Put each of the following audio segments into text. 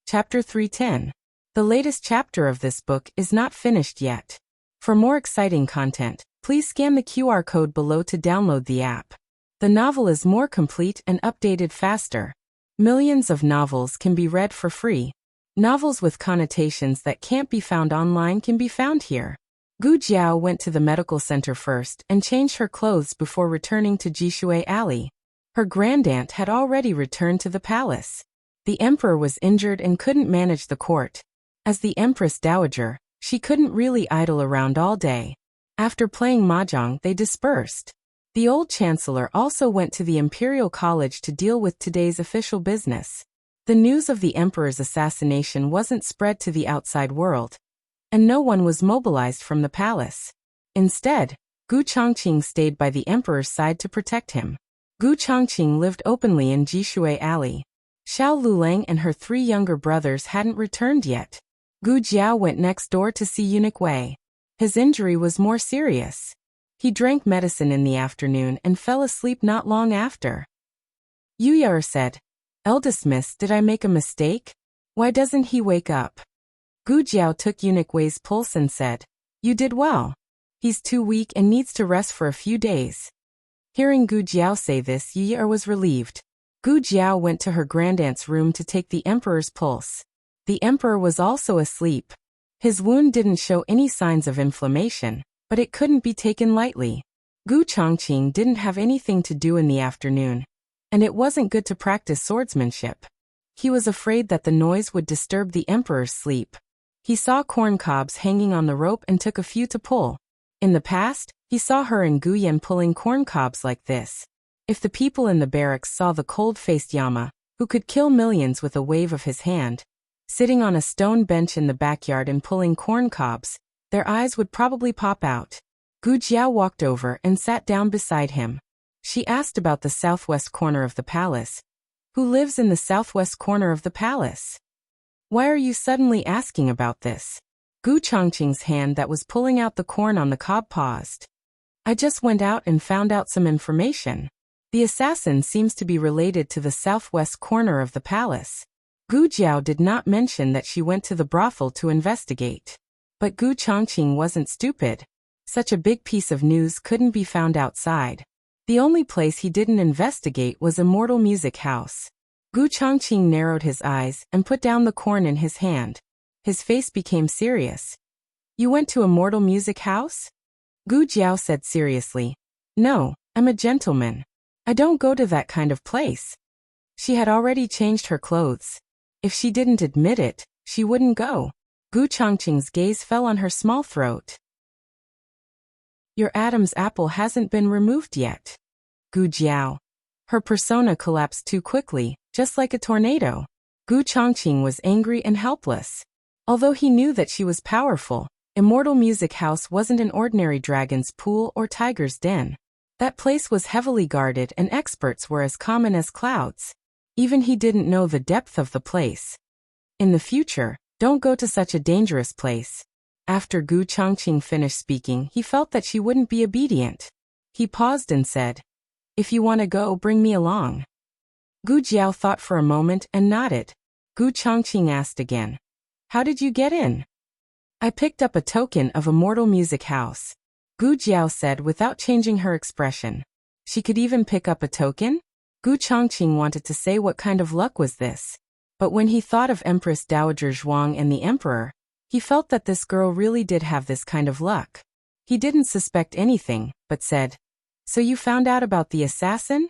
Chapter 310. The latest chapter of this book is not finished yet. For more exciting content, please scan the QR code below to download the app. The novel is more complete and updated faster. Millions of novels can be read for free. Novels with connotations that can't be found online can be found here. Gu Jiao went to the medical center first and changed her clothes before returning to Jishui Alley. Her grandaunt had already returned to the palace. The emperor was injured and couldn't manage the court. As the empress dowager, she couldn't really idle around all day. After playing mahjong, they dispersed. The old chancellor also went to the imperial college to deal with today's official business. The news of the emperor's assassination wasn't spread to the outside world, and no one was mobilized from the palace. Instead, Gu Chongqing stayed by the emperor's side to protect him. Gu Chongqing lived openly in Jishui Alley. Xiao Lulang and her 3 younger brothers hadn't returned yet. Gu Jiao went next door to see eunuch Wei. His injury was more serious. He drank medicine in the afternoon and fell asleep not long after. Yu Yar said, "Eldest miss, did I make a mistake? Why doesn't he wake up?" Gu Jiao took eunuch Wei's pulse and said, "You did well. He's too weak and needs to rest for a few days." Hearing Gu Jiao say this, Yu Yar was relieved. Gu Jiao went to her grandaunt's room to take the emperor's pulse. The emperor was also asleep. His wound didn't show any signs of inflammation, but it couldn't be taken lightly. Gu Chongqing didn't have anything to do in the afternoon, and it wasn't good to practice swordsmanship. He was afraid that the noise would disturb the emperor's sleep. He saw corn cobs hanging on the rope and took a few to pull. In the past, he saw her and Gu Yan pulling corn cobs like this. If the people in the barracks saw the cold-faced Yama, who could kill millions with a wave of his hand, sitting on a stone bench in the backyard and pulling corn cobs, their eyes would probably pop out. Gu Jiao walked over and sat down beside him. She asked about the southwest corner of the palace. "Who lives in the southwest corner of the palace? Why are you suddenly asking about this?" Gu Chongqing's hand that was pulling out the corn on the cob paused. "I just went out and found out some information. The assassin seems to be related to the southwest corner of the palace." Gu Jiao did not mention that she went to the brothel to investigate. But Gu Chongqing wasn't stupid. Such a big piece of news couldn't be found outside. The only place he didn't investigate was Immortal Music House. Gu Chongqing narrowed his eyes and put down the corn in his hand. His face became serious. "You went to Immortal Music House?" Gu Jiao said seriously. "No, I'm a gentleman. I don't go to that kind of place." She had already changed her clothes. If she didn't admit it, she wouldn't go. Gu Chongqing's gaze fell on her small throat. "Your Adam's apple hasn't been removed yet." Gu Jiao. Her persona collapsed too quickly, just like a tornado. Gu Chongqing was angry and helpless. Although he knew that she was powerful, Immortal Music House wasn't an ordinary dragon's pool or tiger's den. That place was heavily guarded and experts were as common as clouds. Even he didn't know the depth of the place. In the future, don't go to such a dangerous place. After Gu Chongqing finished speaking, he felt that she wouldn't be obedient. He paused and said, "If you want to go, bring me along." Gu Jiao thought for a moment and nodded. Gu Chongqing asked again, "How did you get in?" "I picked up a token of Immortal Music House," Gu Jiao said without changing her expression. She could even pick up a token? Gu Chongqing wanted to say what kind of luck was this. But when he thought of Empress Dowager Zhuang and the Emperor, he felt that this girl really did have this kind of luck. He didn't suspect anything, but said, "So you found out about the assassin?"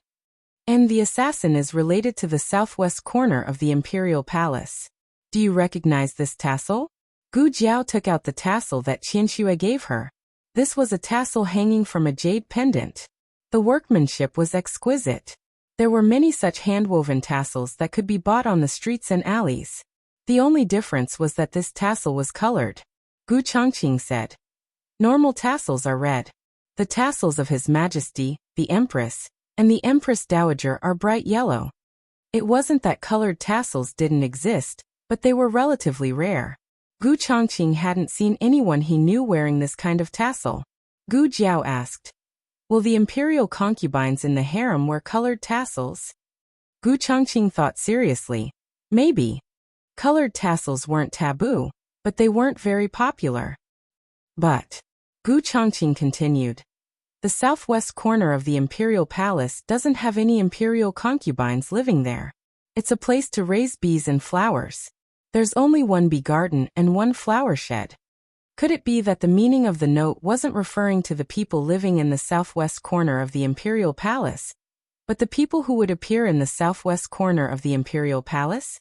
"And the assassin is related to the southwest corner of the Imperial Palace. Do you recognize this tassel?" Gu Jiao took out the tassel that Qianxue gave her. This was a tassel hanging from a jade pendant. The workmanship was exquisite. There were many such hand-woven tassels that could be bought on the streets and alleys. The only difference was that this tassel was colored. Gu Chongqing said, "Normal tassels are red. The tassels of His Majesty, the Empress, and the Empress Dowager are bright yellow." It wasn't that colored tassels didn't exist, but they were relatively rare. Gu Chongqing hadn't seen anyone he knew wearing this kind of tassel. Gu Jiao asked, "Will the imperial concubines in the harem wear colored tassels?" Gu Chongqing thought seriously. Maybe. Colored tassels weren't taboo, but they weren't very popular. But, Gu Chongqing continued, the southwest corner of the imperial palace doesn't have any imperial concubines living there. It's a place to raise bees and flowers. There's only one bee garden and one flower shed. Could it be that the meaning of the note wasn't referring to the people living in the southwest corner of the imperial palace, but the people who would appear in the southwest corner of the imperial palace?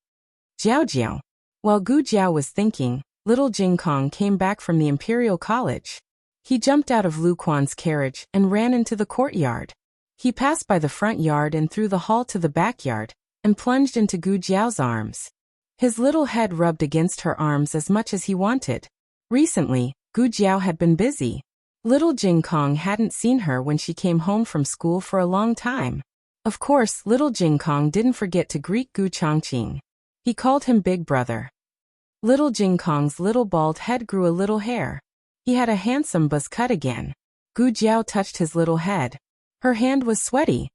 Jiao Jiao. While Gu Jiao was thinking, little Jing Kong came back from the imperial college. He jumped out of Lu Quan's carriage and ran into the courtyard. He passed by the front yard and through the hall to the backyard, and plunged into Gu Jiao's arms. His little head rubbed against her arms as much as he wanted. Recently, Gu Jiao had been busy. Little Jing Kong hadn't seen her when she came home from school for a long time. Of course, little Jing Kong didn't forget to greet Gu Chongqing. He called him Big Brother. Little Jing Kong's little bald head grew a little hair. He had a handsome buzz cut again. Gu Jiao touched his little head. Her hand was sweaty.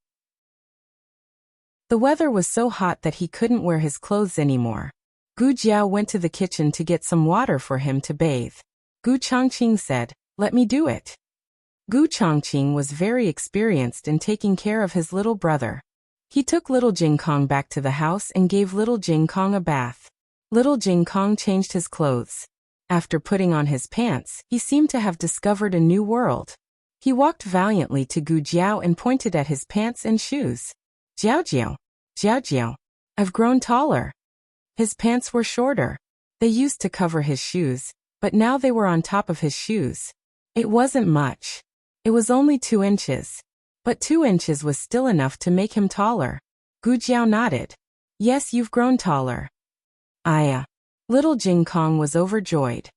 The weather was so hot that he couldn't wear his clothes anymore. Gu Jiao went to the kitchen to get some water for him to bathe. Gu Chongqing said, "Let me do it." Gu Chongqing was very experienced in taking care of his little brother. He took little Jing Kong back to the house and gave little Jing Kong a bath. Little Jing Kong changed his clothes. After putting on his pants, he seemed to have discovered a new world. He walked valiantly to Gu Jiao and pointed at his pants and shoes. Jiao Jiao, Jiao Jiao, I've grown taller. His pants were shorter. They used to cover his shoes, but now they were on top of his shoes. It wasn't much. It was only 2 inches. But 2 inches was still enough to make him taller. Gu Jiao nodded. Yes, you've grown taller. Aya. Little Jing Kong was overjoyed.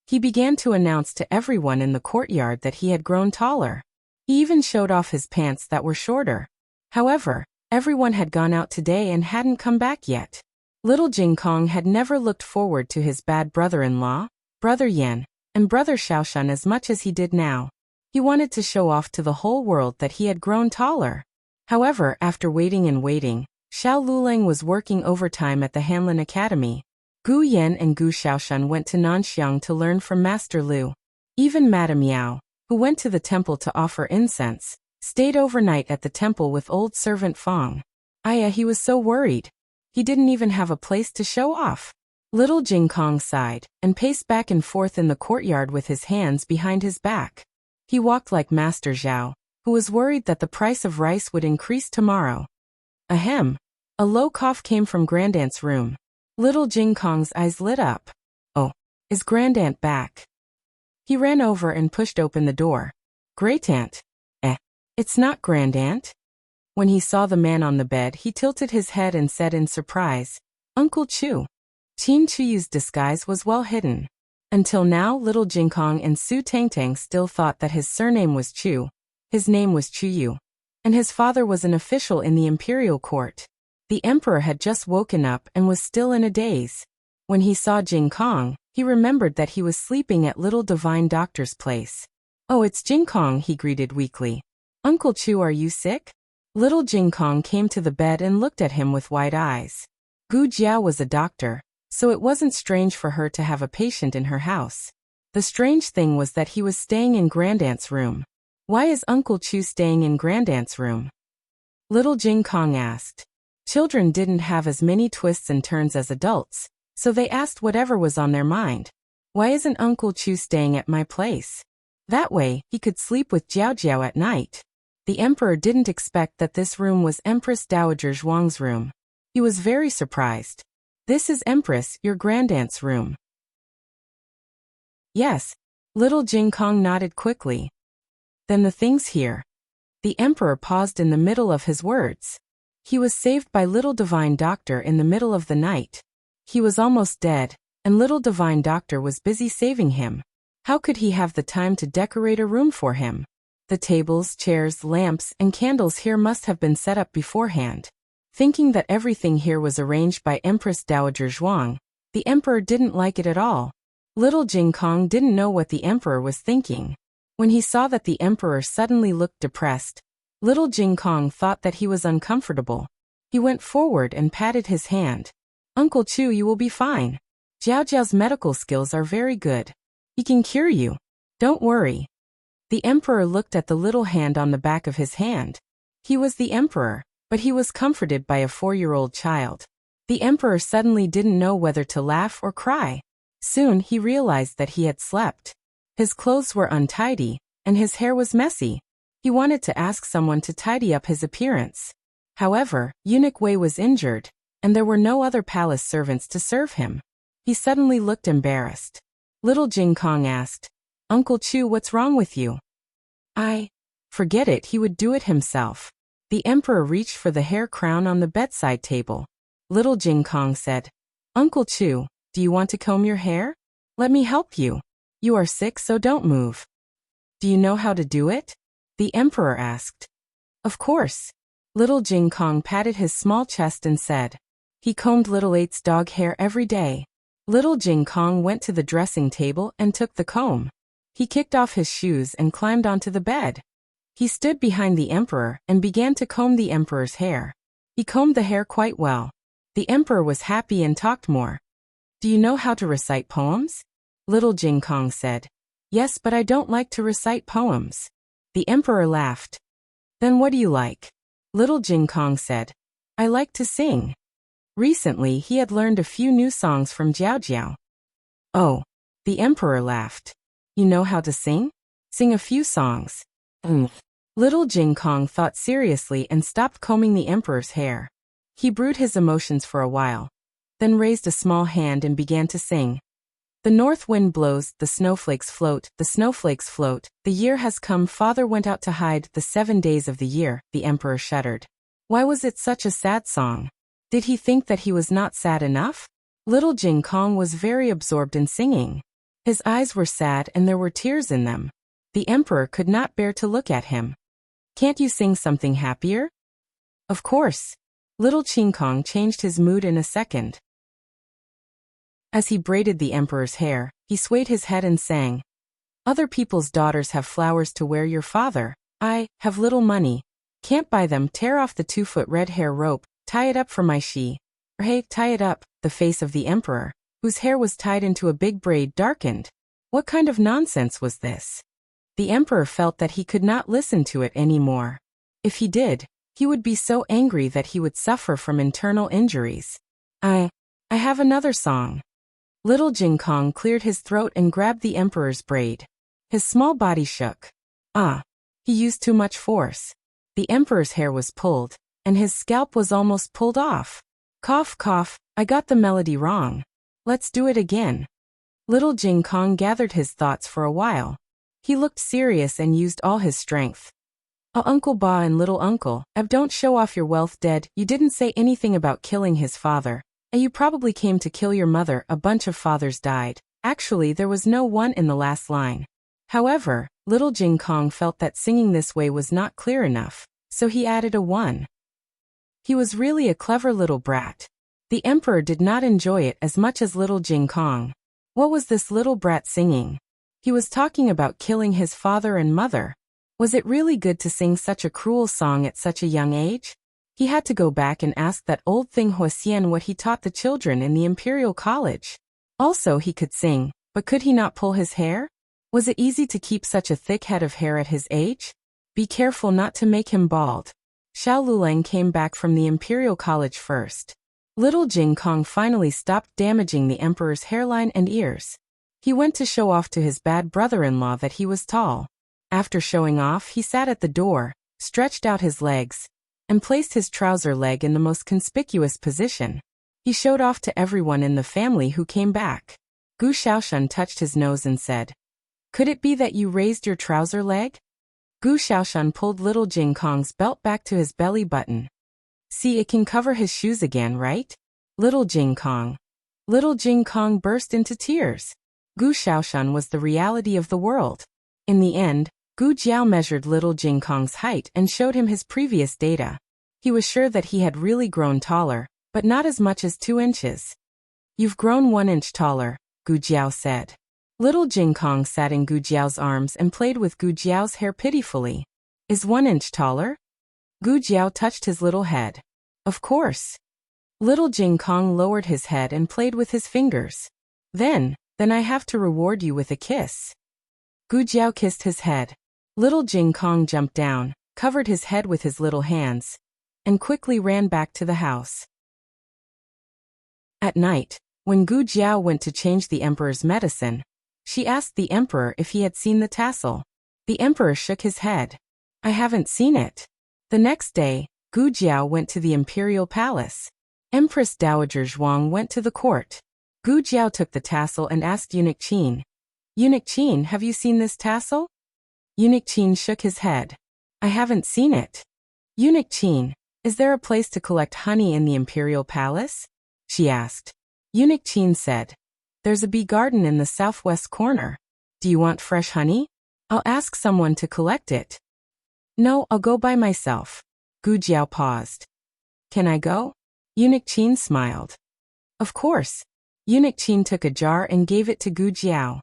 He began to announce to everyone in the courtyard that he had grown taller. He even showed off his pants that were shorter. However, everyone had gone out today and hadn't come back yet. Little Jing Kong had never looked forward to his bad brother-in-law, Brother Yan, and Brother Shaoshan as much as he did now. He wanted to show off to the whole world that he had grown taller. However, after waiting and waiting, Xiao Lulang was working overtime at the Hanlin Academy. Gu Yan and Gu Shaoshan went to Nanxiang to learn from Master Lu. Even Madame Yao, who went to the temple to offer incense, stayed overnight at the temple with old servant Fong. Aya, he was so worried. He didn't even have a place to show off. Little Jing Kong sighed and paced back and forth in the courtyard with his hands behind his back. He walked like Master Zhao, who was worried that the price of rice would increase tomorrow. Ahem. A low cough came from Grandaunt's room. Little Jing Kong's eyes lit up. Oh, is Grandaunt back? He ran over and pushed open the door. Great-aunt. It's not Grandaunt. When he saw the man on the bed, he tilted his head and said in surprise, Uncle Chu. Qin Chuyu's disguise was well hidden. Until now, little Jing Kong and Su Tangtang still thought that his surname was Chu. His name was Chuyu. And his father was an official in the imperial court. The emperor had just woken up and was still in a daze. When he saw Jing Kong, he remembered that he was sleeping at little divine doctor's place. Oh, it's Jing Kong, he greeted weakly. Uncle Chu, are you sick? Little Jing Kong came to the bed and looked at him with wide eyes. Gu Jiao was a doctor, so it wasn't strange for her to have a patient in her house. The strange thing was that he was staying in Grandaunt's room. Why is Uncle Chu staying in Grandaunt's room? Little Jing Kong asked. Children didn't have as many twists and turns as adults, so they asked whatever was on their mind. Why isn't Uncle Chu staying at my place? That way, he could sleep with Jiao Jiao at night. The emperor didn't expect that this room was Empress Dowager Zhuang's room. He was very surprised. This is Empress, your Grandaunt's room. Yes. Little Jing Kong nodded quickly. Then the things here. The emperor paused in the middle of his words. He was saved by little divine doctor in the middle of the night. He was almost dead, and little divine doctor was busy saving him. How could he have the time to decorate a room for him? The tables, chairs, lamps, and candles here must have been set up beforehand. Thinking that everything here was arranged by Empress Dowager Zhuang, the emperor didn't like it at all. Little Jing Kong didn't know what the emperor was thinking. When he saw that the emperor suddenly looked depressed, little Jing Kong thought that he was uncomfortable. He went forward and patted his hand. Uncle Chu, you will be fine. Jiao Jiao's medical skills are very good. He can cure you. Don't worry. The emperor looked at the little hand on the back of his hand. He was the emperor, but he was comforted by a 4-year-old child. The emperor suddenly didn't know whether to laugh or cry. Soon he realized that he had slept. His clothes were untidy, and his hair was messy. He wanted to ask someone to tidy up his appearance. However, Eunuch Wei was injured, and there were no other palace servants to serve him. He suddenly looked embarrassed. Little Jing Kong asked, Uncle Chu, what's wrong with you? Forget it, he would do it himself. The emperor reached for the hair crown on the bedside table. Little Jing Kong said, Uncle Chu, do you want to comb your hair? Let me help you. You are sick, so don't move. Do you know how to do it? The emperor asked. Of course. Little Jing Kong patted his small chest and said. He combed Little Eight's dog hair every day. Little Jing Kong went to the dressing table and took the comb. He kicked off his shoes and climbed onto the bed. He stood behind the emperor and began to comb the emperor's hair. He combed the hair quite well. The emperor was happy and talked more. Do you know how to recite poems? Little Jing Kong said. Yes, but I don't like to recite poems. The emperor laughed. Then what do you like? Little Jing Kong said. I like to sing. Recently he had learned a few new songs from Jiao Jiao. Oh, the emperor laughed. You know how to sing? Sing a few songs. Little Jing Kong thought seriously and stopped combing the emperor's hair. He brewed his emotions for a while, then raised a small hand and began to sing. The north wind blows, the snowflakes float, the snowflakes float. The year has come, father went out to hide the 7 days of the year, the emperor shuddered. Why was it such a sad song? Did he think that he was not sad enough? Little Jing Kong was very absorbed in singing. His eyes were sad and there were tears in them. The emperor could not bear to look at him. Can't you sing something happier? Of course. Little Jing Kong changed his mood in a second. As he braided the emperor's hair, he swayed his head and sang. Other people's daughters have flowers to wear, your father. I have little money. Can't buy them. Tear off the 2-foot red hair rope, tie it up for my she. Hey, tie it up. The face of the emperor, whose hair was tied into a big braid, darkened. What kind of nonsense was this? The emperor felt that he could not listen to it anymore. If he did, he would be so angry that he would suffer from internal injuries. I have another song. Little Jing Kong cleared his throat and grabbed the emperor's braid. His small body shook. He used too much force. The emperor's hair was pulled, and his scalp was almost pulled off. Cough, cough, I got the melody wrong. Let's do it again. Little Jing Kong gathered his thoughts for a while. He looked serious and used all his strength. Uncle Ba and little uncle, don't show off your wealth, dead. You didn't say anything about killing his father. You probably came to kill your mother. A bunch of fathers died. Actually, there was no one in the last line. However, little Jing Kong felt that singing this way was not clear enough, so he added a 1. He was really a clever little brat. The emperor did not enjoy it as much as little Jing Kong. What was this little brat singing? He was talking about killing his father and mother. Was it really good to sing such a cruel song at such a young age? He had to go back and ask that old thing Huosian what he taught the children in the Imperial College. Also he could sing, but could he not pull his hair? Was it easy to keep such a thick head of hair at his age? Be careful not to make him bald. Xiao Luleng came back from the Imperial College first. Little Jing Kong finally stopped damaging the emperor's hairline and ears. He went to show off to his bad brother-in-law that he was tall. After showing off, he sat at the door, stretched out his legs, and placed his trouser leg in the most conspicuous position. He showed off to everyone in the family who came back. Gu Xiaoshan touched his nose and said, "Could it be that you raised your trouser leg?" Gu Xiaoshan pulled little Jing Kong's belt back to his belly button. "See, it can cover his shoes again, right?" Little Jing Kong. Little Jing Kong burst into tears. Gu Xiaoshan was the reality of the world. In the end, Gu Jiao measured little Jing Kong's height and showed him his previous data. He was sure that he had really grown taller, but not as much as 2 inches. "You've grown 1 inch taller," Gu Jiao said. Little Jing Kong sat in Gu Jiao's arms and played with Gu Jiao's hair pitifully. "Is 1 inch taller?" Gu Jiao touched his little head. "Of course." Little Jing Kong lowered his head and played with his fingers. Then I have to reward you with a kiss. Gu Jiao kissed his head. Little Jing Kong jumped down, covered his head with his little hands, and quickly ran back to the house. At night, when Gu Jiao went to change the emperor's medicine, she asked the emperor if he had seen the tassel. The emperor shook his head. I haven't seen it. The next day, Gu Jiao went to the imperial palace. Empress Dowager Zhuang went to the court. Gu Jiao took the tassel and asked Eunuch Qin, Eunuch Qin, have you seen this tassel? Eunuch Qin shook his head. I haven't seen it. Eunuch Qin, is there a place to collect honey in the imperial palace? She asked. Eunuch Qin said, there's a bee garden in the southwest corner. Do you want fresh honey? I'll ask someone to collect it. No, I'll go by myself. Gu Jiao paused. Can I go? Eunuch Qin smiled. Of course. Eunuch Qin took a jar and gave it to Gu Jiao.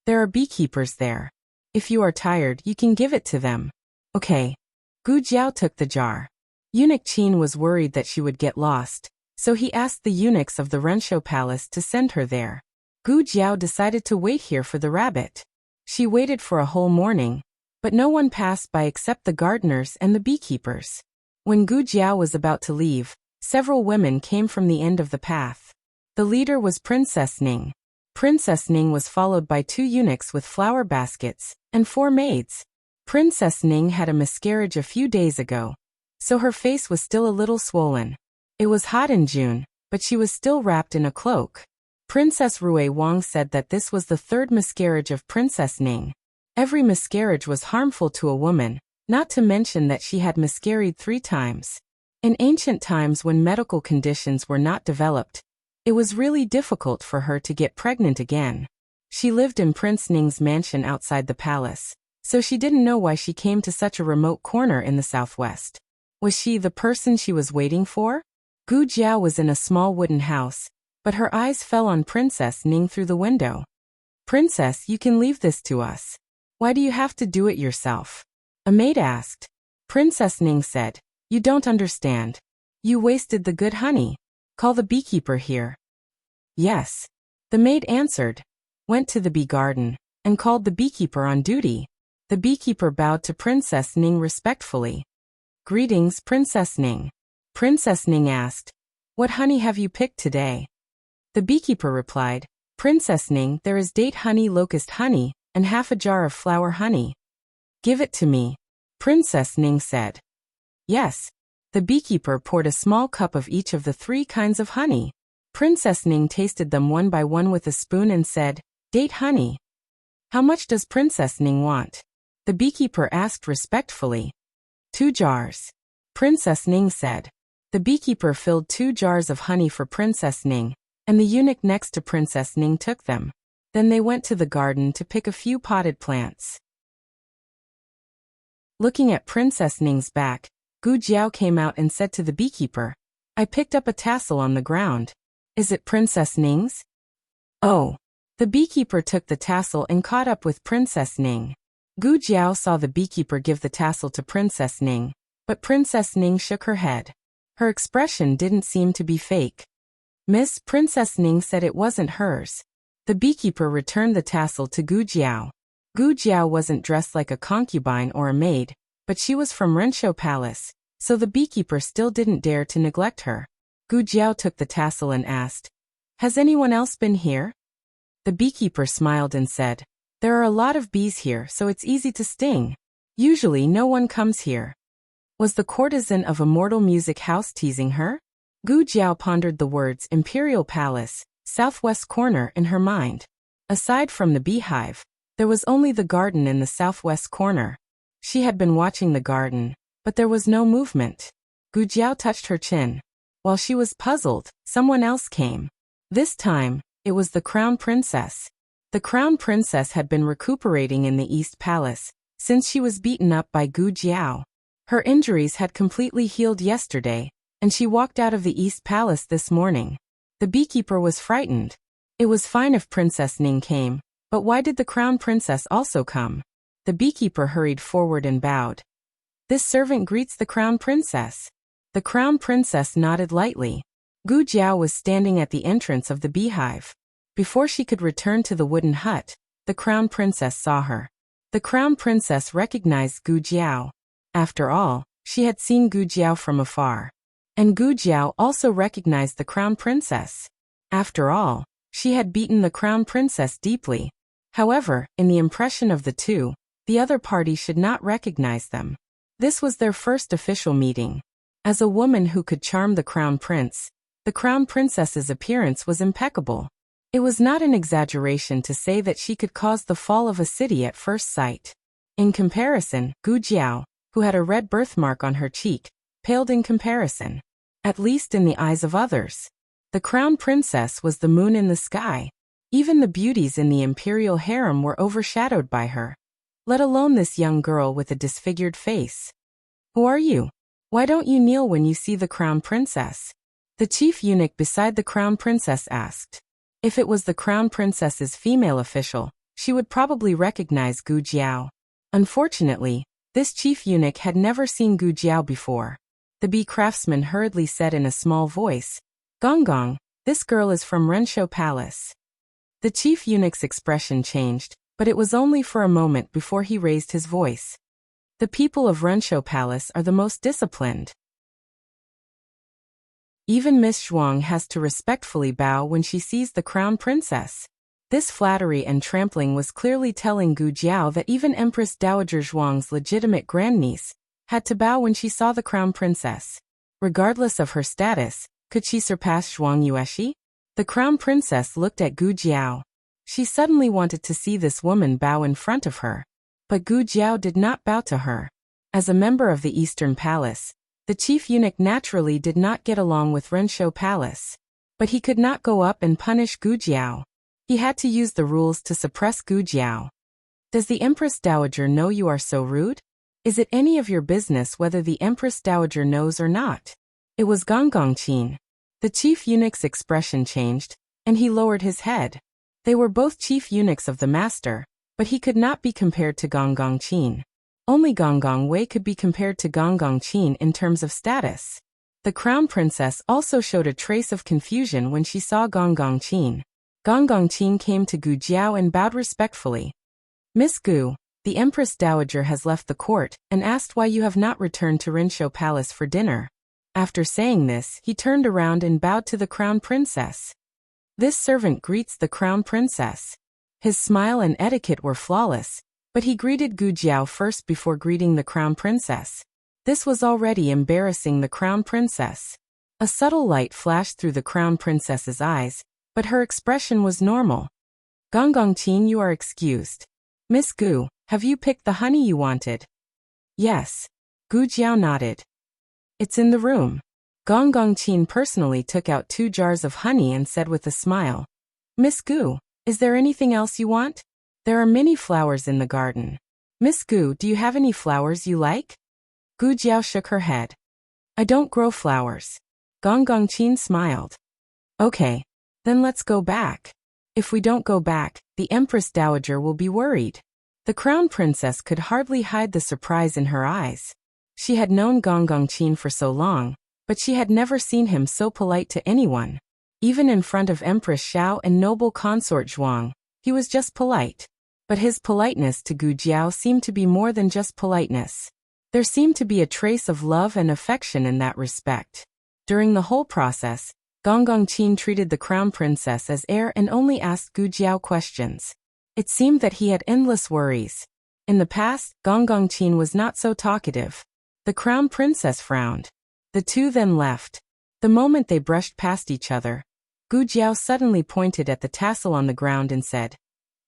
There are beekeepers there. If you are tired, you can give it to them. Okay. Gu Jiao took the jar. Eunuch Qin was worried that she would get lost, so he asked the eunuchs of the Rensho Palace to send her there. Gu Jiao decided to wait here for the rabbit. She waited for a whole morning, but no one passed by except the gardeners and the beekeepers. When Gu Jiao was about to leave, several women came from the end of the path. The leader was Princess Ning. Princess Ning was followed by 2 eunuchs with flower baskets and 4 maids. Princess Ning had a miscarriage a few days ago, so her face was still a little swollen. It was hot in June, but she was still wrapped in a cloak. Princess Rui Wang said that this was the 3rd miscarriage of Princess Ning. Every miscarriage was harmful to a woman, not to mention that she had miscarried 3 times. In ancient times when medical conditions were not developed, it was really difficult for her to get pregnant again. She lived in Prince Ning's mansion outside the palace, so she didn't know why she came to such a remote corner in the southwest. Was she the person she was waiting for? Gu Jiao was in a small wooden house, but her eyes fell on Princess Ning through the window. Princess, you can leave this to us. Why do you have to do it yourself? A maid asked. Princess Ning said, you don't understand. You wasted the good honey. Call the beekeeper here. Yes. The maid answered, went to the bee garden, and called the beekeeper on duty. The beekeeper bowed to Princess Ning respectfully. Greetings, Princess Ning. Princess Ning asked, what honey have you picked today? The beekeeper replied, Princess Ning, there is date honey, locust honey, and half a jar of flower honey. Give it to me. Princess Ning said. Yes. The beekeeper poured a small cup of each of the 3 kinds of honey. Princess Ning tasted them one by one with a spoon and said, date honey. How much does Princess Ning want? The beekeeper asked respectfully. 2 jars. Princess Ning said. The beekeeper filled 2 jars of honey for Princess Ning, and the eunuch next to Princess Ning took them. Then they went to the garden to pick a few potted plants. Looking at Princess Ning's back, Gu Jiao came out and said to the beekeeper, I picked up a tassel on the ground. Is it Princess Ning's? Oh. The beekeeper took the tassel and caught up with Princess Ning. Gu Jiao saw the beekeeper give the tassel to Princess Ning, but Princess Ning shook her head. Her expression didn't seem to be fake. Miss, Princess Ning said it wasn't hers. The beekeeper returned the tassel to Gu Jiao. Gu Jiao wasn't dressed like a concubine or a maid, but she was from Rensho Palace, so the beekeeper still didn't dare to neglect her. Gu Jiao took the tassel and asked, has anyone else been here? The beekeeper smiled and said, there are a lot of bees here, so it's easy to sting. Usually no one comes here. Was the courtesan of Immortal Music House teasing her? Gu Jiao pondered the words Imperial Palace, southwest corner in her mind. Aside from the beehive, there was only the garden in the southwest corner. She had been watching the garden, but there was no movement. Gu Jiao touched her chin. While she was puzzled, someone else came. This time, it was the Crown Princess. The Crown Princess had been recuperating in the East Palace, since she was beaten up by Gu Jiao. Her injuries had completely healed yesterday, and she walked out of the East Palace this morning. The beekeeper was frightened. It was fine if Princess Ning came, but why did the Crown Princess also come? The beekeeper hurried forward and bowed. This servant greets the Crown Princess. The Crown Princess nodded lightly. Gu Jiao was standing at the entrance of the beehive. Before she could return to the wooden hut, the crown princess saw her. The crown princess recognized Gu Jiao. After all, she had seen Gu Jiao from afar. And Gu Jiao also recognized the crown princess. After all, she had beaten the crown princess deeply. However, in the impression of the two, the other party should not recognize them. This was their first official meeting. As a woman who could charm the crown prince, the crown princess's appearance was impeccable. It was not an exaggeration to say that she could cause the fall of a city at first sight. In comparison, Gu Jiao, who had a red birthmark on her cheek, paled in comparison. At least in the eyes of others. The crown princess was the moon in the sky. Even the beauties in the imperial harem were overshadowed by her. Let alone this young girl with a disfigured face. Who are you? Why don't you kneel when you see the crown princess? The chief eunuch beside the crown princess asked. If it was the crown princess's female official, she would probably recognize Gu Jiao. Unfortunately, this chief eunuch had never seen Gu Jiao before. The bee craftsman hurriedly said in a small voice, "Gong Gong, this girl is from Renshou Palace." The chief eunuch's expression changed, but it was only for a moment before he raised his voice. The people of Renshou Palace are the most disciplined. Even Miss Zhuang has to respectfully bow when she sees the crown princess. This flattery and trampling was clearly telling Gu Jiao that even Empress Dowager Zhuang's legitimate grandniece had to bow when she saw the crown princess. Regardless of her status, could she surpass Zhuang Yueshi? The crown princess looked at Gu Jiao. She suddenly wanted to see this woman bow in front of her. But Gu Jiao did not bow to her. As a member of the Eastern Palace, the chief eunuch naturally did not get along with Renshou Palace. But he could not go up and punish Gu Jiao. He had to use the rules to suppress Gu Jiao. Does the Empress Dowager know you are so rude? Is it any of your business whether the Empress Dowager knows or not? It was Gong Gong Qin. The chief eunuch's expression changed, and he lowered his head. They were both chief eunuchs of the master, but he could not be compared to Gong Gong Qin. Only Gong Gong Wei could be compared to Gong Gong Qin in terms of status. The crown princess also showed a trace of confusion when she saw Gong Gong Qin. Gong Gong Qin came to Gu Jiao and bowed respectfully. Miss Gu, the Empress Dowager has left the court and asked why you have not returned to Renshou Palace for dinner. After saying this, he turned around and bowed to the crown princess. This servant greets the crown princess. His smile and etiquette were flawless, but he greeted Gu Jiao first before greeting the crown princess. This was already embarrassing the crown princess. A subtle light flashed through the crown princess's eyes, but her expression was normal. Gong Gong Qin, you are excused. Miss Gu, have you picked the honey you wanted? Yes. Gu Jiao nodded. It's in the room. Gong Gong Qin personally took out 2 jars of honey and said with a smile, Miss Gu, is there anything else you want? There are many flowers in the garden. Miss Gu, do you have any flowers you like? Gu Jiao shook her head. I don't grow flowers. Gong Gong Qin smiled. Okay. Then let's go back. If we don't go back, the Empress Dowager will be worried. The crown princess could hardly hide the surprise in her eyes. She had known Gong Gong Qin for so long, but she had never seen him so polite to anyone. Even in front of Empress Xiao and noble consort Zhuang, he was just polite. But his politeness to Gu Jiao seemed to be more than just politeness. There seemed to be a trace of love and affection in that respect. During the whole process, Gong Gong Qin treated the crown princess as heir and only asked Gu Jiao questions. It seemed that he had endless worries. In the past, Gong Gong Qin was not so talkative. The crown princess frowned. The two then left. The moment they brushed past each other, Gu Jiao suddenly pointed at the tassel on the ground and said,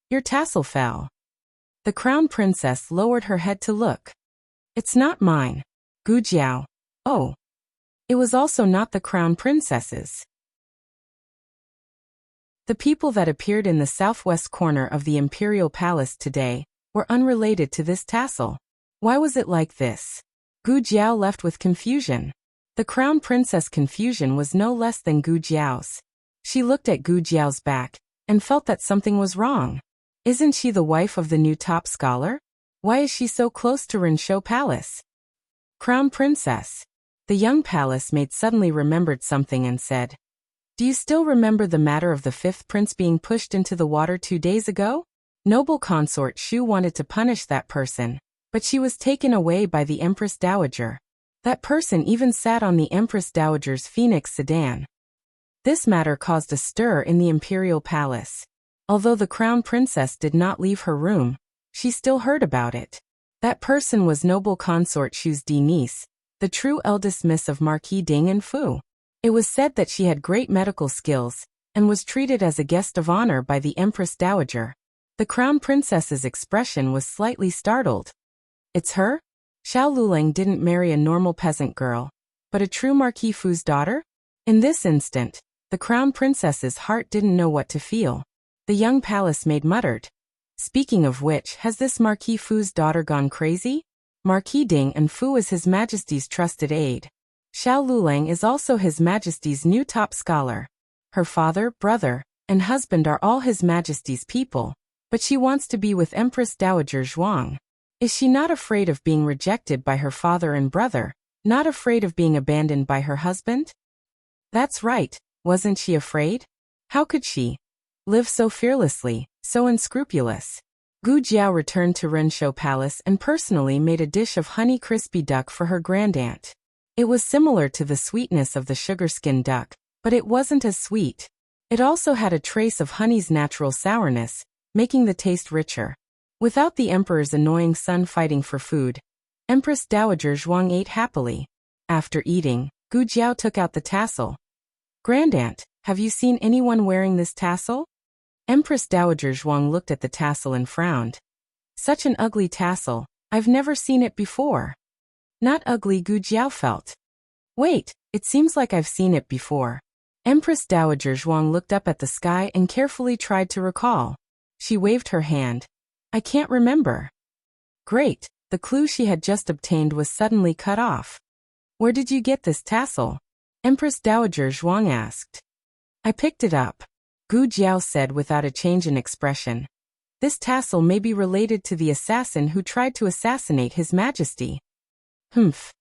Your tassel fell. The crown princess lowered her head to look. It's not mine. Gu Jiao. Oh. It was also not the crown princess's. The people that appeared in the southwest corner of the imperial palace today were unrelated to this tassel. Why was it like this? Gu Jiao left with confusion. The crown princess' confusion was no less than Gu Jiao's. She looked at Gu Jiao's back and felt that something was wrong. Isn't she the wife of the new top scholar? Why is she so close to Renshou Palace? Crown princess. The young palace maid suddenly remembered something and said, Do you still remember the matter of the fifth prince being pushed into the water 2 days ago? Noble consort Shu wanted to punish that person, but she was taken away by the Empress Dowager. That person even sat on the Empress Dowager's Phoenix sedan. This matter caused a stir in the imperial palace. Although the crown princess did not leave her room, she still heard about it. That person was noble consort Shu's niece, the true eldest miss of Marquis Ding and Fu. It was said that she had great medical skills, and was treated as a guest of honor by the Empress Dowager. The crown princess's expression was slightly startled. It's her? Xiao Lulang didn't marry a normal peasant girl, but a true Marquis Fu's daughter? In this instant, the crown princess's heart didn't know what to feel. The young palace maid muttered. Speaking of which, has this Marquis Fu's daughter gone crazy? Marquis Ding and Fu is His Majesty's trusted aide. Xiao Lulang is also His Majesty's new top scholar. Her father, brother, and husband are all His Majesty's people, but she wants to be with Empress Dowager Zhuang. Is she not afraid of being rejected by her father and brother, not afraid of being abandoned by her husband? That's right, wasn't she afraid? How could she live so fearlessly, so unscrupulous? Gu Jiao returned to Renshou Palace and personally made a dish of honey crispy duck for her grandaunt. It was similar to the sweetness of the sugar-skin duck, but it wasn't as sweet. It also had a trace of honey's natural sourness, making the taste richer. Without the emperor's annoying son fighting for food, Empress Dowager Zhuang ate happily. After eating, Gu Jiao took out the tassel. Grandaunt, have you seen anyone wearing this tassel? Empress Dowager Zhuang looked at the tassel and frowned. Such an ugly tassel, I've never seen it before. Not ugly, Gu Jiao felt. Wait, it seems like I've seen it before. Empress Dowager Zhuang looked up at the sky and carefully tried to recall. She waved her hand. I can't remember. Great, the clue she had just obtained was suddenly cut off. Where did you get this tassel? Empress Dowager Zhuang asked. I picked it up, Gu Jiao said without a change in expression. This tassel may be related to the assassin who tried to assassinate His Majesty. Humph.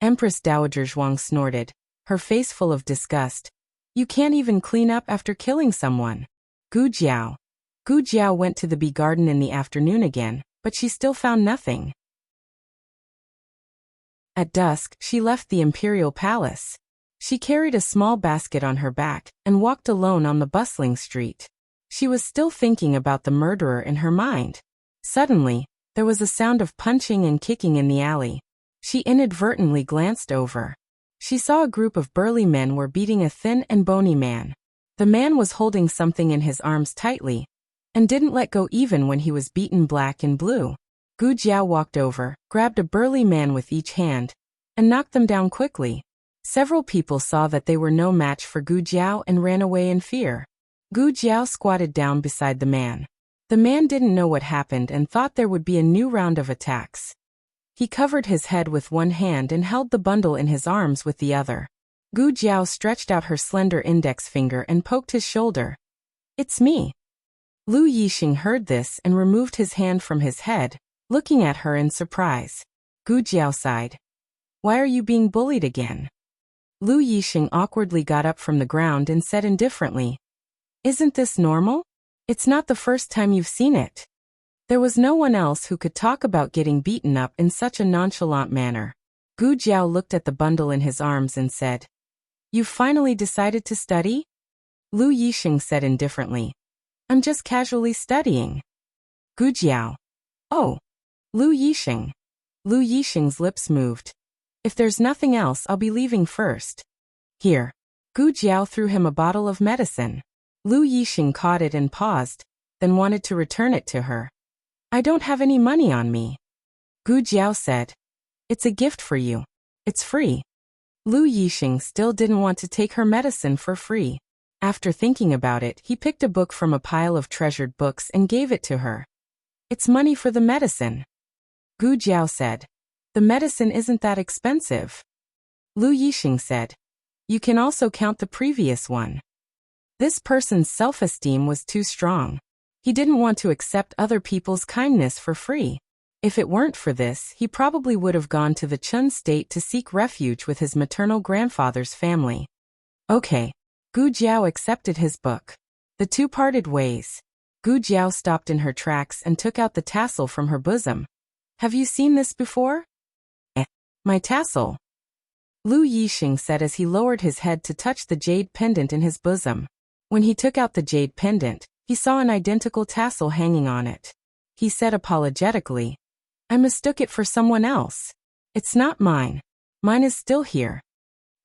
Empress Dowager Zhuang snorted, her face full of disgust. You can't even clean up after killing someone. Gu Jiao. Gu Jiao went to the bee garden in the afternoon again, but she still found nothing. At dusk, she left the imperial palace. She carried a small basket on her back and walked alone on the bustling street. She was still thinking about the murderer in her mind. Suddenly, there was a sound of punching and kicking in the alley. She inadvertently glanced over. She saw a group of burly men were beating a thin and bony man. The man was holding something in his arms tightly, and didn't let go even when he was beaten black and blue. Gu Jiao walked over, grabbed a burly man with each hand, and knocked them down quickly. Several people saw that they were no match for Gu Jiao and ran away in fear. Gu Jiao squatted down beside the man. The man didn't know what happened and thought there would be a new round of attacks. He covered his head with one hand and held the bundle in his arms with the other. Gu Jiao stretched out her slender index finger and poked his shoulder. It's me. Lu Yixing heard this and removed his hand from his head, looking at her in surprise. Gu Jiao sighed. Why are you being bullied again? Lu Yixing awkwardly got up from the ground and said indifferently. Isn't this normal? It's not the first time you've seen it. There was no one else who could talk about getting beaten up in such a nonchalant manner. Gu Jiao looked at the bundle in his arms and said, You've finally decided to study? Lu Yixing said indifferently. I'm just casually studying. Gu Jiao. Oh. Lu Yixing. Lu Yixing's lips moved. If there's nothing else, I'll be leaving first. Here. Gu Jiao threw him a bottle of medicine. Lu Yixing caught it and paused, then wanted to return it to her. I don't have any money on me. Gu Jiao said. It's a gift for you. It's free. Lu Yixing still didn't want to take her medicine for free. After thinking about it, he picked a book from a pile of treasured books and gave it to her. It's money for the medicine. Gu Jiao said. The medicine isn't that expensive. Lu Yixing said. You can also count the previous one. This person's self-esteem was too strong. He didn't want to accept other people's kindness for free. If it weren't for this, he probably would have gone to the Chun state to seek refuge with his maternal grandfather's family. Okay. Gu Jiao accepted his book. The two parted ways. Gu Jiao stopped in her tracks and took out the tassel from her bosom. Have you seen this before? My tassel. Lu Yixing said as he lowered his head to touch the jade pendant in his bosom. When he took out the jade pendant, he saw an identical tassel hanging on it. He said apologetically, I mistook it for someone else. It's not mine. Mine is still here.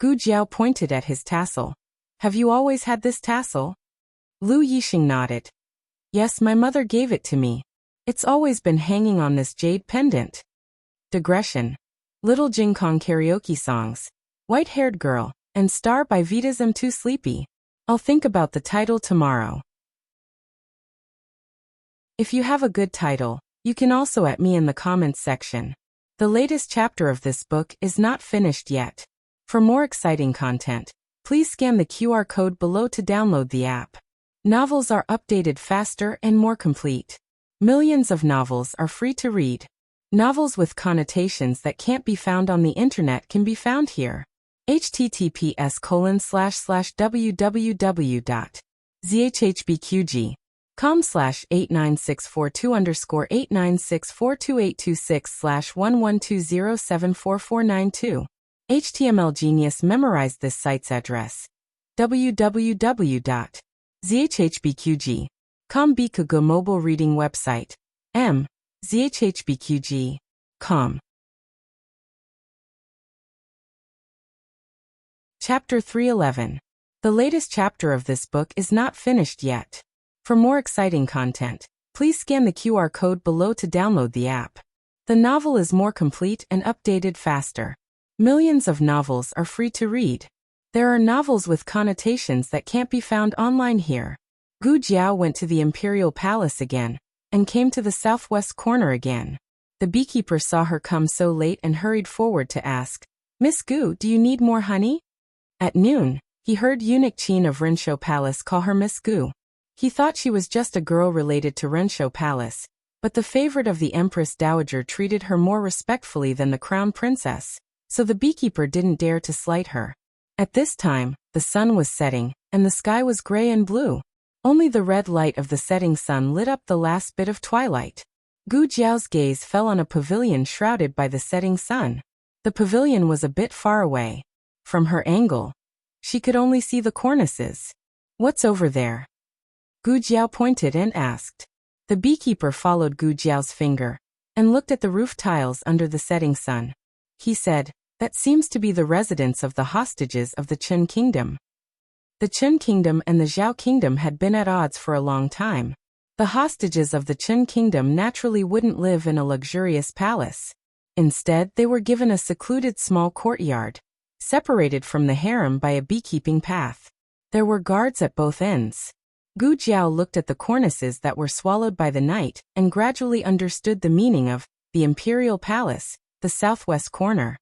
Gu Jiao pointed at his tassel. Have you always had this tassel? Lu Yixing nodded. Yes, my mother gave it to me. It's always been hanging on this jade pendant. Digression. Little Jing Kong karaoke songs. White-haired girl, and star by Vita's I'm Too Sleepy. I'll think about the title tomorrow. If you have a good title, you can also at me in the comments section. The latest chapter of this book is not finished yet. For more exciting content, please scan the QR code below to download the app. Novels are updated faster and more complete. Millions of novels are free to read. Novels with connotations that can't be found on the internet can be found here. https://www.zhhbqg.com/89642_8964286/1120744492. HTML Genius memorized this site's address. www.zhhbqg.com Bikugo mobile reading website. zhhbqg.com. Chapter 311. The latest chapter of this book is not finished yet. For more exciting content, please scan the QR code below to download the app. The novel is more complete and updated faster. Millions of novels are free to read. There are novels with connotations that can't be found online here. Gu Jiao went to the Imperial Palace again, and came to the southwest corner again. The beekeeper saw her come so late and hurried forward to ask, Miss Gu, do you need more honey? At noon, he heard eunuch Qin of Renshou Palace call her Miss Gu. He thought she was just a girl related to Renshou Palace, but the favorite of the Empress Dowager treated her more respectfully than the crown princess, so the beekeeper didn't dare to slight her. At this time, the sun was setting, and the sky was gray and blue. Only the red light of the setting sun lit up the last bit of twilight. Gu Jiao's gaze fell on a pavilion shrouded by the setting sun. The pavilion was a bit far away. From her angle, she could only see the cornices. What's over there? Gu Jiao pointed and asked. The beekeeper followed Gu Jiao's finger and looked at the roof tiles under the setting sun. He said, that seems to be the residence of the hostages of the Qin kingdom. The Qin kingdom and the Zhao kingdom had been at odds for a long time. The hostages of the Qin kingdom naturally wouldn't live in a luxurious palace. Instead, they were given a secluded small courtyard, separated from the harem by a beekeeping path. There were guards at both ends. Gu Jiao looked at the cornices that were swallowed by the night and gradually understood the meaning of the Imperial Palace, the southwest corner.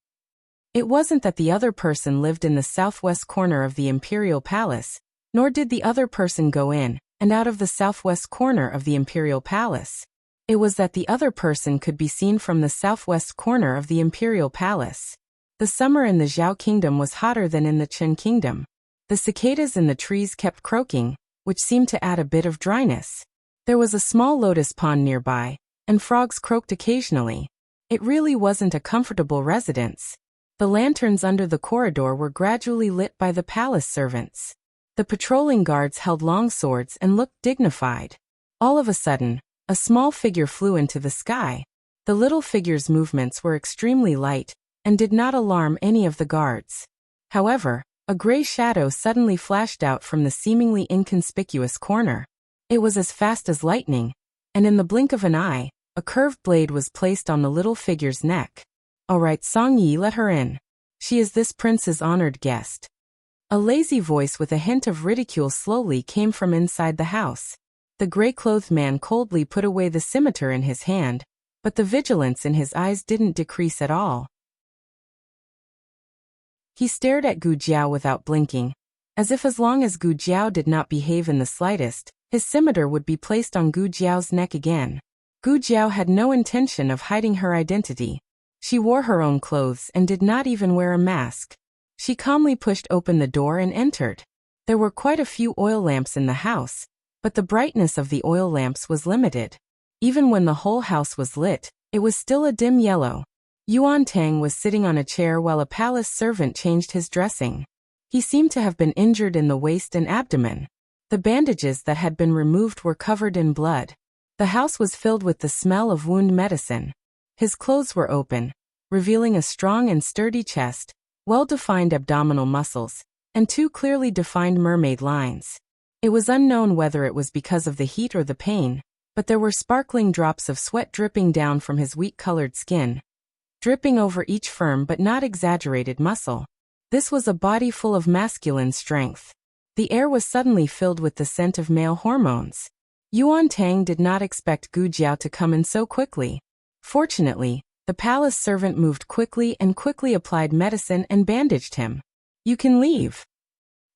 It wasn't that the other person lived in the southwest corner of the Imperial Palace, nor did the other person go in and out of the southwest corner of the Imperial Palace. It was that the other person could be seen from the southwest corner of the Imperial Palace. The summer in the Zhao kingdom was hotter than in the Qin kingdom. The cicadas in the trees kept croaking, which seemed to add a bit of dryness. There was a small lotus pond nearby, and frogs croaked occasionally. It really wasn't a comfortable residence. The lanterns under the corridor were gradually lit by the palace servants. The patrolling guards held long swords and looked dignified. All of a sudden, a small figure flew into the sky. The little figure's movements were extremely light and did not alarm any of the guards. However, a gray shadow suddenly flashed out from the seemingly inconspicuous corner. It was as fast as lightning, and in the blink of an eye, a curved blade was placed on the little figure's neck. All right, Song Yi, let her in. She is this prince's honored guest. A lazy voice with a hint of ridicule slowly came from inside the house. The gray-clothed man coldly put away the scimitar in his hand, but the vigilance in his eyes didn't decrease at all. He stared at Gu Jiao without blinking, as if as long as Gu Jiao did not behave in the slightest, his scimitar would be placed on Gu Jiao's neck again. Gu Jiao had no intention of hiding her identity. She wore her own clothes and did not even wear a mask. She calmly pushed open the door and entered. There were quite a few oil lamps in the house, but the brightness of the oil lamps was limited. Even when the whole house was lit, it was still a dim yellow. Yuan Tang was sitting on a chair while a palace servant changed his dressing. He seemed to have been injured in the waist and abdomen. The bandages that had been removed were covered in blood. The house was filled with the smell of wound medicine. His clothes were open, revealing a strong and sturdy chest, well-defined abdominal muscles, and two clearly defined mermaid lines. It was unknown whether it was because of the heat or the pain, but there were sparkling drops of sweat dripping down from his wheat-colored skin, dripping over each firm but not exaggerated muscle. This was a body full of masculine strength. The air was suddenly filled with the scent of male hormones. Yuan Tang did not expect Gu Jiao to come in so quickly. Fortunately, the palace servant moved quickly and quickly applied medicine and bandaged him. "You can leave."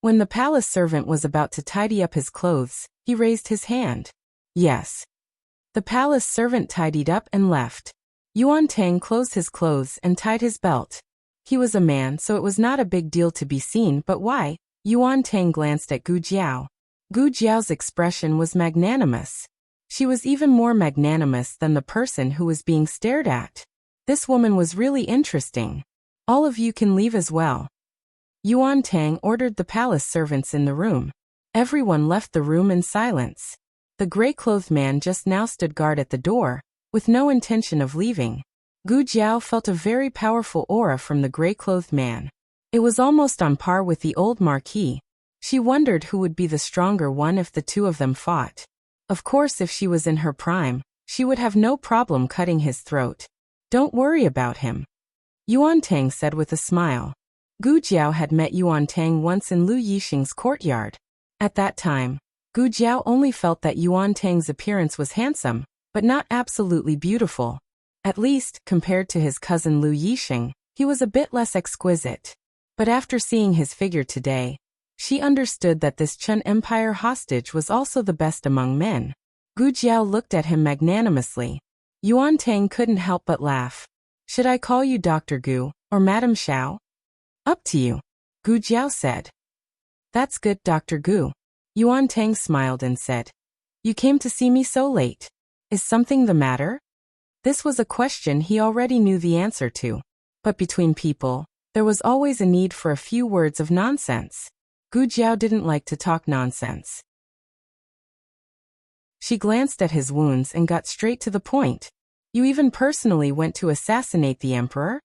When the palace servant was about to tidy up his clothes, he raised his hand. "Yes." The palace servant tidied up and left. Yuan Tang closed his clothes and tied his belt. He was a man, so it was not a big deal to be seen, but why? Yuan Tang glanced at Gu Jiao. Gu Jiao's expression was magnanimous. She was even more magnanimous than the person who was being stared at. This woman was really interesting. "All of you can leave as well." Yuan Tang ordered the palace servants in the room. Everyone left the room in silence. The gray-clothed man just now stood guard at the door, with no intention of leaving. Gu Jiao felt a very powerful aura from the gray-clothed man. It was almost on par with the old marquis. She wondered who would be the stronger one if the two of them fought. Of course, if she was in her prime, she would have no problem cutting his throat. "Don't worry about him," Yuan Tang said with a smile. Gu Jiao had met Yuan Tang once in Lu Yixing's courtyard. At that time, Gu Jiao only felt that Yuan Tang's appearance was handsome, but not absolutely beautiful. At least, compared to his cousin Lu Yixing, he was a bit less exquisite. But after seeing his figure today, she understood that this Chun Empire hostage was also the best among men. Gu Jiao looked at him magnanimously. Yuan Tang couldn't help but laugh. "Should I call you Dr. Gu, or Madam Xiao?" "Up to you," Gu Jiao said. "That's good, Dr. Gu." Yuan Tang smiled and said, "You came to see me so late. Is something the matter?" This was a question he already knew the answer to. But between people, there was always a need for a few words of nonsense. Gu Jiao didn't like to talk nonsense. She glanced at his wounds and got straight to the point. "You even personally went to assassinate the emperor?"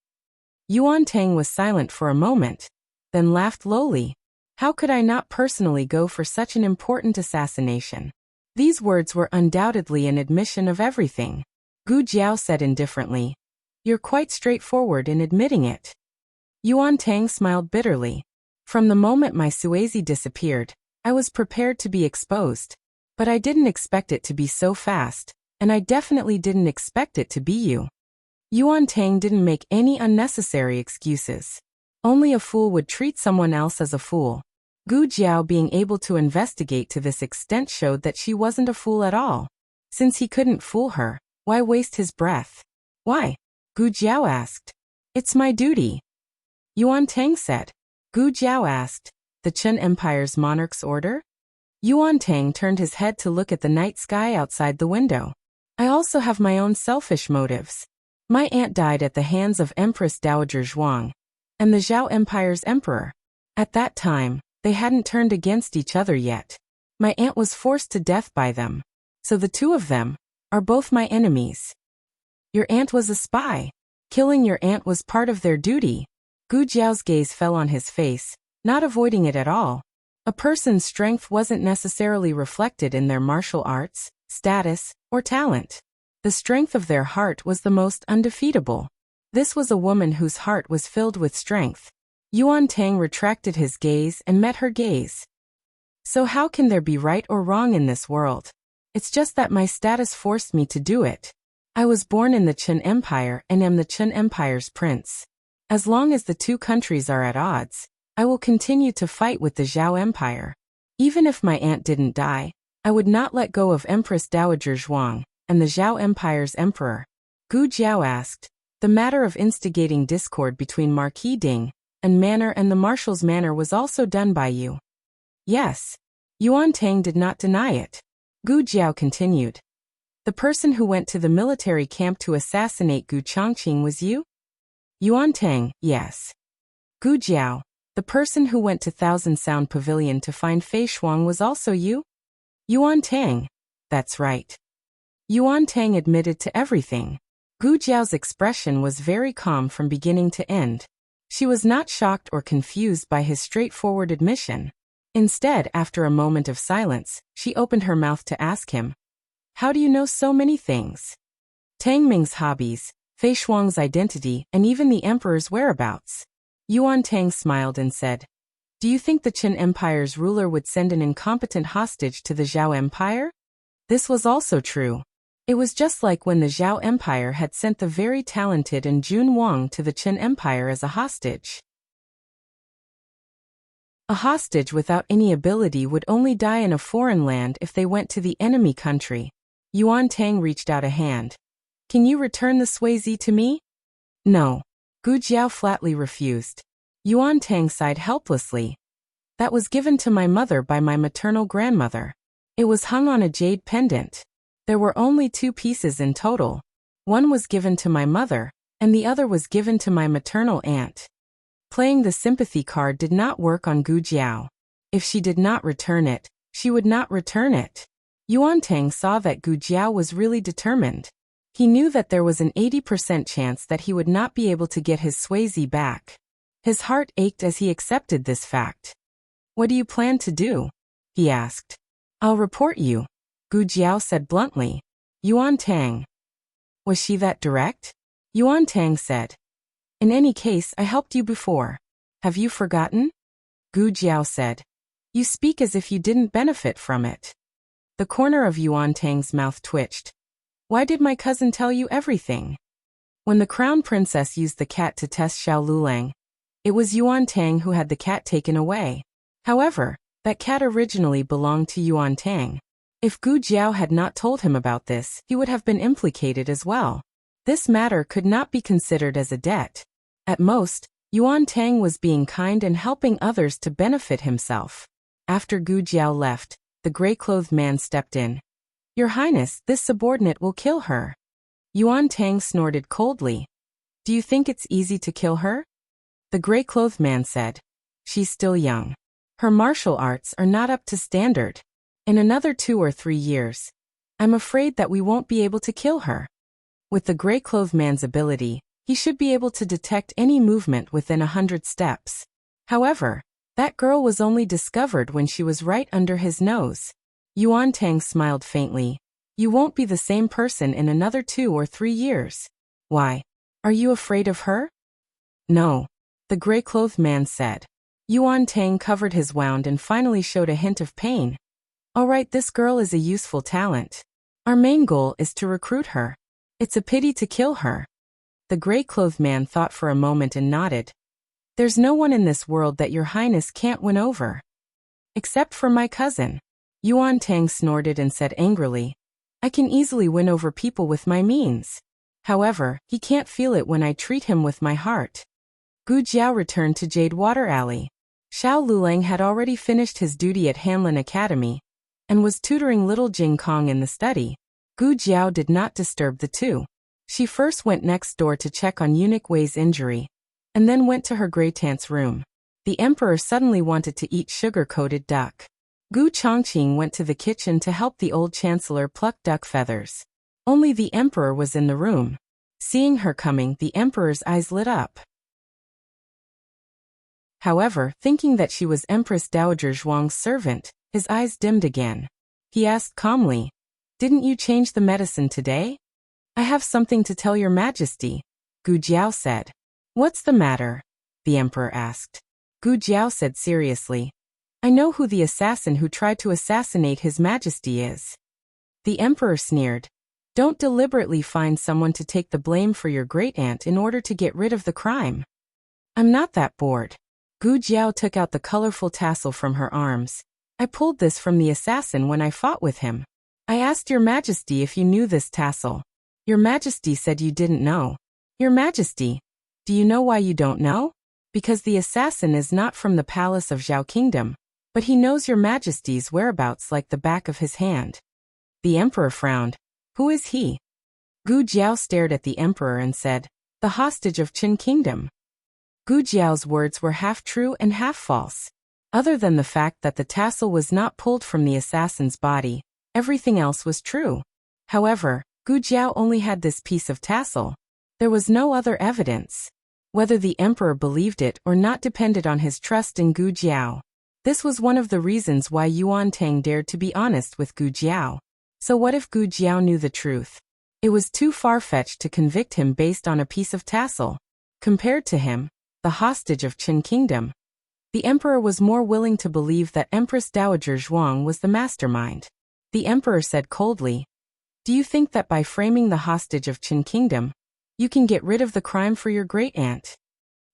Yuan Tang was silent for a moment, then laughed lowly. "How could I not personally go for such an important assassination?" These words were undoubtedly an admission of everything. Gu Jiao said indifferently, "You're quite straightforward in admitting it." Yuan Tang smiled bitterly. "From the moment my Suezi disappeared, I was prepared to be exposed. But I didn't expect it to be so fast, and I definitely didn't expect it to be you." Yuan Tang didn't make any unnecessary excuses. Only a fool would treat someone else as a fool. Gu Jiao being able to investigate to this extent showed that she wasn't a fool at all. Since he couldn't fool her, why waste his breath? "Why?" Gu Jiao asked. "It's my duty," Yuan Tang said. Gu Jiao asked, "The Chun Empire's monarch's order?" Yuan Tang turned his head to look at the night sky outside the window. "I also have my own selfish motives. My aunt died at the hands of Empress Dowager Zhuang and the Zhao Empire's emperor. At that time, they hadn't turned against each other yet. My aunt was forced to death by them. So the two of them are both my enemies." "Your aunt was a spy. Killing your aunt was part of their duty." Gu Jiao's gaze fell on his face, not avoiding it at all. A person's strength wasn't necessarily reflected in their martial arts, status, or talent. The strength of their heart was the most undefeatable. This was a woman whose heart was filled with strength. Yuan Tang retracted his gaze and met her gaze. "So how can there be right or wrong in this world? It's just that my status forced me to do it. I was born in the Chun Empire and am the Chun Empire's prince. As long as the two countries are at odds, I will continue to fight with the Zhao Empire. Even if my aunt didn't die, I would not let go of Empress Dowager Zhuang and the Zhao Empire's emperor." Gu Jiao asked, "The matter of instigating discord between Marquis Ding and Manor and the Marshal's Manor was also done by you?" Yes. Yuan Tang did not deny it. Gu Jiao continued. The person who went to the military camp to assassinate Gu Chongqing was you? Yuan Tang, yes. Gu Jiao, the person who went to Thousand Sound Pavilion to find Fei Shuang was also you? Yuan Tang, that's right. Yuan Tang admitted to everything. Gu Jiao's expression was very calm from beginning to end. She was not shocked or confused by his straightforward admission. Instead, after a moment of silence, she opened her mouth to ask him, how do you know so many things? Tang Ming's hobbies, Fei Shuang's identity, and even the emperor's whereabouts. Yuan Tang smiled and said, do you think the Qin Empire's ruler would send an incompetent hostage to the Zhao Empire? This was also true. It was just like when the Zhao Empire had sent the very talented and Jun Wang to the Qin Empire as a hostage. A hostage without any ability would only die in a foreign land if they went to the enemy country. Yuan Tang reached out a hand. Can you return the Suizi to me? No. Gu Jiao flatly refused. Yuan Tang sighed helplessly. That was given to my mother by my maternal grandmother. It was hung on a jade pendant. There were only 2 pieces in total. One was given to my mother, and the other was given to my maternal aunt. Playing the sympathy card did not work on Gu Jiao. If she did not return it, she would not return it. Yuan Tang saw that Gu Jiao was really determined. He knew that there was an 80% chance that he would not be able to get his Suizi back. His heart ached as he accepted this fact. What do you plan to do? He asked. I'll report you, Gu Jiao said bluntly. Yuan Tang. Was she that direct? Yuan Tang said. In any case, I helped you before. Have you forgotten? Gu Jiao said. You speak as if you didn't benefit from it. The corner of Yuan Tang's mouth twitched. Why did my cousin tell you everything? When the crown princess used the cat to test Xiao Lulang, it was Yuan Tang who had the cat taken away. However, that cat originally belonged to Yuan Tang. If Gu Jiao had not told him about this, he would have been implicated as well. This matter could not be considered as a debt. At most, Yuan Tang was being kind and helping others to benefit himself. After Gu Jiao left, the gray-clothed man stepped in. Your Highness, this subordinate will kill her. Yuan Tang snorted coldly. Do you think it's easy to kill her? The gray-clothed man said. She's still young. Her martial arts are not up to standard. In another 2 or 3 years, I'm afraid that we won't be able to kill her. With the gray-clothed man's ability, he should be able to detect any movement within 100 steps. However, that girl was only discovered when she was right under his nose. Yuan Tang smiled faintly. You won't be the same person in another 2 or 3 years. Why? Are you afraid of her? No, the gray-clothed man said. Yuan Tang covered his wound and finally showed a hint of pain. All right, this girl is a useful talent. Our main goal is to recruit her. It's a pity to kill her. The gray-clothed man thought for a moment and nodded. There's no one in this world that your highness can't win over. Except for my cousin. Yuan Tang snorted and said angrily. I can easily win over people with my means. However, he can't feel it when I treat him with my heart. Gu Jiao returned to Jade Water Alley. Xiao Lulang had already finished his duty at Hanlin Academy and was tutoring little Jing Kong in the study. Gu Jiao did not disturb the two. She first went next door to check on Eunuch Wei's injury, and then went to her Grey-Tant's room. The emperor suddenly wanted to eat sugar-coated duck. Gu Chongqing went to the kitchen to help the old chancellor pluck duck feathers. Only the emperor was in the room. Seeing her coming, the emperor's eyes lit up. However, thinking that she was Empress Dowager Zhuang's servant, his eyes dimmed again. He asked calmly, Didn't you change the medicine today? I have something to tell your majesty, Gu Jiao said. What's the matter? The emperor asked. Gu Jiao said seriously, I know who the assassin who tried to assassinate his majesty is. The emperor sneered. Don't deliberately find someone to take the blame for your great-aunt in order to get rid of the crime. I'm not that bored. Gu Jiao took out the colorful tassel from her arms. I pulled this from the assassin when I fought with him. I asked your majesty if you knew this tassel. Your majesty said you didn't know. Your majesty, do you know why you don't know? Because the assassin is not from the palace of Zhao Kingdom, but he knows your majesty's whereabouts like the back of his hand. The emperor frowned. Who is he? Gu Jiao stared at the emperor and said, the hostage of Qin Kingdom. Gu Jiao's words were half true and half false. Other than the fact that the tassel was not pulled from the assassin's body, everything else was true. However, Gu Jiao only had this piece of tassel. There was no other evidence. Whether the emperor believed it or not depended on his trust in Gu Jiao. This was one of the reasons why Yuan Tang dared to be honest with Gu Jiao. So what if Gu Jiao knew the truth? It was too far-fetched to convict him based on a piece of tassel. Compared to him, the hostage of Qin Kingdom, the emperor was more willing to believe that Empress Dowager Zhuang was the mastermind. The emperor said coldly, do you think that by framing the hostage of Qin Kingdom, you can get rid of the crime for your great-aunt?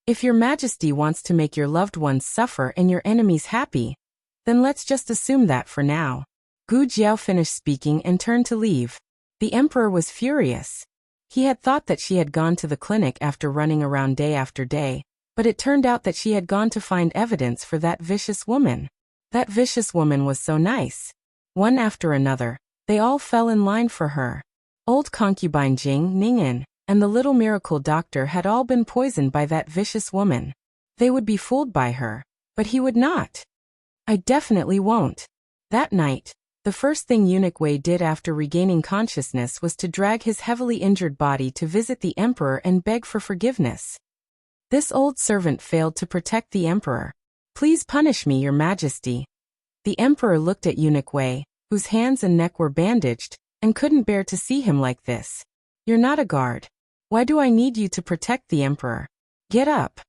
If your majesty wants to make your loved ones suffer and your enemies happy, then let's just assume that for now. Gu Jiao finished speaking and turned to leave. The emperor was furious. He had thought that she had gone to the clinic after running around day after day, but it turned out that she had gone to find evidence for that vicious woman. That vicious woman was so nice. One after another, they all fell in line for her. Old concubine Jing Ning'an and the little miracle doctor had all been poisoned by that vicious woman. They would be fooled by her, but he would not. I definitely won't. That night, the first thing Eunuch Wei did after regaining consciousness was to drag his heavily injured body to visit the emperor and beg for forgiveness. This old servant failed to protect the emperor. Please punish me, your majesty. The emperor looked at Eunuch Wei, whose hands and neck were bandaged, and couldn't bear to see him like this. You're not a guard. Why do I need you to protect the emperor? Get up.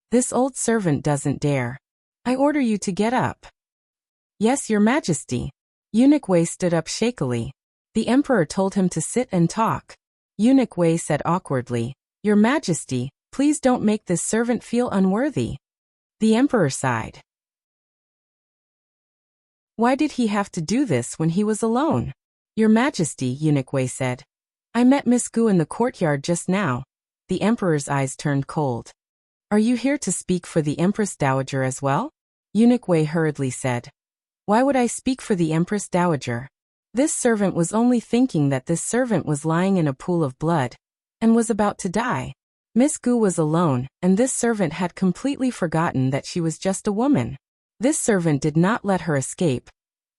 This old servant doesn't dare. I order you to get up. Yes, your majesty. Eunuch Wei stood up shakily. The emperor told him to sit and talk. Eunuch Wei said awkwardly, your majesty, please don't make this servant feel unworthy. The emperor sighed. Why did he have to do this when he was alone? Your majesty, Eunuch Wei said. I met Miss Gu in the courtyard just now. The emperor's eyes turned cold. Are you here to speak for the Empress Dowager as well? Eunuch Wei hurriedly said. Why would I speak for the Empress Dowager? This servant was only thinking that this servant was lying in a pool of blood and was about to die. Miss Gu was alone, and this servant had completely forgotten that she was just a woman. This servant did not let her escape,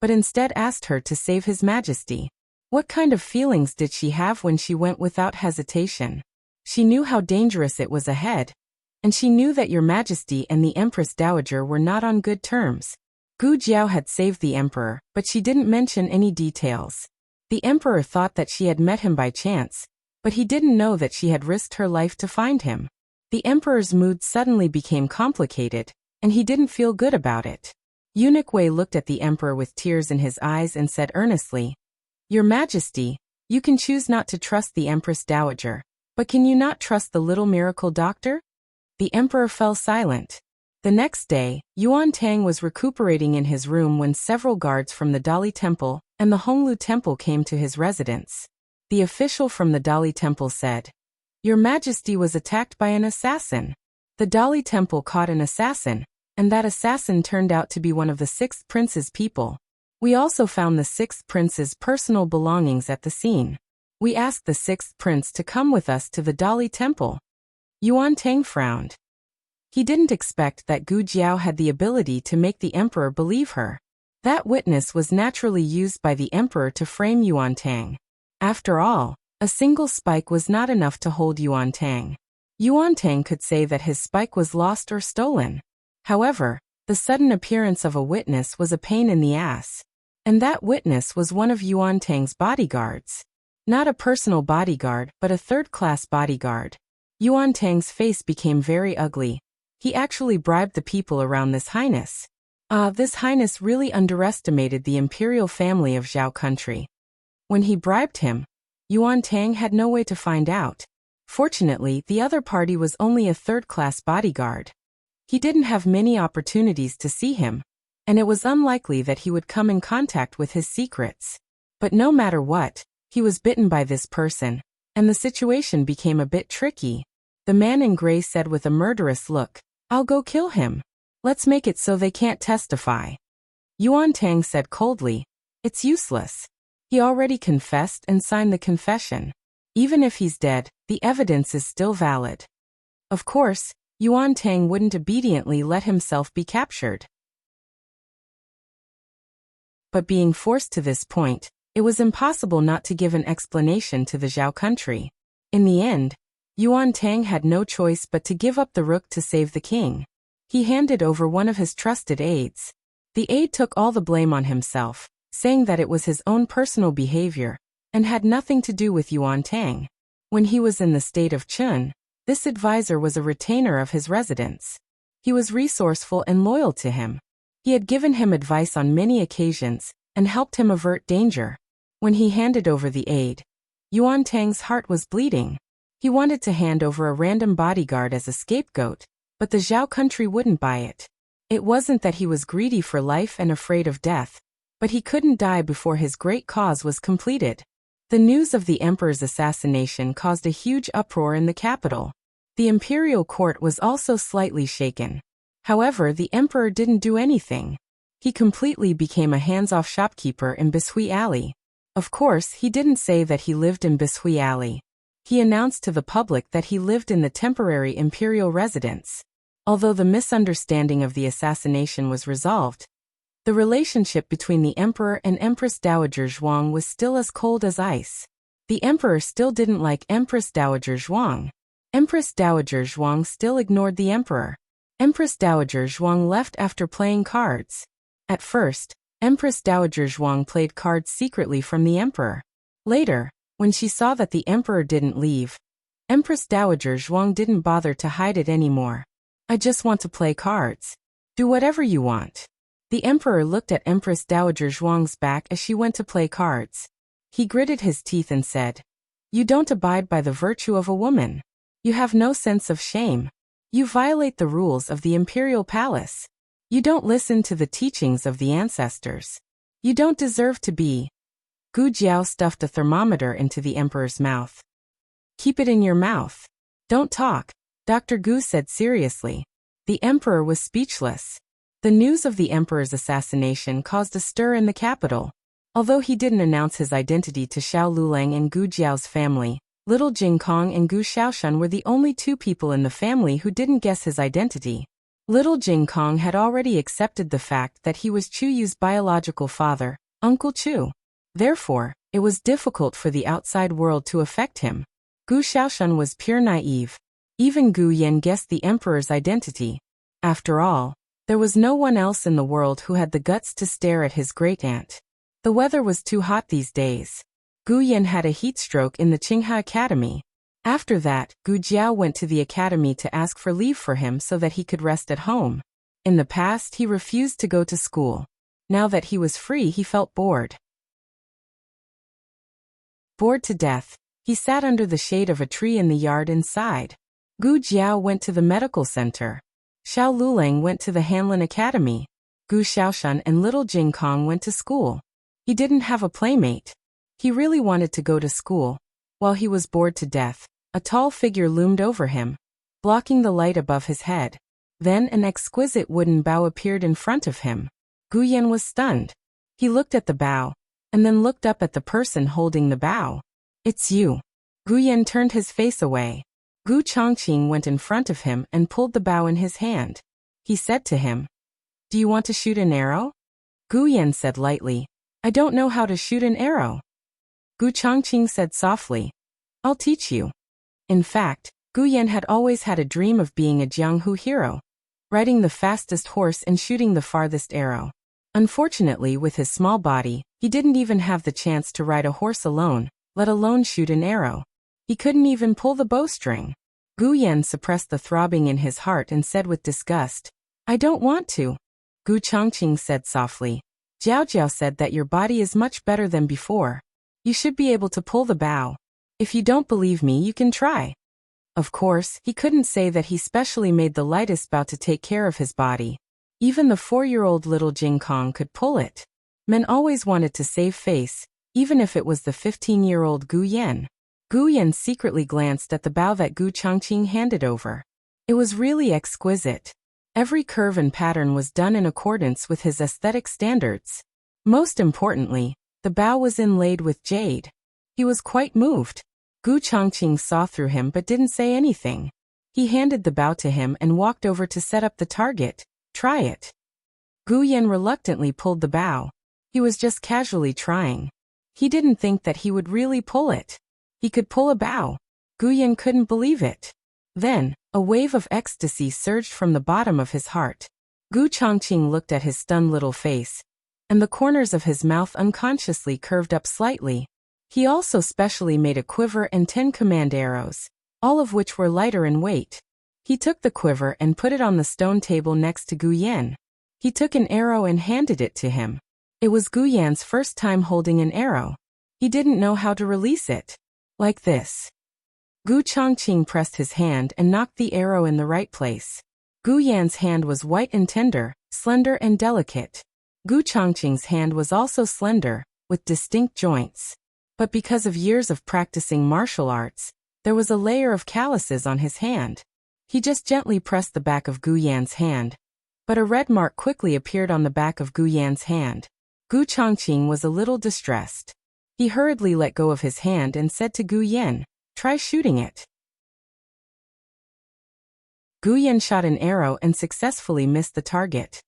but instead asked her to save His Majesty. What kind of feelings did she have when she went without hesitation? She knew how dangerous it was ahead, and she knew that Your Majesty and the Empress Dowager were not on good terms. Gu Jiao had saved the emperor, but she didn't mention any details. The emperor thought that she had met him by chance, but he didn't know that she had risked her life to find him. The emperor's mood suddenly became complicated, and he didn't feel good about it. Eunuch Wei looked at the emperor with tears in his eyes and said earnestly, Your Majesty, you can choose not to trust the Empress Dowager, but can you not trust the little miracle doctor? The emperor fell silent. The next day, Yuan Tang was recuperating in his room when several guards from the Dali Temple and the Honglu Temple came to his residence. The official from the Dali Temple said, Your Majesty was attacked by an assassin. The Dali Temple caught an assassin, and that assassin turned out to be one of the sixth prince's people. We also found the sixth prince's personal belongings at the scene. We asked the sixth prince to come with us to the Dali Temple. Yuan Tang frowned. He didn't expect that Gu Jiao had the ability to make the emperor believe her. That witness was naturally used by the emperor to frame Yuan Tang. After all, a single spike was not enough to hold Yuan Tang. Yuan Tang could say that his spike was lost or stolen. However, the sudden appearance of a witness was a pain in the ass. And that witness was one of Yuan Tang's bodyguards. Not a personal bodyguard, but a third-class bodyguard. Yuan Tang's face became very ugly. He actually bribed the people around this highness. This highness really underestimated the imperial family of Zhao country. When he bribed him, Yuan Tang had no way to find out. Fortunately, the other party was only a third-class bodyguard. He didn't have many opportunities to see him, and it was unlikely that he would come in contact with his secrets. But no matter what, he was bitten by this person, and the situation became a bit tricky. The man in gray said with a murderous look, I'll go kill him. Let's make it so they can't testify. Yuan Tang said coldly. It's useless. He already confessed and signed the confession. Even if he's dead, the evidence is still valid. Of course, Yuan Tang wouldn't obediently let himself be captured. But being forced to this point, it was impossible not to give an explanation to the Zhao country. In the end, Yuan Tang had no choice but to give up the rook to save the king. He handed over one of his trusted aides. The aide took all the blame on himself, saying that it was his own personal behavior, and had nothing to do with Yuan Tang. When he was in the state of Chun, this advisor was a retainer of his residence. He was resourceful and loyal to him. He had given him advice on many occasions, and helped him avert danger. When he handed over the aide, Yuan Tang's heart was bleeding. He wanted to hand over a random bodyguard as a scapegoat, but the Zhao country wouldn't buy it. It wasn't that he was greedy for life and afraid of death, but he couldn't die before his great cause was completed. The news of the emperor's assassination caused a huge uproar in the capital. The imperial court was also slightly shaken. However, the emperor didn't do anything. He completely became a hands-off shopkeeper in Bishui Alley. Of course, he didn't say that he lived in Bishui Alley. He announced to the public that he lived in the temporary imperial residence. Although the misunderstanding of the assassination was resolved, the relationship between the emperor and Empress Dowager Zhuang was still as cold as ice. The emperor still didn't like Empress Dowager Zhuang. Empress Dowager Zhuang still ignored the emperor. Empress Dowager Zhuang left after playing cards. At first, Empress Dowager Zhuang played cards secretly from the emperor. Later, when she saw that the emperor didn't leave, Empress Dowager Zhuang didn't bother to hide it anymore. I just want to play cards. Do whatever you want. The emperor looked at Empress Dowager Zhuang's back as she went to play cards. He gritted his teeth and said, "You don't abide by the virtue of a woman. You have no sense of shame. You violate the rules of the imperial palace. You don't listen to the teachings of the ancestors. You don't deserve to be." Gu Jiao stuffed a thermometer into the emperor's mouth. "Keep it in your mouth. Don't talk," Dr. Gu said seriously. The emperor was speechless. The news of the emperor's assassination caused a stir in the capital. Although he didn't announce his identity to Xiao Lulang and Gu Jiao's family, Little Jing Kong and Gu Xiaoshan were the only two people in the family who didn't guess his identity. Little Jing Kong had already accepted the fact that he was Chu Yu's biological father, Uncle Chu. Therefore, it was difficult for the outside world to affect him. Gu Xiaoshan was pure naive. Even Gu Yan guessed the emperor's identity. After all, there was no one else in the world who had the guts to stare at his great-aunt. The weather was too hot these days. Gu Yan had a heat stroke in the Qinghe Academy. After that, Gu Jiao went to the academy to ask for leave for him so that he could rest at home. In the past, he refused to go to school. Now that he was free, he felt bored. Bored to death, he sat under the shade of a tree in the yard and sighed. Gu Jiao went to the medical center. Xiao Lulang went to the Hanlin Academy. Gu Xiaoshan and Little Jing Kong went to school. He didn't have a playmate. He really wanted to go to school. While he was bored to death, a tall figure loomed over him, blocking the light above his head. Then an exquisite wooden bow appeared in front of him. Gu Yan was stunned. He looked at the bow, and then looked up at the person holding the bow. "It's you." Gu Yan turned his face away. Gu Chongqing went in front of him and pulled the bow in his hand. He said to him, "Do you want to shoot an arrow?" Gu Yan said lightly, "I don't know how to shoot an arrow." Gu Chongqing said softly, "I'll teach you." In fact, Gu Yan had always had a dream of being a Jianghu hero, riding the fastest horse and shooting the farthest arrow. Unfortunately, with his small body, he didn't even have the chance to ride a horse alone, let alone shoot an arrow. He couldn't even pull the bowstring. Gu Yan suppressed the throbbing in his heart and said with disgust, "I don't want to." Gu Chongqing said softly, "Jiao Jiao said that your body is much better than before. You should be able to pull the bow. If you don't believe me, you can try." Of course, he couldn't say that he specially made the lightest bow to take care of his body. Even the 4-year-old Little Jing Kong could pull it. Men always wanted to save face, even if it was the 15-year-old Gu Yan. Gu Yan secretly glanced at the bow that Gu Chongqing handed over. It was really exquisite. Every curve and pattern was done in accordance with his aesthetic standards. Most importantly, the bow was inlaid with jade. He was quite moved. Gu Chongqing saw through him but didn't say anything. He handed the bow to him and walked over to set up the target. Try it. Gu Yan reluctantly pulled the bow. He was just casually trying. He didn't think that he would really pull it. He could pull a bow. Gu Yan couldn't believe it. Then, a wave of ecstasy surged from the bottom of his heart. Gu Chongqing looked at his stunned little face, and the corners of his mouth unconsciously curved up slightly. He also specially made a quiver and 10 command arrows, all of which were lighter in weight. He took the quiver and put it on the stone table next to Gu Yan. He took an arrow and handed it to him. It was Gu Yan's first time holding an arrow. He didn't know how to release it. Like this. Gu Chongqing pressed his hand and knocked the arrow in the right place. Gu Yan's hand was white and tender, slender and delicate. Gu Chongqing's hand was also slender, with distinct joints. But because of years of practicing martial arts, there was a layer of calluses on his hand. He just gently pressed the back of Gu Yan's hand, but a red mark quickly appeared on the back of Gu Yan's hand. Gu Chongqing was a little distressed. He hurriedly let go of his hand and said to Gu Yan, "Try shooting it." Gu Yan shot an arrow and successfully missed the target.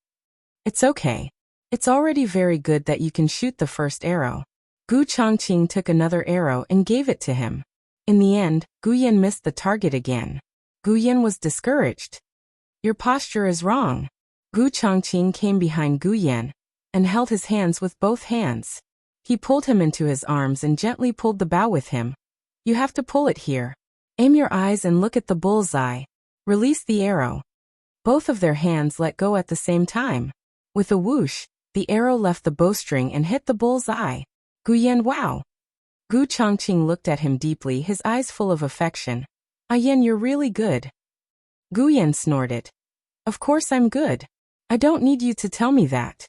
"It's okay. It's already very good that you can shoot the first arrow." Gu Chongqing took another arrow and gave it to him. In the end, Gu Yan missed the target again. Gu Yan was discouraged. "Your posture is wrong." Gu Chongqing came behind Gu Yan and held his hands with both hands. He pulled him into his arms and gently pulled the bow with him. "You have to pull it here. Aim your eyes and look at the bullseye. Release the arrow." Both of their hands let go at the same time. With a whoosh, the arrow left the bowstring and hit the bull's eye. Gu Yan, wow. Gu Chongqing looked at him deeply, his eyes full of affection. "Ah Yan, you're really good." Gu Yan snorted. "Of course I'm good. I don't need you to tell me that."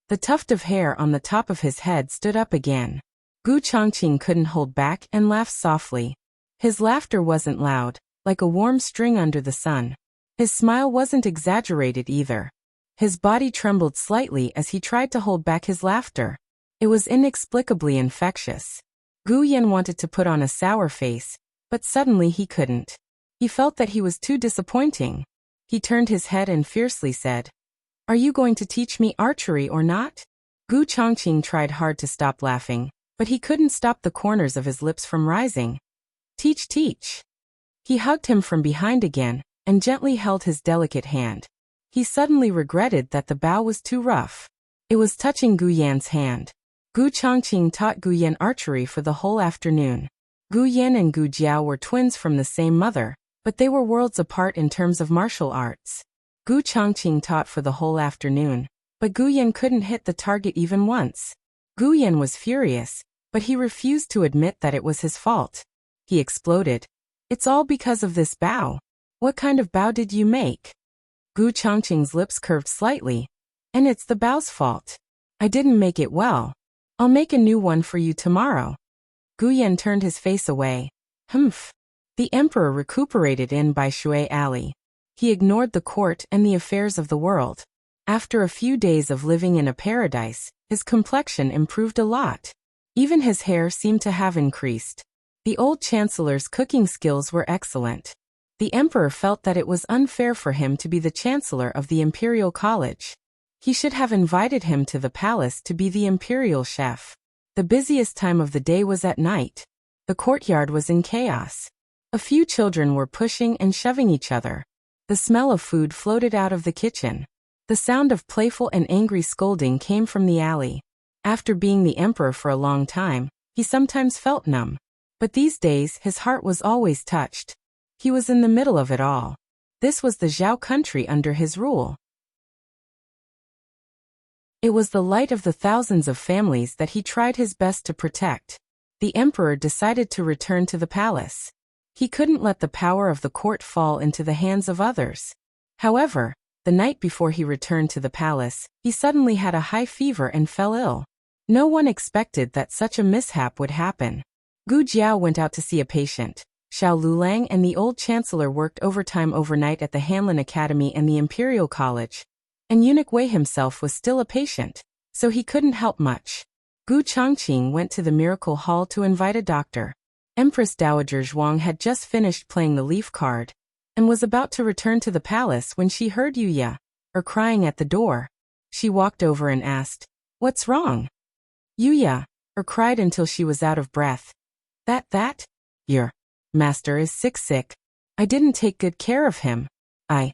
The tuft of hair on the top of his head stood up again. Gu Chongqing couldn't hold back and laughed softly. His laughter wasn't loud, like a warm string under the sun. His smile wasn't exaggerated either. His body trembled slightly as he tried to hold back his laughter. It was inexplicably infectious. Gu Yan wanted to put on a sour face, but suddenly he couldn't. He felt that he was too disappointing. He turned his head and fiercely said, "Are you going to teach me archery or not?" Gu Chongqing tried hard to stop laughing, but he couldn't stop the corners of his lips from rising. "Teach, teach." He hugged him from behind again, and gently held his delicate hand. He suddenly regretted that the bow was too rough. It was touching Gu Yan's hand. Gu Chongqing taught Gu Yan archery for the whole afternoon. Gu Yan and Gu Jiao were twins from the same mother, but they were worlds apart in terms of martial arts. Gu Chongqing taught for the whole afternoon, but Gu Yan couldn't hit the target even once. Gu Yan was furious, but he refused to admit that it was his fault. He exploded. "It's all because of this bow. What kind of bow did you make?" Gu Chongqing's lips curved slightly. "And it's the bow's fault. I didn't make it well. I'll make a new one for you tomorrow." Gu Yan turned his face away. Humph. The emperor recuperated in Bai Shui Alley. He ignored the court and the affairs of the world. After a few days of living in a paradise, his complexion improved a lot. Even his hair seemed to have increased. The old chancellor's cooking skills were excellent. The emperor felt that it was unfair for him to be the chancellor of the imperial college. He should have invited him to the palace to be the imperial chef. The busiest time of the day was at night. The courtyard was in chaos. A few children were pushing and shoving each other. The smell of food floated out of the kitchen. The sound of playful and angry scolding came from the alley. After being the emperor for a long time, he sometimes felt numb. But these days his heart was always touched. He was in the middle of it all. This was the Zhao country under his rule. It was the light of the thousands of families that he tried his best to protect. The emperor decided to return to the palace. He couldn't let the power of the court fall into the hands of others. However, the night before he returned to the palace, he suddenly had a high fever and fell ill. No one expected that such a mishap would happen. Gu Jiao went out to see a patient. Xiao Lulang and the old chancellor worked overtime overnight at the Hanlin Academy and the Imperial College, and Eunuch Wei himself was still a patient, so he couldn't help much. Gu Chongqing went to the Miracle Hall to invite a doctor. Empress Dowager Zhuang had just finished playing the leaf card, and was about to return to the palace when she heard Yuya, crying at the door. She walked over and asked, "What's wrong?" Yuya, cried until she was out of breath. That? Your master is sick. I didn't take good care of him. I.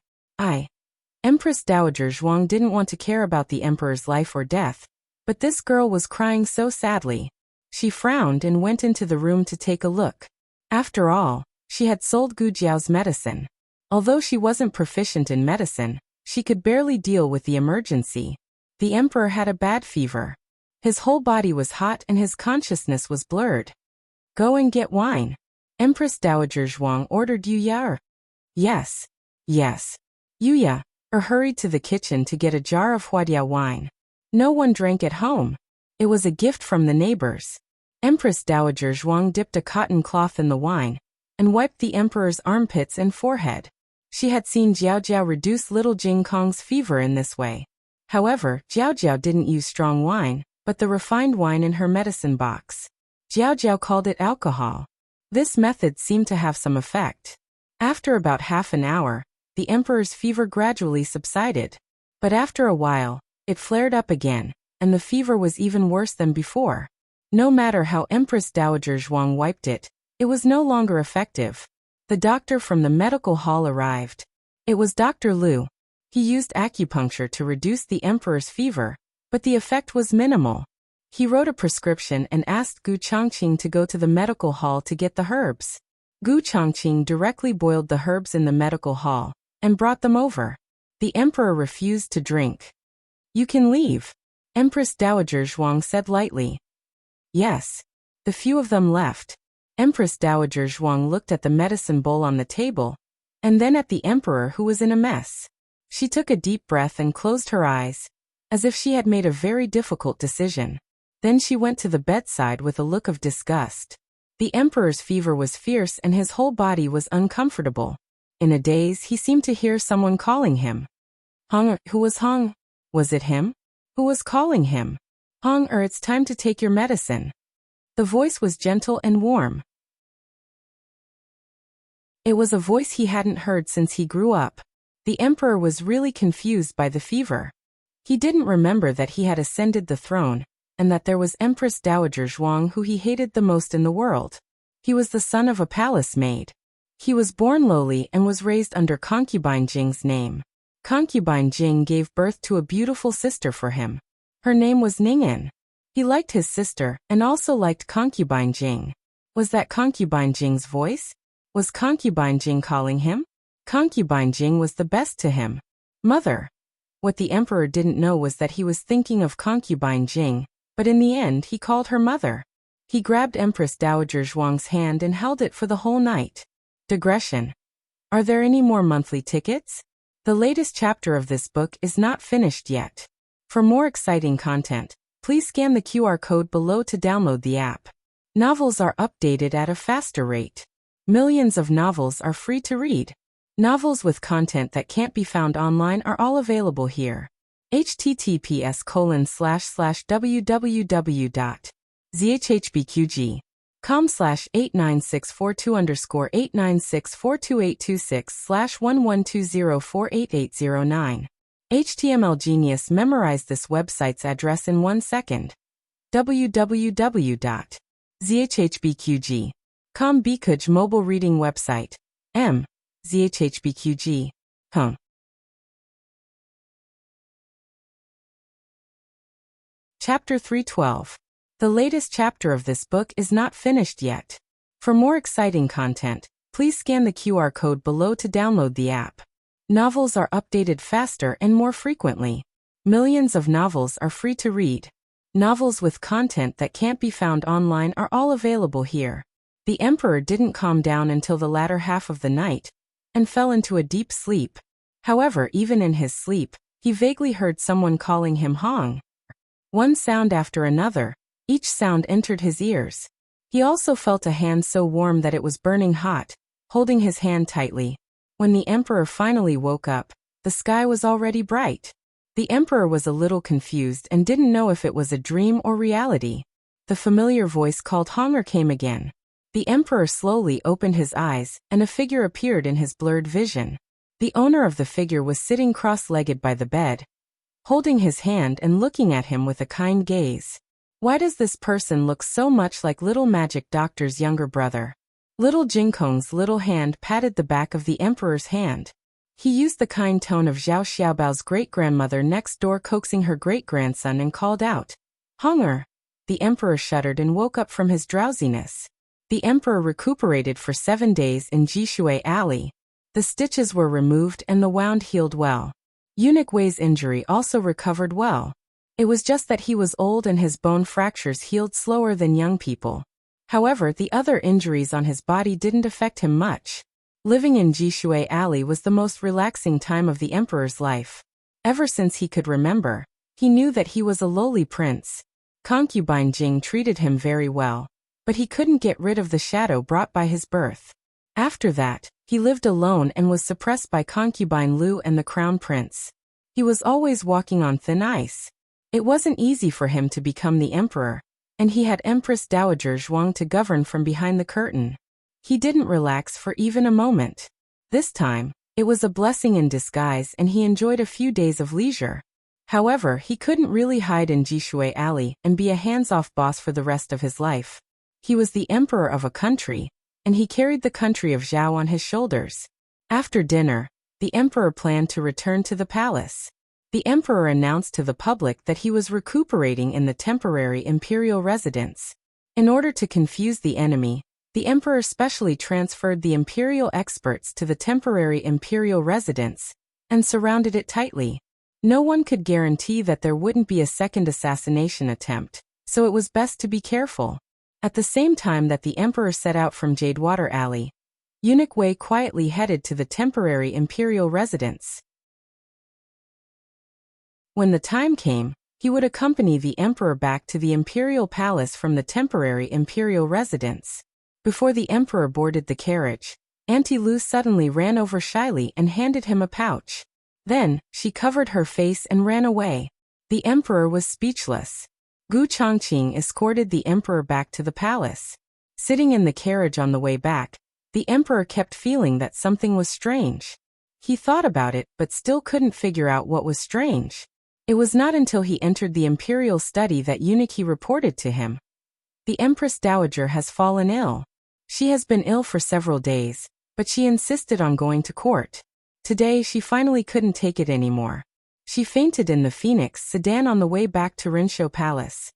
Empress Dowager Zhuang didn't want to care about the emperor's life or death, but this girl was crying so sadly. She frowned and went into the room to take a look. After all, she had sold Gu Jiao's medicine. Although she wasn't proficient in medicine, she could barely deal with the emergency. The emperor had a bad fever. His whole body was hot and his consciousness was blurred. "Go and get wine." Empress Dowager Zhuang ordered Yuya. Yes. Yuya hurried to the kitchen to get a jar of Huadia wine. No one drank at home. It was a gift from the neighbors. Empress Dowager Zhuang dipped a cotton cloth in the wine and wiped the emperor's armpits and forehead. She had seen Jiao reduce little Jing Kong's fever in this way. However, Jiao didn't use strong wine, but the refined wine in her medicine box. Jiao called it alcohol. This method seemed to have some effect. After about half an hour, the emperor's fever gradually subsided. But after a while, it flared up again, and the fever was even worse than before. No matter how Empress Dowager Zhuang wiped it, it was no longer effective. The doctor from the medical hall arrived. It was Dr. Liu. He used acupuncture to reduce the emperor's fever, but the effect was minimal. He wrote a prescription and asked Gu Chongqing to go to the medical hall to get the herbs. Gu Chongqing directly boiled the herbs in the medical hall and brought them over. The emperor refused to drink. "You can leave," Empress Dowager Zhuang said lightly. Yes. The few of them left. Empress Dowager Zhuang looked at the medicine bowl on the table, and then at the emperor who was in a mess. She took a deep breath and closed her eyes, as if she had made a very difficult decision. Then she went to the bedside with a look of disgust. The emperor's fever was fierce and his whole body was uncomfortable. In a daze, he seemed to hear someone calling him. Hong, who was Hong? Was it him? Who was calling him? Hong, it's time to take your medicine. The voice was gentle and warm. It was a voice he hadn't heard since he grew up. The emperor was really confused by the fever. He didn't remember that he had ascended the throne, and that there was Empress Dowager Zhuang who he hated the most in the world. He was the son of a palace maid. He was born lowly and was raised under concubine Jing's name. Concubine Jing gave birth to a beautiful sister for him. Her name was Ning'an. He liked his sister and also liked concubine Jing. Was that concubine Jing's voice? Was concubine Jing calling him? Concubine Jing was the best to him. Mother. What the emperor didn't know was that he was thinking of concubine Jing, but in the end he called her mother. He grabbed Empress Dowager Zhuang's hand and held it for the whole night. Digression. Are there any more monthly tickets? The latest chapter of this book is not finished yet. For more exciting content, please scan the QR code below to download the app. Novels are updated at a faster rate. Millions of novels are free to read. Novels with content that can't be found online are all available here. https://www.zhbqg.com/89642_8964286/1120488009. HTML Genius memorized this website's address in 1 second. www.zhbqg.com Bikuj mobile reading website. zhbqg. Chapter 312. The latest chapter of this book is not finished yet. For more exciting content, please scan the QR code below to download the app. Novels are updated faster and more frequently. Millions of novels are free to read. Novels with content that can't be found online are all available here. The emperor didn't calm down until the latter half of the night, and fell into a deep sleep. However, even in his sleep, he vaguely heard someone calling him Hong. One sound after another, each sound entered his ears. He also felt a hand so warm that it was burning hot, holding his hand tightly. When the emperor finally woke up, the sky was already bright. The emperor was a little confused and didn't know if it was a dream or reality. The familiar voice called Hunger came again. The emperor slowly opened his eyes, and a figure appeared in his blurred vision. The owner of the figure was sitting cross-legged by the bed, holding his hand and looking at him with a kind gaze. Why does this person look so much like Little Magic Doctor's younger brother? Little Jinkong's little hand patted the back of the emperor's hand. He used the kind tone of Zhao Xiaobao's great-grandmother next door coaxing her great-grandson and called out, "Hunger." The emperor shuddered and woke up from his drowsiness. The emperor recuperated for 7 days in Jishui Alley. The stitches were removed and the wound healed well. Eunuch Wei's injury also recovered well. It was just that he was old and his bone fractures healed slower than young people. However, the other injuries on his body didn't affect him much. Living in Jishui Alley was the most relaxing time of the emperor's life. Ever since he could remember, he knew that he was a lowly prince. Concubine Jing treated him very well, but he couldn't get rid of the shadow brought by his birth. After that, he lived alone and was suppressed by concubine Lu and the crown prince. He was always walking on thin ice. It wasn't easy for him to become the emperor, and he had Empress Dowager Zhuang to govern from behind the curtain. He didn't relax for even a moment. This time, it was a blessing in disguise and he enjoyed a few days of leisure. However, he couldn't really hide in Jishui Alley and be a hands-off boss for the rest of his life. He was the emperor of a country, and he carried the country of Zhao on his shoulders. After dinner, the emperor planned to return to the palace. The emperor announced to the public that he was recuperating in the temporary imperial residence. In order to confuse the enemy, the emperor specially transferred the imperial experts to the temporary imperial residence and surrounded it tightly. No one could guarantee that there wouldn't be a second assassination attempt, so it was best to be careful. At the same time that the emperor set out from Jadewater Alley, Eunuch Wei quietly headed to the temporary imperial residence. When the time came, he would accompany the emperor back to the imperial palace from the temporary imperial residence. Before the emperor boarded the carriage, Auntie Lu suddenly ran over shyly and handed him a pouch. Then, she covered her face and ran away. The emperor was speechless. Gu Chongqing escorted the emperor back to the palace. Sitting in the carriage on the way back, the emperor kept feeling that something was strange. He thought about it but still couldn't figure out what was strange. It was not until he entered the imperial study that Eunuch reported to him. The Empress Dowager has fallen ill. She has been ill for several days, but she insisted on going to court. Today she finally couldn't take it anymore. She fainted in the Phoenix sedan on the way back to Rinshou Palace.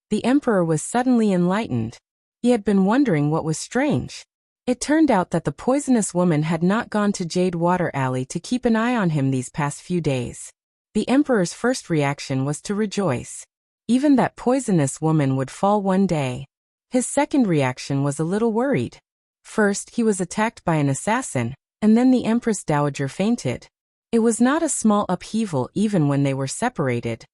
The emperor was suddenly enlightened. He had been wondering what was strange. It turned out that the poisonous woman had not gone to Jade Water Alley to keep an eye on him these past few days. The emperor's first reaction was to rejoice. Even that poisonous woman would fall one day. His second reaction was a little worried. First, he was attacked by an assassin, and then the Empress Dowager fainted. It was not a small upheaval even when they were separated,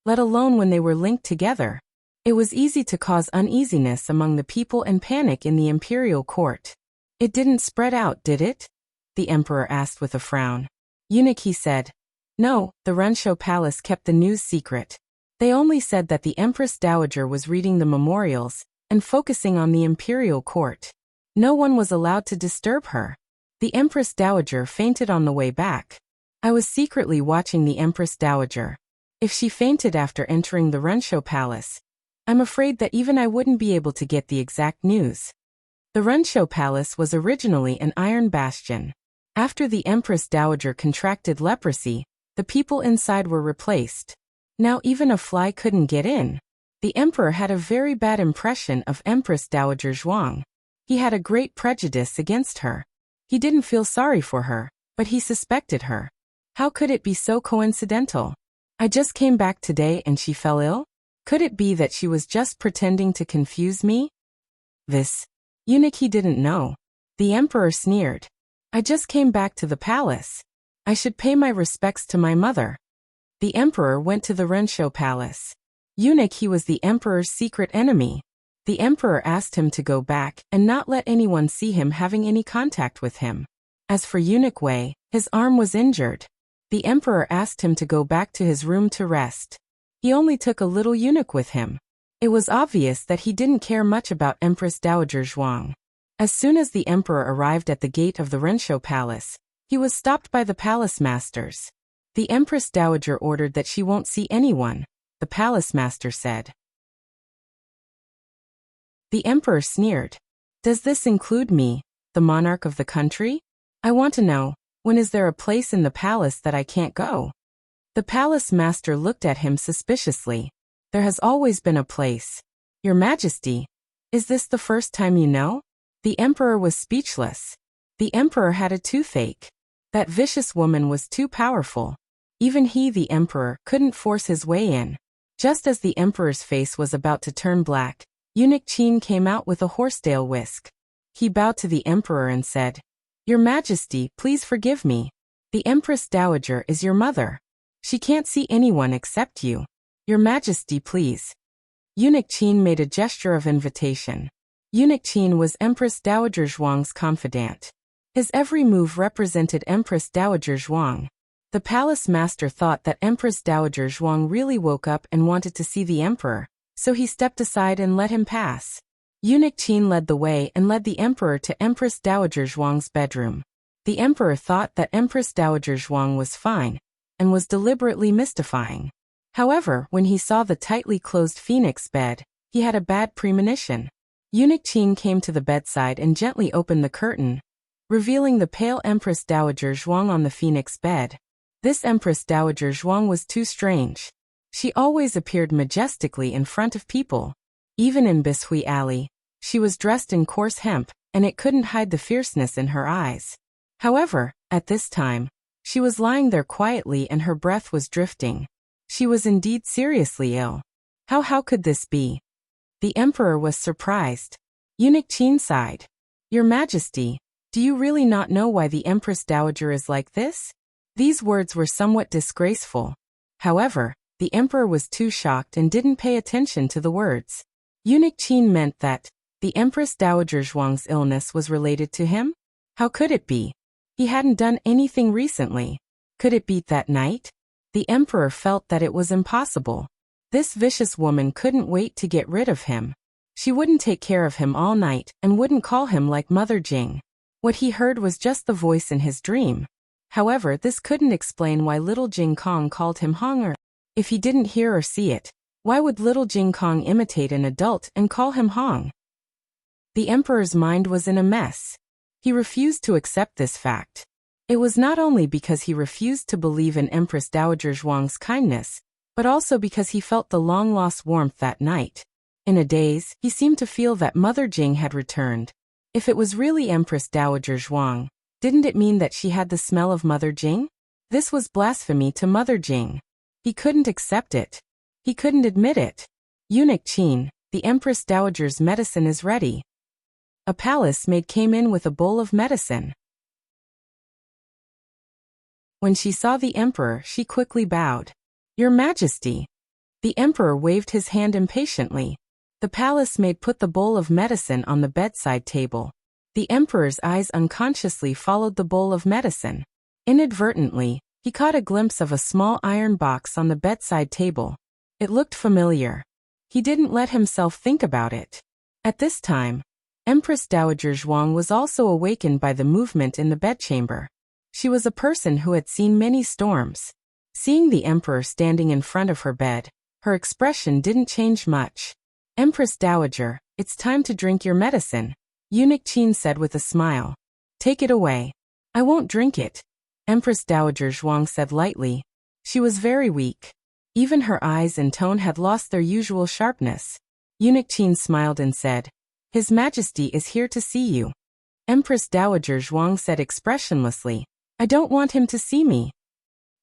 let alone when they were linked together. It was easy to cause uneasiness among the people and panic in the imperial court. It didn't spread out, did it? The emperor asked with a frown. Eunuch said, "No, the Rinshou Palace kept the news secret. They only said that the Empress Dowager was reading the memorials and focusing on the imperial court. No one was allowed to disturb her. The Empress Dowager fainted on the way back. I was secretly watching the Empress Dowager. If she fainted after entering the Rinshou Palace, I'm afraid that even I wouldn't be able to get the exact news." The Rinshou Palace was originally an iron bastion. After the Empress Dowager contracted leprosy, the people inside were replaced. Now even a fly couldn't get in. The emperor had a very bad impression of Empress Dowager Zhuang. He had a great prejudice against her. He didn't feel sorry for her, but he suspected her. How could it be so coincidental? I just came back today and she fell ill? Could it be that she was just pretending to confuse me? This Eunuch didn't know. The emperor sneered. I just came back to the palace. I should pay my respects to my mother. The emperor went to the Rinshou Palace. Eunuch was the emperor's secret enemy. The emperor asked him to go back and not let anyone see him having any contact with him. As for Eunuch Wei, his arm was injured. The emperor asked him to go back to his room to rest. He only took a little eunuch with him. It was obvious that he didn't care much about Empress Dowager Zhuang. As soon as the emperor arrived at the gate of the Renshou Palace, he was stopped by the palace masters. The Empress Dowager ordered that she won't see anyone, the palace master said. The emperor sneered. Does this include me, the monarch of the country? I want to know, when is there a place in the palace that I can't go? The palace master looked at him suspiciously. There has always been a place. Your Majesty, is this the first time you know? The emperor was speechless. The emperor had a toothache. That vicious woman was too powerful. Even he, the emperor, couldn't force his way in. Just as the emperor's face was about to turn black, Eunuch Qin came out with a horsetail whisk. He bowed to the emperor and said, Your Majesty, please forgive me. The Empress Dowager is your mother. She can't see anyone except you. Your Majesty, please. Eunuch Qin made a gesture of invitation. Eunuch Qin was Empress Dowager Zhuang's confidant. His every move represented Empress Dowager Zhuang. The palace master thought that Empress Dowager Zhuang really woke up and wanted to see the emperor, so he stepped aside and let him pass. Eunuch Qin led the way and led the emperor to Empress Dowager Zhuang's bedroom. The emperor thought that Empress Dowager Zhuang was fine, and was deliberately mystifying. However, when he saw the tightly closed phoenix bed, he had a bad premonition. Eunuch Qin came to the bedside and gently opened the curtain, revealing the pale Empress Dowager Zhuang on the phoenix bed. This Empress Dowager Zhuang was too strange. She always appeared majestically in front of people. Even in Bishui Alley, she was dressed in coarse hemp, and it couldn't hide the fierceness in her eyes. However, at this time, she was lying there quietly and her breath was drifting. She was indeed seriously ill. How could this be? The emperor was surprised. Eunuch Qin sighed. Your Majesty, do you really not know why the Empress Dowager is like this? These words were somewhat disgraceful. However, the emperor was too shocked and didn't pay attention to the words. Eunuch Qin meant that the Empress Dowager Zhuang's illness was related to him? How could it be? He hadn't done anything recently. Could it be that night? The emperor felt that it was impossible. This vicious woman couldn't wait to get rid of him. She wouldn't take care of him all night and wouldn't call him like Mother Jing. What he heard was just the voice in his dream. However, this couldn't explain why little Jing Kong called him Honger. If he didn't hear or see it, why would little Jing Kong imitate an adult and call him Hong? The emperor's mind was in a mess. He refused to accept this fact. It was not only because he refused to believe in Empress Dowager Zhuang's kindness, but also because he felt the long-lost warmth that night. In a daze, he seemed to feel that Mother Jing had returned. If it was really Empress Dowager Zhuang, didn't it mean that she had the smell of Mother Jing? This was blasphemy to Mother Jing. He couldn't accept it. He couldn't admit it. Eunuch Qin, the Empress Dowager's medicine is ready. A palace maid came in with a bowl of medicine. When she saw the emperor, she quickly bowed. Your Majesty. The emperor waved his hand impatiently. The palace maid put the bowl of medicine on the bedside table. The emperor's eyes unconsciously followed the bowl of medicine. Inadvertently, he caught a glimpse of a small iron box on the bedside table. It looked familiar. He didn't let himself think about it. At this time, Empress Dowager Zhuang was also awakened by the movement in the bedchamber. She was a person who had seen many storms. Seeing the emperor standing in front of her bed, her expression didn't change much. Empress Dowager, it's time to drink your medicine, Eunuch Qin said with a smile. Take it away. I won't drink it, Empress Dowager Zhuang said lightly. She was very weak. Even her eyes and tone had lost their usual sharpness. Eunuch Qin smiled and said, His Majesty is here to see you. Empress Dowager Zhuang said expressionlessly, I don't want him to see me.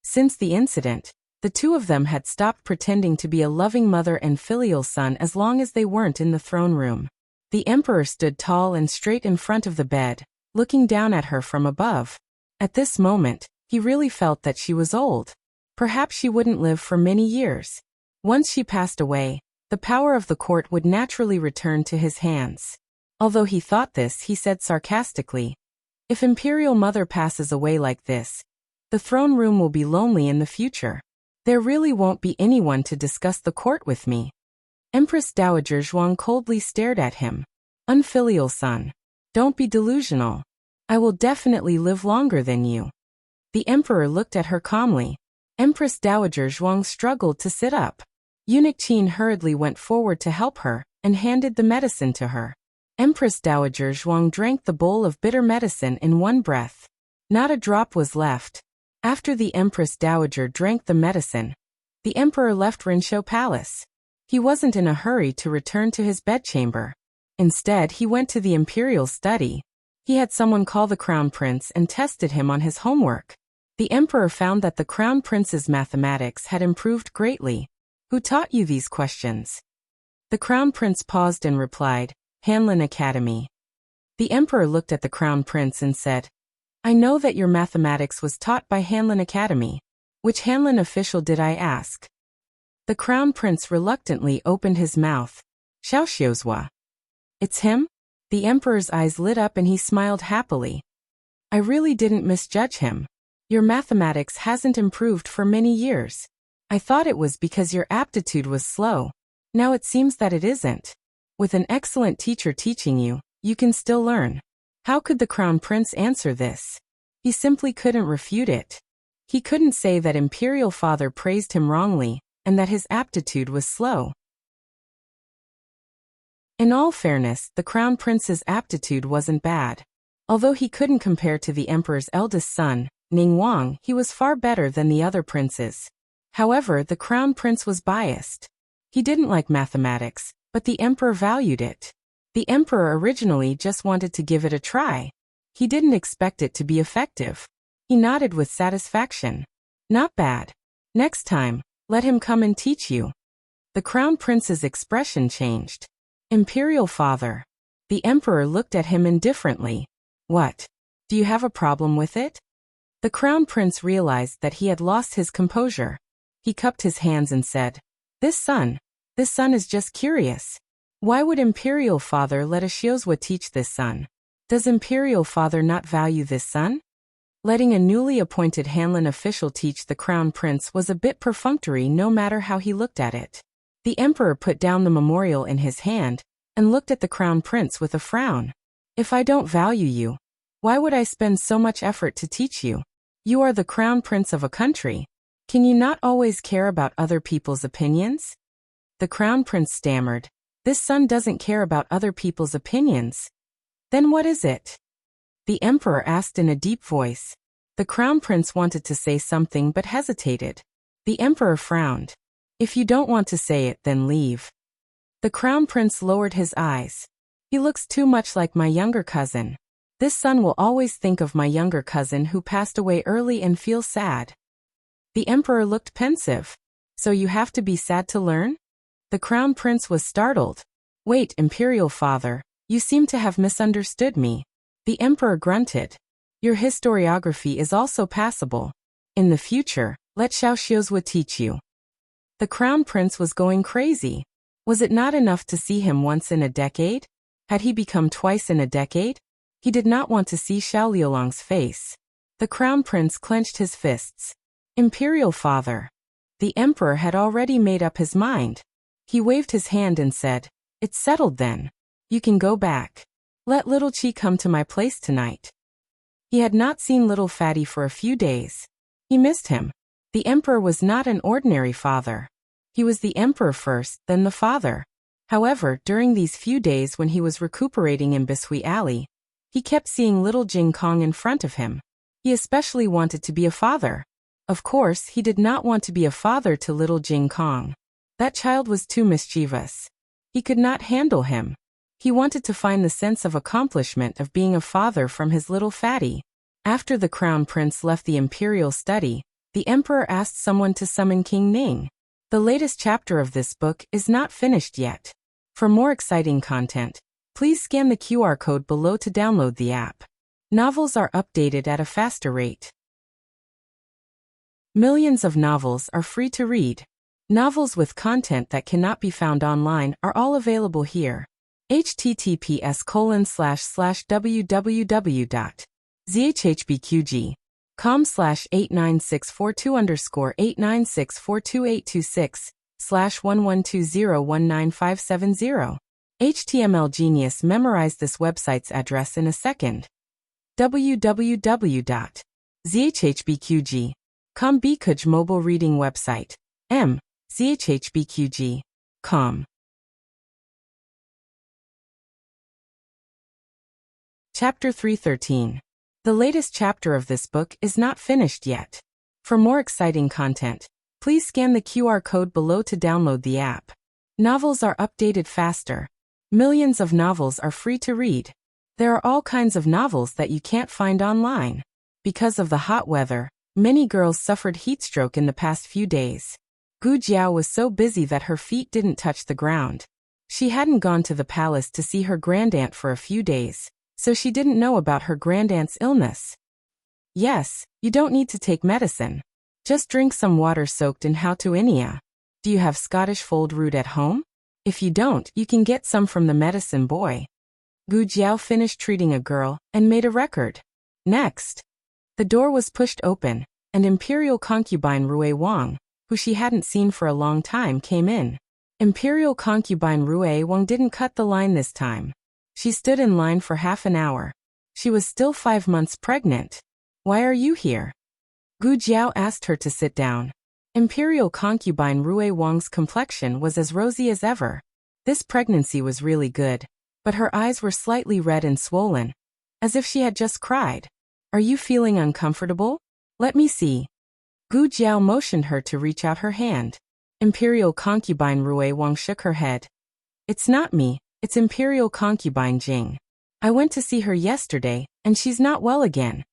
Since the incident, the two of them had stopped pretending to be a loving mother and filial son as long as they weren't in the throne room. The emperor stood tall and straight in front of the bed, looking down at her from above. At this moment, he really felt that she was old. Perhaps she wouldn't live for many years. Once she passed away, The power of the court would naturally return to his hands. Although he thought this, he said sarcastically, "If Imperial Mother passes away like this, the throne room will be lonely in the future. There really won't be anyone to discuss the court with me." Empress Dowager Zhuang coldly stared at him. "Unfilial son. Don't be delusional. I will definitely live longer than you." The emperor looked at her calmly. Empress Dowager Zhuang struggled to sit up. Eunuch Qin hurriedly went forward to help her, and handed the medicine to her. Empress Dowager Zhuang drank the bowl of bitter medicine in one breath. Not a drop was left. After the Empress Dowager drank the medicine, the emperor left Rinshou Palace. He wasn't in a hurry to return to his bedchamber. Instead, he went to the imperial study. He had someone call the crown prince and tested him on his homework. The emperor found that the crown prince's mathematics had improved greatly. "Who taught you these questions?" The crown prince paused and replied, "Hanlin Academy." The emperor looked at the crown prince and said, "I know that your mathematics was taught by Hanlin Academy. Which Hanlin official did I ask?" The crown prince reluctantly opened his mouth. "Xiaoxiuzhua." "It's him?" The emperor's eyes lit up and he smiled happily. "I really didn't misjudge him. Your mathematics hasn't improved for many years. I thought it was because your aptitude was slow. Now it seems that it isn't. With an excellent teacher teaching you, you can still learn." How could the crown prince answer this? He simply couldn't refute it. He couldn't say that imperial father praised him wrongly, and that his aptitude was slow. In all fairness, the crown prince's aptitude wasn't bad. Although he couldn't compare to the emperor's eldest son, Ning Wang, he was far better than the other princes. However, the crown prince was biased. He didn't like mathematics, but the emperor valued it. The emperor originally just wanted to give it a try. He didn't expect it to be effective. He nodded with satisfaction. "Not bad. Next time, let him come and teach you." The crown prince's expression changed. "Imperial father." The emperor looked at him indifferently. "What? Do you have a problem with it?" The crown prince realized that he had lost his composure. He cupped his hands and said, This son is just curious. Why would Imperial Father let a Xiuzhua teach this son? Does Imperial Father not value this son?" Letting a newly appointed Hanlin official teach the crown prince was a bit perfunctory no matter how he looked at it. The emperor put down the memorial in his hand, and looked at the crown prince with a frown. "If I don't value you, why would I spend so much effort to teach you? You are the crown prince of a country. Can you not always care about other people's opinions?" The crown prince stammered, "This son doesn't care about other people's opinions. Then what is it?" The emperor asked in a deep voice. The crown prince wanted to say something but hesitated. The emperor frowned. "If you don't want to say it, then leave." The crown prince lowered his eyes. "He looks too much like my younger cousin. This son will always think of my younger cousin who passed away early and feel sad." The emperor looked pensive. "So you have to be sad to learn?" The crown prince was startled. "Wait, Imperial Father, you seem to have misunderstood me." The emperor grunted. "Your historiography is also passable. In the future, let Xiaoxiuzhua teach you." The crown prince was going crazy. Was it not enough to see him once in a decade? Had he become twice in a decade? He did not want to see Xiao Liulong's face. The crown prince clenched his fists. "Imperial Father." The emperor had already made up his mind. He waved his hand and said, "It's settled then. You can go back. Let little Qi come to my place tonight." He had not seen little Fatty for a few days. He missed him. The emperor was not an ordinary father. He was the emperor first, then the father. However, during these few days when he was recuperating in Bishui Alley, he kept seeing little Jing Kong in front of him. He especially wanted to be a father. Of course, he did not want to be a father to little Jing Kong. That child was too mischievous. He could not handle him. He wanted to find the sense of accomplishment of being a father from his little Fatty. After the crown prince left the imperial study, the emperor asked someone to summon King Ning. The latest chapter of this book is not finished yet. For more exciting content, please scan the QR code below to download the app. Novels are updated at a faster rate. Millions of novels are free to read. Novels with content that cannot be found online are all available here. https://www.zhbqg.com/89642_8964286/112019570. HTML Genius memorized this website's address in a second. www.zhbqg.com Bkuj mobile reading website. zhbqg.com. Chapter 313. The latest chapter of this book is not finished yet. For more exciting content, please scan the QR code below to download the app. Novels are updated faster. Millions of novels are free to read. There are all kinds of novels that you can't find online. Because of the hot weather, many girls suffered heatstroke in the past few days. Gu Jiao was so busy that her feet didn't touch the ground. She hadn't gone to the palace to see her grandaunt for a few days, so she didn't know about her grandaunt's illness. Yes, you don't need to take medicine. Just drink some water soaked in Hautuinia. Do you have Scottish fold root at home? If you don't, you can get some from the medicine boy. Gu Jiao finished treating a girl and made a record. Next, the door was pushed open, and Imperial concubine Rui Wang, who she hadn't seen for a long time, came in. Imperial concubine Rui Wang didn't cut the line this time. She stood in line for half an hour. She was still 5 months pregnant. Why are you here? Gu Jiao asked her to sit down. Imperial concubine Rui Wang's complexion was as rosy as ever. This pregnancy was really good, but her eyes were slightly red and swollen, as if she had just cried. Are you feeling uncomfortable? Let me see. Gu Jiao motioned her to reach out her hand. Imperial concubine Rui Wang shook her head. It's not me, it's Imperial concubine Jing. I went to see her yesterday, and she's not well again.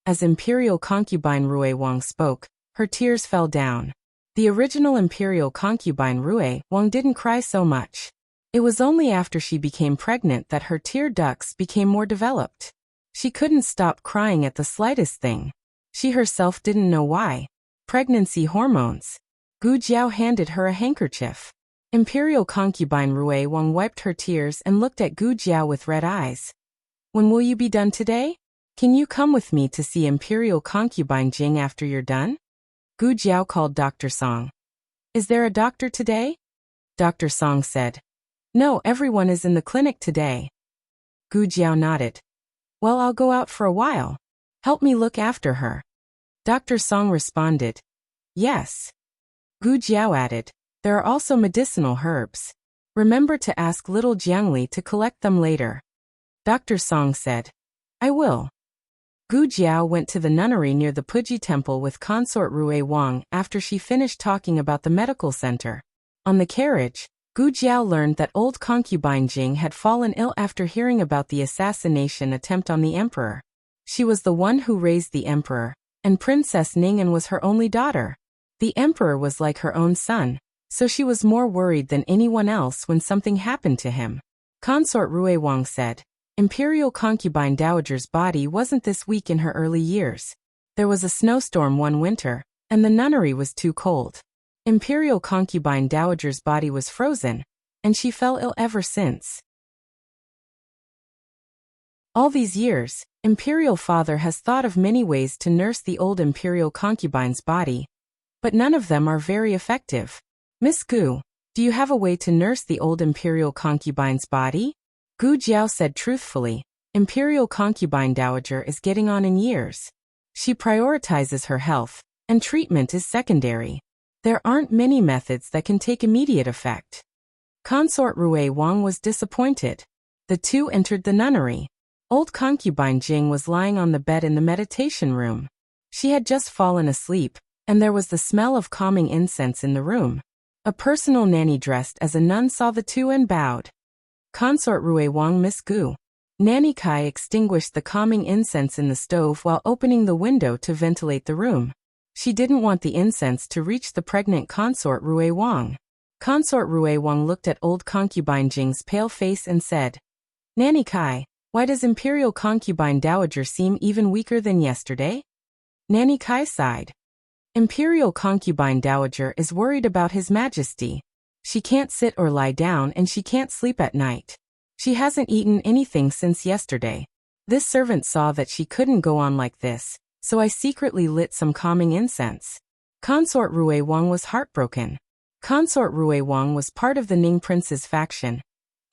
As Imperial concubine Rui Wang spoke, her tears fell down. The original Imperial concubine Rui Wang didn't cry so much. It was only after she became pregnant that her tear ducts became more developed. She couldn't stop crying at the slightest thing. She herself didn't know why. Pregnancy hormones. Gu Jiao handed her a handkerchief. Imperial concubine Rui Wang wiped her tears and looked at Gu Jiao with red eyes. When will you be done today? Can you come with me to see Imperial concubine Jing after you're done? Gu Jiao called Dr. Song. Is there a doctor today? Dr. Song said. No, everyone is in the clinic today. Gu Jiao nodded. Well, I'll go out for a while. Help me look after her. Dr. Song responded. Yes. Gu Jiao added. There are also medicinal herbs. Remember to ask little Jiangli to collect them later. Dr. Song said. I will. Gu Jiao went to the nunnery near the Puji temple with consort Rui Wang after she finished talking about the medical center. On the carriage, Gu Jiao learned that old concubine Jing had fallen ill after hearing about the assassination attempt on the emperor. She was the one who raised the emperor, and Princess Ning'an was her only daughter. The emperor was like her own son, so she was more worried than anyone else when something happened to him. Consort Rui Wang said, Imperial concubine dowager's body wasn't this weak in her early years. There was a snowstorm one winter, and the nunnery was too cold. Imperial concubine dowager's body was frozen, and she fell ill ever since. All these years, Imperial father has thought of many ways to nurse the old Imperial concubine's body, but none of them are very effective. Miss Gu, do you have a way to nurse the old Imperial concubine's body? Gu Jiao said truthfully, Imperial concubine dowager is getting on in years. She prioritizes her health, and treatment is secondary. There aren't many methods that can take immediate effect. Consort Rui Wang was disappointed. The two entered the nunnery. Old concubine Jing was lying on the bed in the meditation room. She had just fallen asleep, and there was the smell of calming incense in the room. A personal nanny dressed as a nun saw the two and bowed. Consort Rui Wang, Miss Gu. Nanny Kai extinguished the calming incense in the stove while opening the window to ventilate the room. She didn't want the incense to reach the pregnant consort Rui Wang. Consort Rui Wang looked at old concubine Jing's pale face and said, Nanny Kai, why does Imperial concubine dowager seem even weaker than yesterday? Nanny Kai sighed. Imperial concubine dowager is worried about His Majesty. She can't sit or lie down and she can't sleep at night. She hasn't eaten anything since yesterday. This servant saw that she couldn't go on like this, so I secretly lit some calming incense. Consort Rui Wang was heartbroken. Consort Rui Wang was part of the Ning Prince's faction,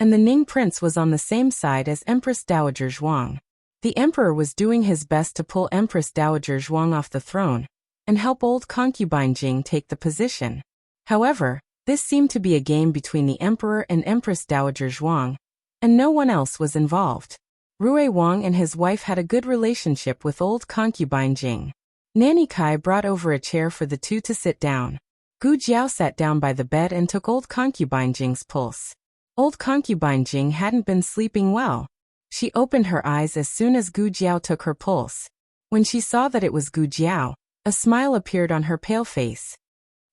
and the Ning Prince was on the same side as Empress Dowager Zhuang. The emperor was doing his best to pull Empress Dowager Zhuang off the throne and help old concubine Jing take the position. However, this seemed to be a game between the emperor and Empress Dowager Zhuang, and no one else was involved. Rui Wang and his wife had a good relationship with old concubine Jing. Nanny Kai brought over a chair for the two to sit down. Gu Jiao sat down by the bed and took old concubine Jing's pulse. Old concubine Jing hadn't been sleeping well. She opened her eyes as soon as Gu Jiao took her pulse. When she saw that it was Gu Jiao, a smile appeared on her pale face.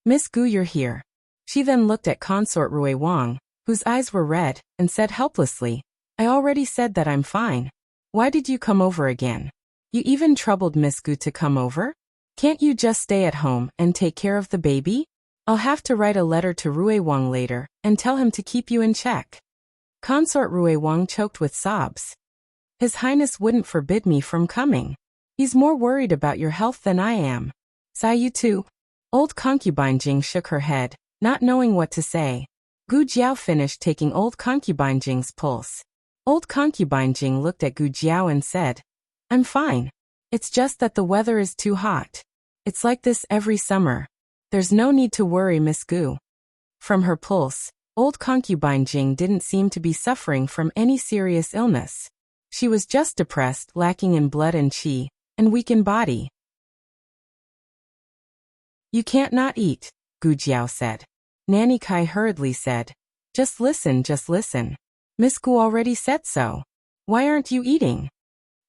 "Miss Gu, you're here." She then looked at Consort Rui Wang, whose eyes were red, and said helplessly, "I already said that I'm fine. Why did you come over again? You even troubled Miss Gu to come over? Can't you just stay at home and take care of the baby? I'll have to write a letter to Rui Wang later and tell him to keep you in check." Consort Rui Wang choked with sobs. "His Highness wouldn't forbid me from coming. He's more worried about your health than I am. Sai you too?" Old concubine Jing shook her head, not knowing what to say. Gu Jiao finished taking old concubine Jing's pulse. Old concubine Jing looked at Gu Jiao and said, "I'm fine. It's just that the weather is too hot. It's like this every summer. There's no need to worry, Miss Gu." From her pulse, old concubine Jing didn't seem to be suffering from any serious illness. She was just depressed, lacking in blood and qi, and weak in body. "You can't not eat," Gu Jiao said. Nanny Kai hurriedly said, just listen. Miss Gu already said so. Why aren't you eating?"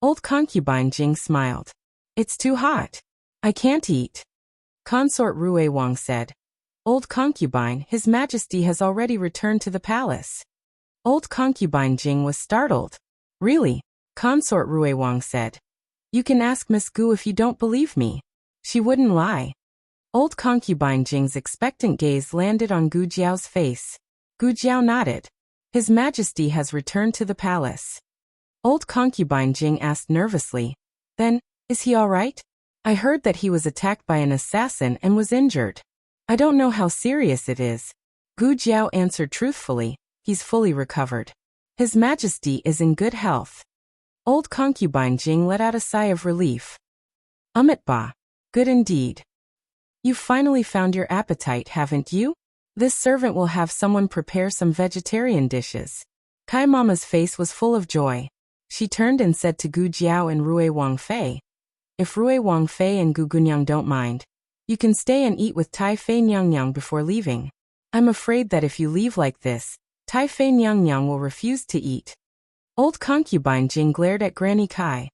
Old concubine Jing smiled. "It's too hot. I can't eat." Consort Rui Wang said, "Old concubine, His Majesty has already returned to the palace." Old concubine Jing was startled. "Really?" Consort Rui Wang said. "You can ask Miss Gu if you don't believe me. She wouldn't lie." Old concubine Jing's expectant gaze landed on Gu Jiao's face. Gu Jiao nodded. "His Majesty has returned to the palace." Old concubine Jing asked nervously, "Then, is he all right? I heard that he was attacked by an assassin and was injured. I don't know how serious it is." Gu Jiao answered truthfully, "He's fully recovered. His Majesty is in good health." Old concubine Jing let out a sigh of relief. "Ba. Good indeed. You've finally found your appetite, haven't you? This servant will have someone prepare some vegetarian dishes." Kai Mama's face was full of joy. She turned and said to Gu Jiao and Rui Wang Fei, "If Rui Wang Fei and Gu Gunyang don't mind, you can stay and eat with Tai Fei Nyang before leaving. I'm afraid that if you leave like this, Tai Fei Nyang will refuse to eat." Old concubine Jing glared at Granny Kai.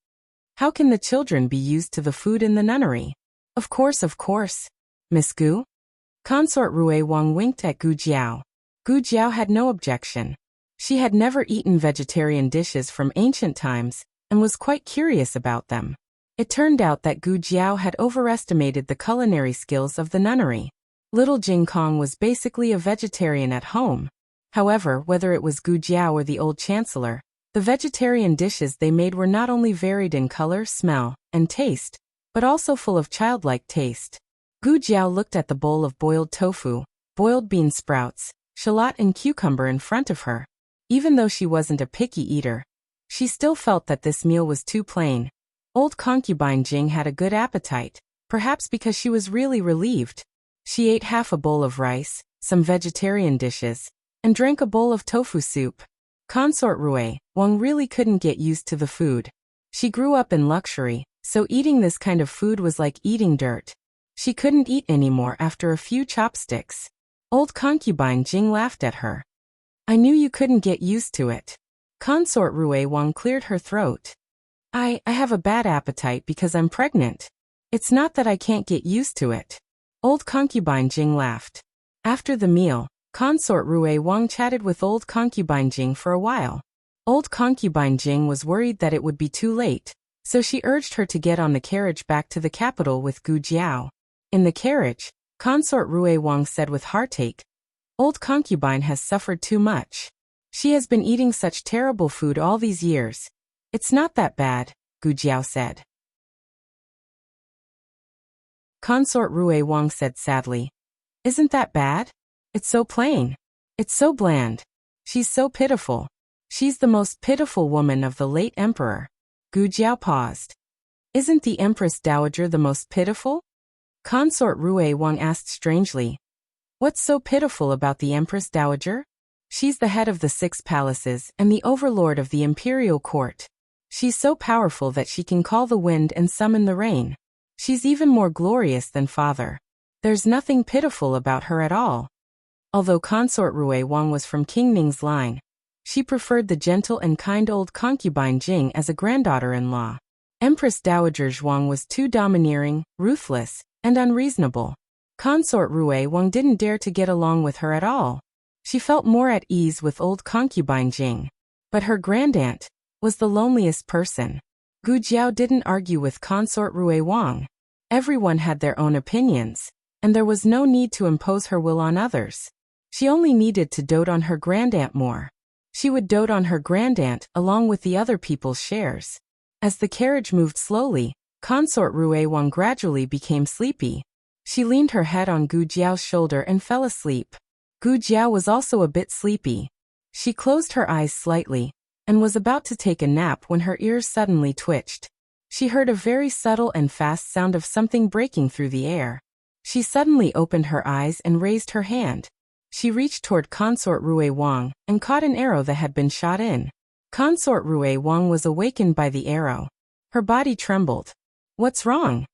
"How can the children be used to the food in the nunnery?" Of course, Miss Gu." Consort Rui Wang winked at Gu Jiao. Gu Jiao had no objection. She had never eaten vegetarian dishes from ancient times, and was quite curious about them. It turned out that Gu Jiao had overestimated the culinary skills of the nunnery. Little Jing Kong was basically a vegetarian at home. However, whether it was Gu Jiao or the old chancellor, the vegetarian dishes they made were not only varied in color, smell, and taste, but also full of childlike taste. Gu Jiao looked at the bowl of boiled tofu, boiled bean sprouts, shallot and cucumber in front of her. Even though she wasn't a picky eater, she still felt that this meal was too plain. Old concubine Jing had a good appetite, perhaps because she was really relieved. She ate half a bowl of rice, some vegetarian dishes, and drank a bowl of tofu soup. Consort Rui Wang really couldn't get used to the food. She grew up in luxury, so eating this kind of food was like eating dirt. She couldn't eat anymore after a few chopsticks. Old concubine Jing laughed at her. "I knew you couldn't get used to it." Consort Rui Wang cleared her throat. I have a bad appetite because I'm pregnant. It's not that I can't get used to it." Old concubine Jing laughed. After the meal, Consort Rui Wang chatted with old concubine Jing for a while. Old concubine Jing was worried that it would be too late, so she urged her to get on the carriage back to the capital with Gu Jiao. In the carriage, Consort Rue Wang said with heartache, "Old concubine has suffered too much. She has been eating such terrible food all these years. It's not that bad," Gu Jiao said. Consort Rue Wang said sadly, "Isn't that bad? It's so plain. It's so bland. She's so pitiful. She's the most pitiful woman of the late emperor." Gu Jiao paused. "Isn't the Empress Dowager the most pitiful?" Consort Rue Wang asked strangely. "What's so pitiful about the Empress Dowager? She's the head of the 6 palaces and the overlord of the imperial court. She's so powerful that she can call the wind and summon the rain. She's even more glorious than father. There's nothing pitiful about her at all." Although Consort Rue Wang was from King Ning's line, she preferred the gentle and kind old concubine Jing as a granddaughter-in-law. Empress Dowager Zhuang was too domineering, ruthless, and unreasonable. Consort Rue Wang didn't dare to get along with her at all. She felt more at ease with old concubine Jing. But her grandaunt was the loneliest person. Gu Jiao didn't argue with Consort Rue Wang. Everyone had their own opinions, and there was no need to impose her will on others. She only needed to dote on her grandaunt more. She would dote on her grandaunt along with the other people's shares. As the carriage moved slowly, Consort Rue Wang gradually became sleepy. She leaned her head on Gu Jiao's shoulder and fell asleep. Gu Jiao was also a bit sleepy. She closed her eyes slightly and was about to take a nap when her ears suddenly twitched. She heard a very subtle and fast sound of something breaking through the air. She suddenly opened her eyes and raised her hand. She reached toward Consort Rue Wang and caught an arrow that had been shot in. Consort Rue Wang was awakened by the arrow. Her body trembled. "What's wrong?"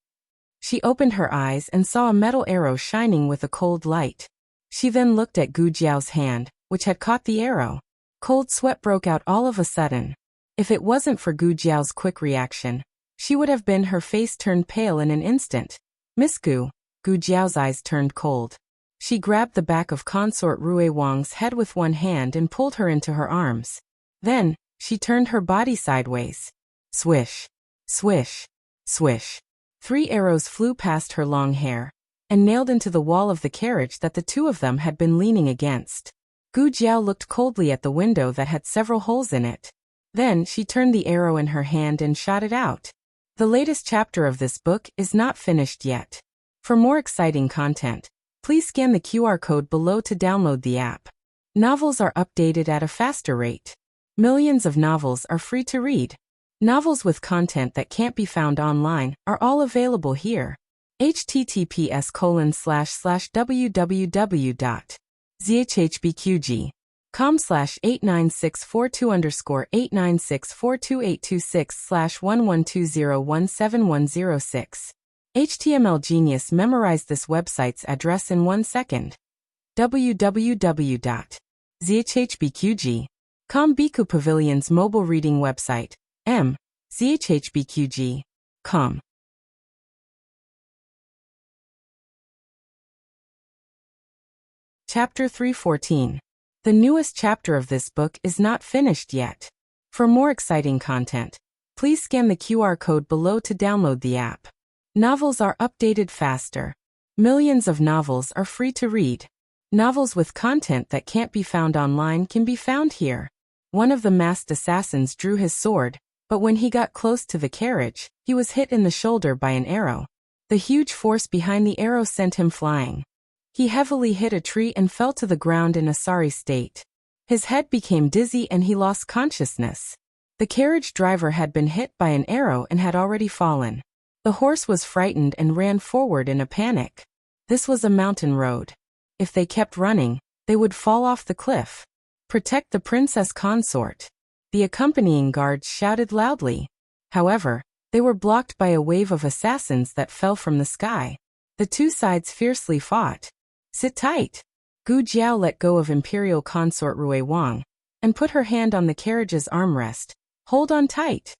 She opened her eyes and saw a metal arrow shining with a cold light. She then looked at Gu Jiao's hand, which had caught the arrow. Cold sweat broke out all of a sudden. If it wasn't for Gu Jiao's quick reaction, she would have been her face turned pale in an instant. "Miss Gu." Gu Jiao's eyes turned cold. She grabbed the back of Consort Rue Wang's head with one hand and pulled her into her arms. Then, she turned her body sideways. Swish, swish, swish. 3 arrows flew past her long hair and nailed into the wall of the carriage that the two of them had been leaning against. Gu Jiao looked coldly at the window that had several holes in it. Then she turned the arrow in her hand and shot it out. The latest chapter of this book is not finished yet. For more exciting content, please scan the QR code below to download the app. Novels are updated at a faster rate. Millions of novels are free to read. Novels with content that can't be found online are all available here. https://www.zhhbqg.com/89642_8964286/112017106. HTML Genius memorized this website's address in 1 second. www.zhhbqg.com Biku Pavilion's mobile reading website. zhhbqg.com. Chapter 314. The newest chapter of this book is not finished yet. For more exciting content, please scan the QR code below to download the app. Novels are updated faster. Millions of novels are free to read. Novels with content that can't be found online can be found here. One of the masked assassins drew his sword, but when he got close to the carriage, he was hit in the shoulder by an arrow. The huge force behind the arrow sent him flying. He heavily hit a tree and fell to the ground in a sorry state. His head became dizzy and he lost consciousness. The carriage driver had been hit by an arrow and had already fallen. The horse was frightened and ran forward in a panic. This was a mountain road. If they kept running, they would fall off the cliff. "Protect the princess consort." The accompanying guards shouted loudly. However, they were blocked by a wave of assassins that fell from the sky. The two sides fiercely fought. "Sit tight." Gu Jiao let go of Imperial Consort Rue Wang and put her hand on the carriage's armrest. "Hold on tight."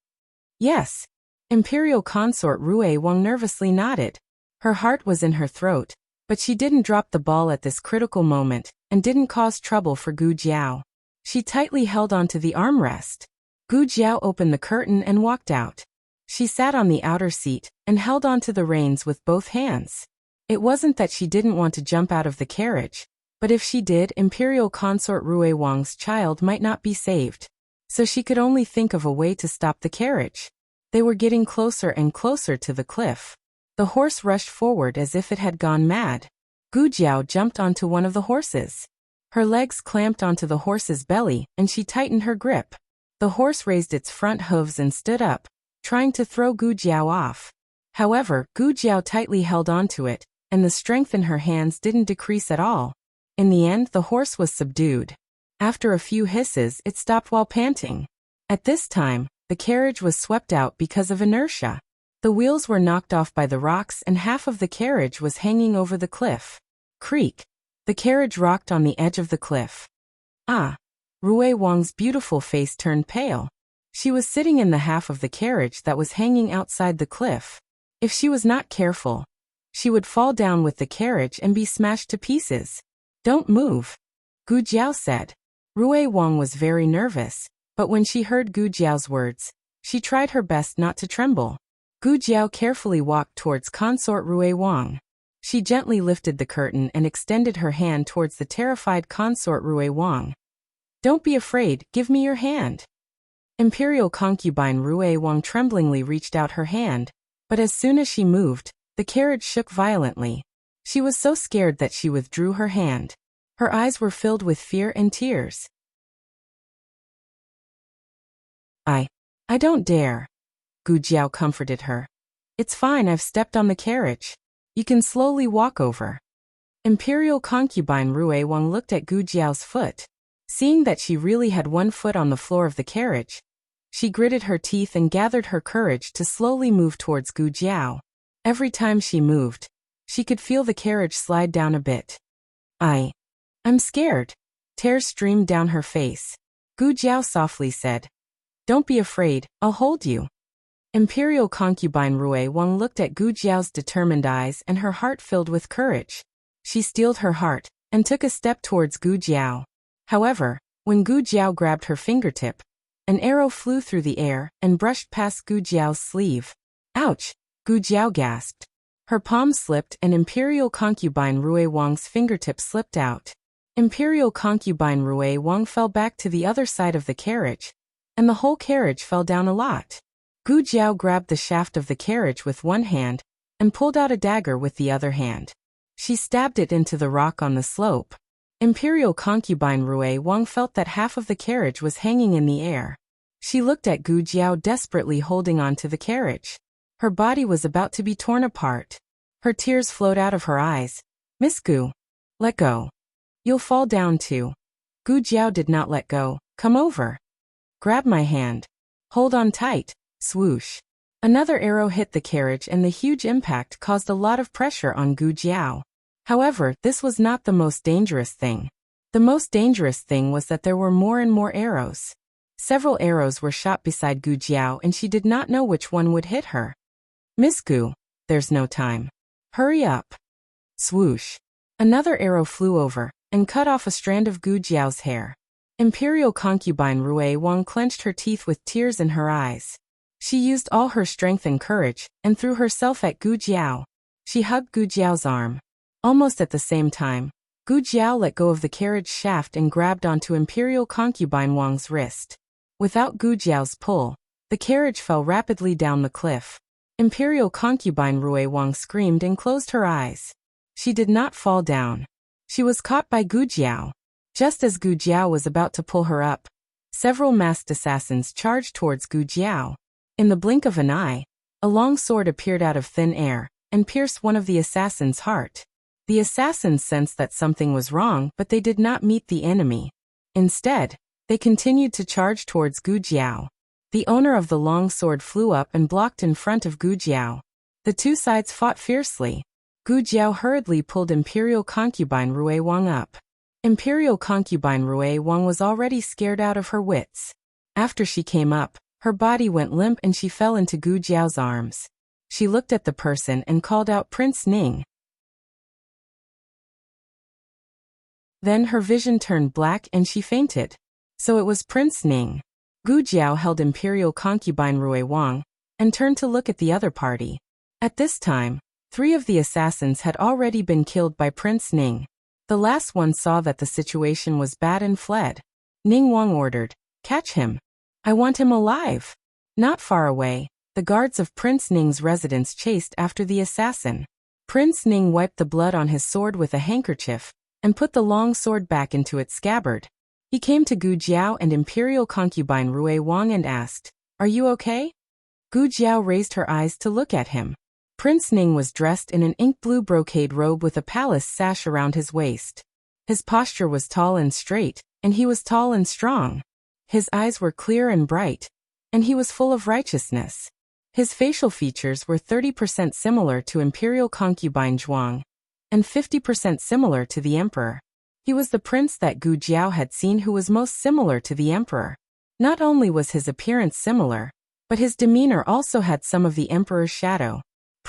"Yes." Imperial Consort Rue Wang nervously nodded. Her heart was in her throat, but she didn't drop the ball at this critical moment and didn't cause trouble for Gu Jiao. She tightly held onto the armrest. Gu Jiao opened the curtain and walked out. She sat on the outer seat and held onto the reins with both hands. It wasn't that she didn't want to jump out of the carriage, but if she did, Imperial Consort Rue Wang's child might not be saved. So she could only think of a way to stop the carriage. They were getting closer and closer to the cliff. The horse rushed forward as if it had gone mad. Gu Jiao jumped onto one of the horses. Her legs clamped onto the horse's belly, and she tightened her grip. The horse raised its front hooves and stood up, trying to throw Gu Jiao off. However, Gu Jiao tightly held onto it, and the strength in her hands didn't decrease at all. In the end, the horse was subdued. After a few hisses, it stopped while panting. At this time, the carriage was swept out because of inertia. The wheels were knocked off by the rocks and half of the carriage was hanging over the cliff. Creak. The carriage rocked on the edge of the cliff. Ah! Rue Wang's beautiful face turned pale. She was sitting in the half of the carriage that was hanging outside the cliff. If she was not careful, she would fall down with the carriage and be smashed to pieces. Don't move, Gu Jiao said. Rue Wang was very nervous, but when she heard Gu Jiao's words, she tried her best not to tremble. Gu Jiao carefully walked towards Consort Rue Wang. She gently lifted the curtain and extended her hand towards the terrified Consort Rue Wang. Don't be afraid, give me your hand. Imperial concubine Rue Wang tremblingly reached out her hand, but as soon as she moved, the carriage shook violently. She was so scared that she withdrew her hand. Her eyes were filled with fear and tears. I don't dare. Gu Jiao comforted her. It's fine, I've stepped on the carriage. You can slowly walk over. Imperial concubine Rue Wang looked at Gu Jiao's foot. Seeing that she really had one foot on the floor of the carriage, she gritted her teeth and gathered her courage to slowly move towards Gu Jiao. Every time she moved, she could feel the carriage slide down a bit. I'm scared. Tears streamed down her face. Gu Jiao softly said, Don't be afraid, I'll hold you. Imperial concubine Rue Wang looked at Gu Jiao's determined eyes and her heart filled with courage. She steeled her heart and took a step towards Gu Jiao. However, when Gu Jiao grabbed her fingertip, an arrow flew through the air and brushed past Gu Jiao's sleeve. Ouch! Gu Jiao gasped. Her palm slipped and Imperial concubine Rue Wang's fingertip slipped out. Imperial concubine Rue Wang fell back to the other side of the carriage, and the whole carriage fell down a lot. Gu Jiao grabbed the shaft of the carriage with one hand and pulled out a dagger with the other hand. She stabbed it into the rock on the slope. Imperial concubine Rue Wang felt that half of the carriage was hanging in the air. She looked at Gu Jiao desperately holding on to the carriage. Her body was about to be torn apart. Her tears flowed out of her eyes. Miss Gu, let go. You'll fall down too. Gu Jiao did not let go. Come over. Grab my hand. Hold on tight. Swoosh. Another arrow hit the carriage and the huge impact caused a lot of pressure on Gu Jiao. However, this was not the most dangerous thing. The most dangerous thing was that there were more and more arrows. Several arrows were shot beside Gu Jiao and she did not know which one would hit her. Miss Gu, there's no time. Hurry up. Swoosh. Another arrow flew over and cut off a strand of Gu Jiao's hair. Imperial concubine Rue Wang clenched her teeth with tears in her eyes. She used all her strength and courage and threw herself at Gu Jiao. She hugged Gu Jiao's arm. Almost at the same time, Gu Jiao let go of the carriage shaft and grabbed onto Imperial concubine Wang's wrist. Without Gu Jiao's pull, the carriage fell rapidly down the cliff. Imperial concubine Rue Wang screamed and closed her eyes. She did not fall down. She was caught by Gu Jiao. Just as Gu Jiao was about to pull her up, several masked assassins charged towards Gu Jiao. In the blink of an eye, a long sword appeared out of thin air and pierced one of the assassins' heart. The assassins sensed that something was wrong, but they did not meet the enemy. Instead, they continued to charge towards Gu Jiao. The owner of the long sword flew up and blocked in front of Gu Jiao. The two sides fought fiercely. Gu Jiao hurriedly pulled Imperial concubine Rue Wang up. Imperial concubine Rue Wang was already scared out of her wits. After she came up, her body went limp and she fell into Gu Jiao's arms. She looked at the person and called out Prince Ning. Then her vision turned black and she fainted. So it was Prince Ning. Gu Jiao held Imperial concubine Rue Wang and turned to look at the other party. At this time, 3 of the assassins had already been killed by Prince Ning. The last one saw that the situation was bad and fled. Ning Wang ordered, "Catch him. I want him alive." Not far away, the guards of Prince Ning's residence chased after the assassin. Prince Ning wiped the blood on his sword with a handkerchief and put the long sword back into its scabbard. He came to Gu Jiao and imperial concubine Rui Wang and asked, "Are you okay?" Gu Jiao raised her eyes to look at him. Prince Ning was dressed in an ink-blue brocade robe with a palace sash around his waist. His posture was tall and straight, and he was tall and strong. His eyes were clear and bright, and he was full of righteousness. His facial features were 30% similar to imperial concubine Zhuang, and 50% similar to the emperor. He was the prince that Gu Jiao had seen who was most similar to the emperor. Not only was his appearance similar, but his demeanor also had some of the emperor's shadow.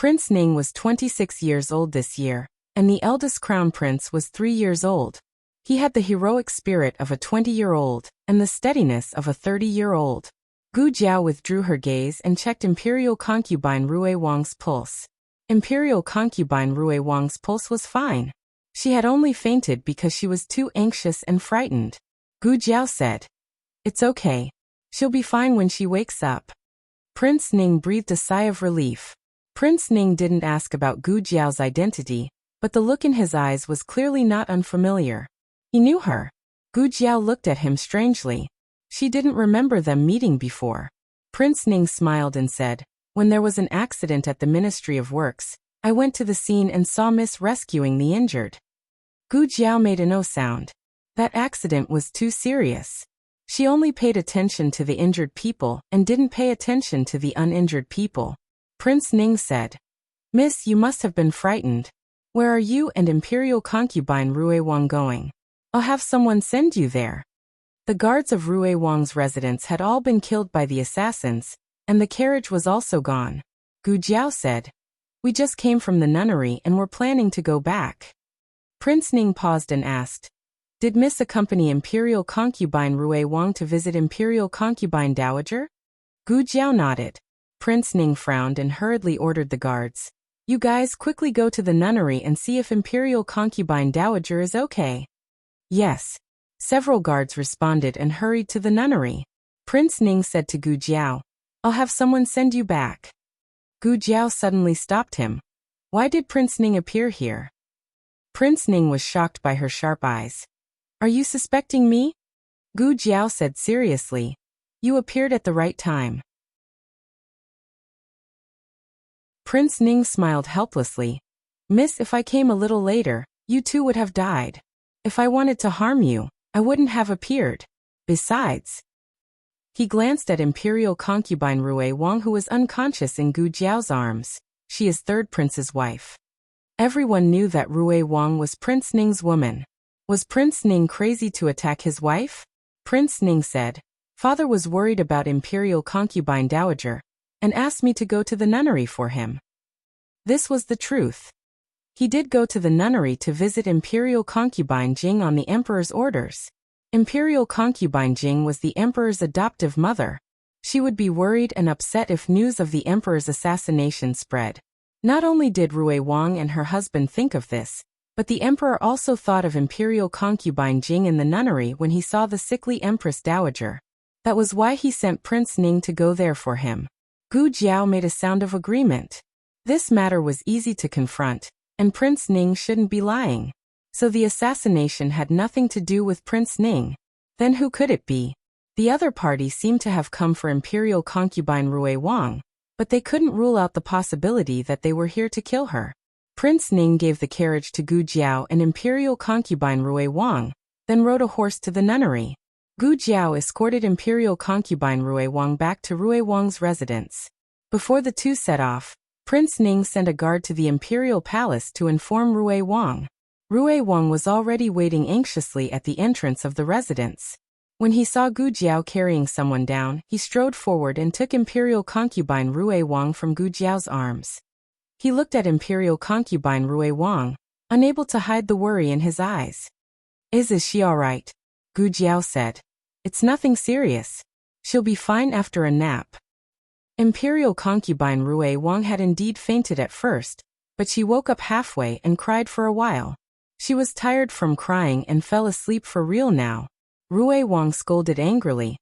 Prince Ning was 26 years old this year, and the eldest crown prince was 3 years old. He had the heroic spirit of a 20-year-old and the steadiness of a 30-year-old. Gu Jiao withdrew her gaze and checked imperial concubine Rui Wang's pulse. Imperial concubine Rui Wang's pulse was fine. She had only fainted because she was too anxious and frightened. Gu Jiao said, "It's okay. She'll be fine when she wakes up." Prince Ning breathed a sigh of relief. Prince Ning didn't ask about Gu Jiao's identity, but the look in his eyes was clearly not unfamiliar. He knew her. Gu Jiao looked at him strangely. She didn't remember them meeting before. Prince Ning smiled and said, "When there was an accident at the Ministry of Works, I went to the scene and saw Miss rescuing the injured." Gu Jiao made a no sound. That accident was too serious. She only paid attention to the injured people and didn't pay attention to the uninjured people. Prince Ning said, "Miss, you must have been frightened. Where are you and imperial concubine Rui Wang going? I'll have someone send you there." The guards of Rui Wang's residence had all been killed by the assassins, and the carriage was also gone. Gu Jiao said, "We just came from the nunnery and were planning to go back." Prince Ning paused and asked, "Did Miss accompany imperial concubine Rui Wang to visit imperial concubine Dowager?" Gu Jiao nodded. Prince Ning frowned and hurriedly ordered the guards, "You guys quickly go to the nunnery and see if imperial concubine Dowager is okay." "Yes." Several guards responded and hurried to the nunnery. Prince Ning said to Gu Jiao, "I'll have someone send you back." Gu Jiao suddenly stopped him. Why did Prince Ning appear here? Prince Ning was shocked by her sharp eyes. "Are you suspecting me?" Gu Jiao said seriously, "You appeared at the right time." Prince Ning smiled helplessly. "Miss, if I came a little later, you too would have died. If I wanted to harm you, I wouldn't have appeared. Besides..." He glanced at imperial concubine Rui Wang, who was unconscious in Gu Jiao's arms. She is third prince's wife. Everyone knew that Rui Wang was Prince Ning's woman. Was Prince Ning crazy to attack his wife? Prince Ning said, "Father was worried about imperial concubine Dowager, and asked me to go to the nunnery for him." This was the truth. He did go to the nunnery to visit imperial concubine Jing on the emperor's orders. Imperial concubine Jing was the emperor's adoptive mother. She would be worried and upset if news of the emperor's assassination spread. Not only did Rui Wang and her husband think of this, but the emperor also thought of imperial concubine Jing in the nunnery when he saw the sickly Empress Dowager. That was why he sent Prince Ning to go there for him. Gu Jiao made a sound of agreement. This matter was easy to confront, and Prince Ning shouldn't be lying. So the assassination had nothing to do with Prince Ning. Then who could it be? The other party seemed to have come for imperial concubine Rui Wang, but they couldn't rule out the possibility that they were here to kill her. Prince Ning gave the carriage to Gu Jiao and imperial concubine Rui Wang, then rode a horse to the nunnery. Gu Jiao escorted imperial concubine Rui Wang back to Rui Wang's residence. Before the two set off, Prince Ning sent a guard to the imperial palace to inform Rui Wang. Rui Wang was already waiting anxiously at the entrance of the residence. When he saw Gu Jiao carrying someone down, he strode forward and took imperial concubine Rui Wang from Gu Jiao's arms. He looked at imperial concubine Rui Wang, unable to hide the worry in his eyes. Is she all right?" Gu Jiao said. "It's nothing serious. She'll be fine after a nap." Imperial concubine Rui Wang had indeed fainted at first, but she woke up halfway and cried for a while. She was tired from crying and fell asleep for real now. Rui Wang scolded angrily.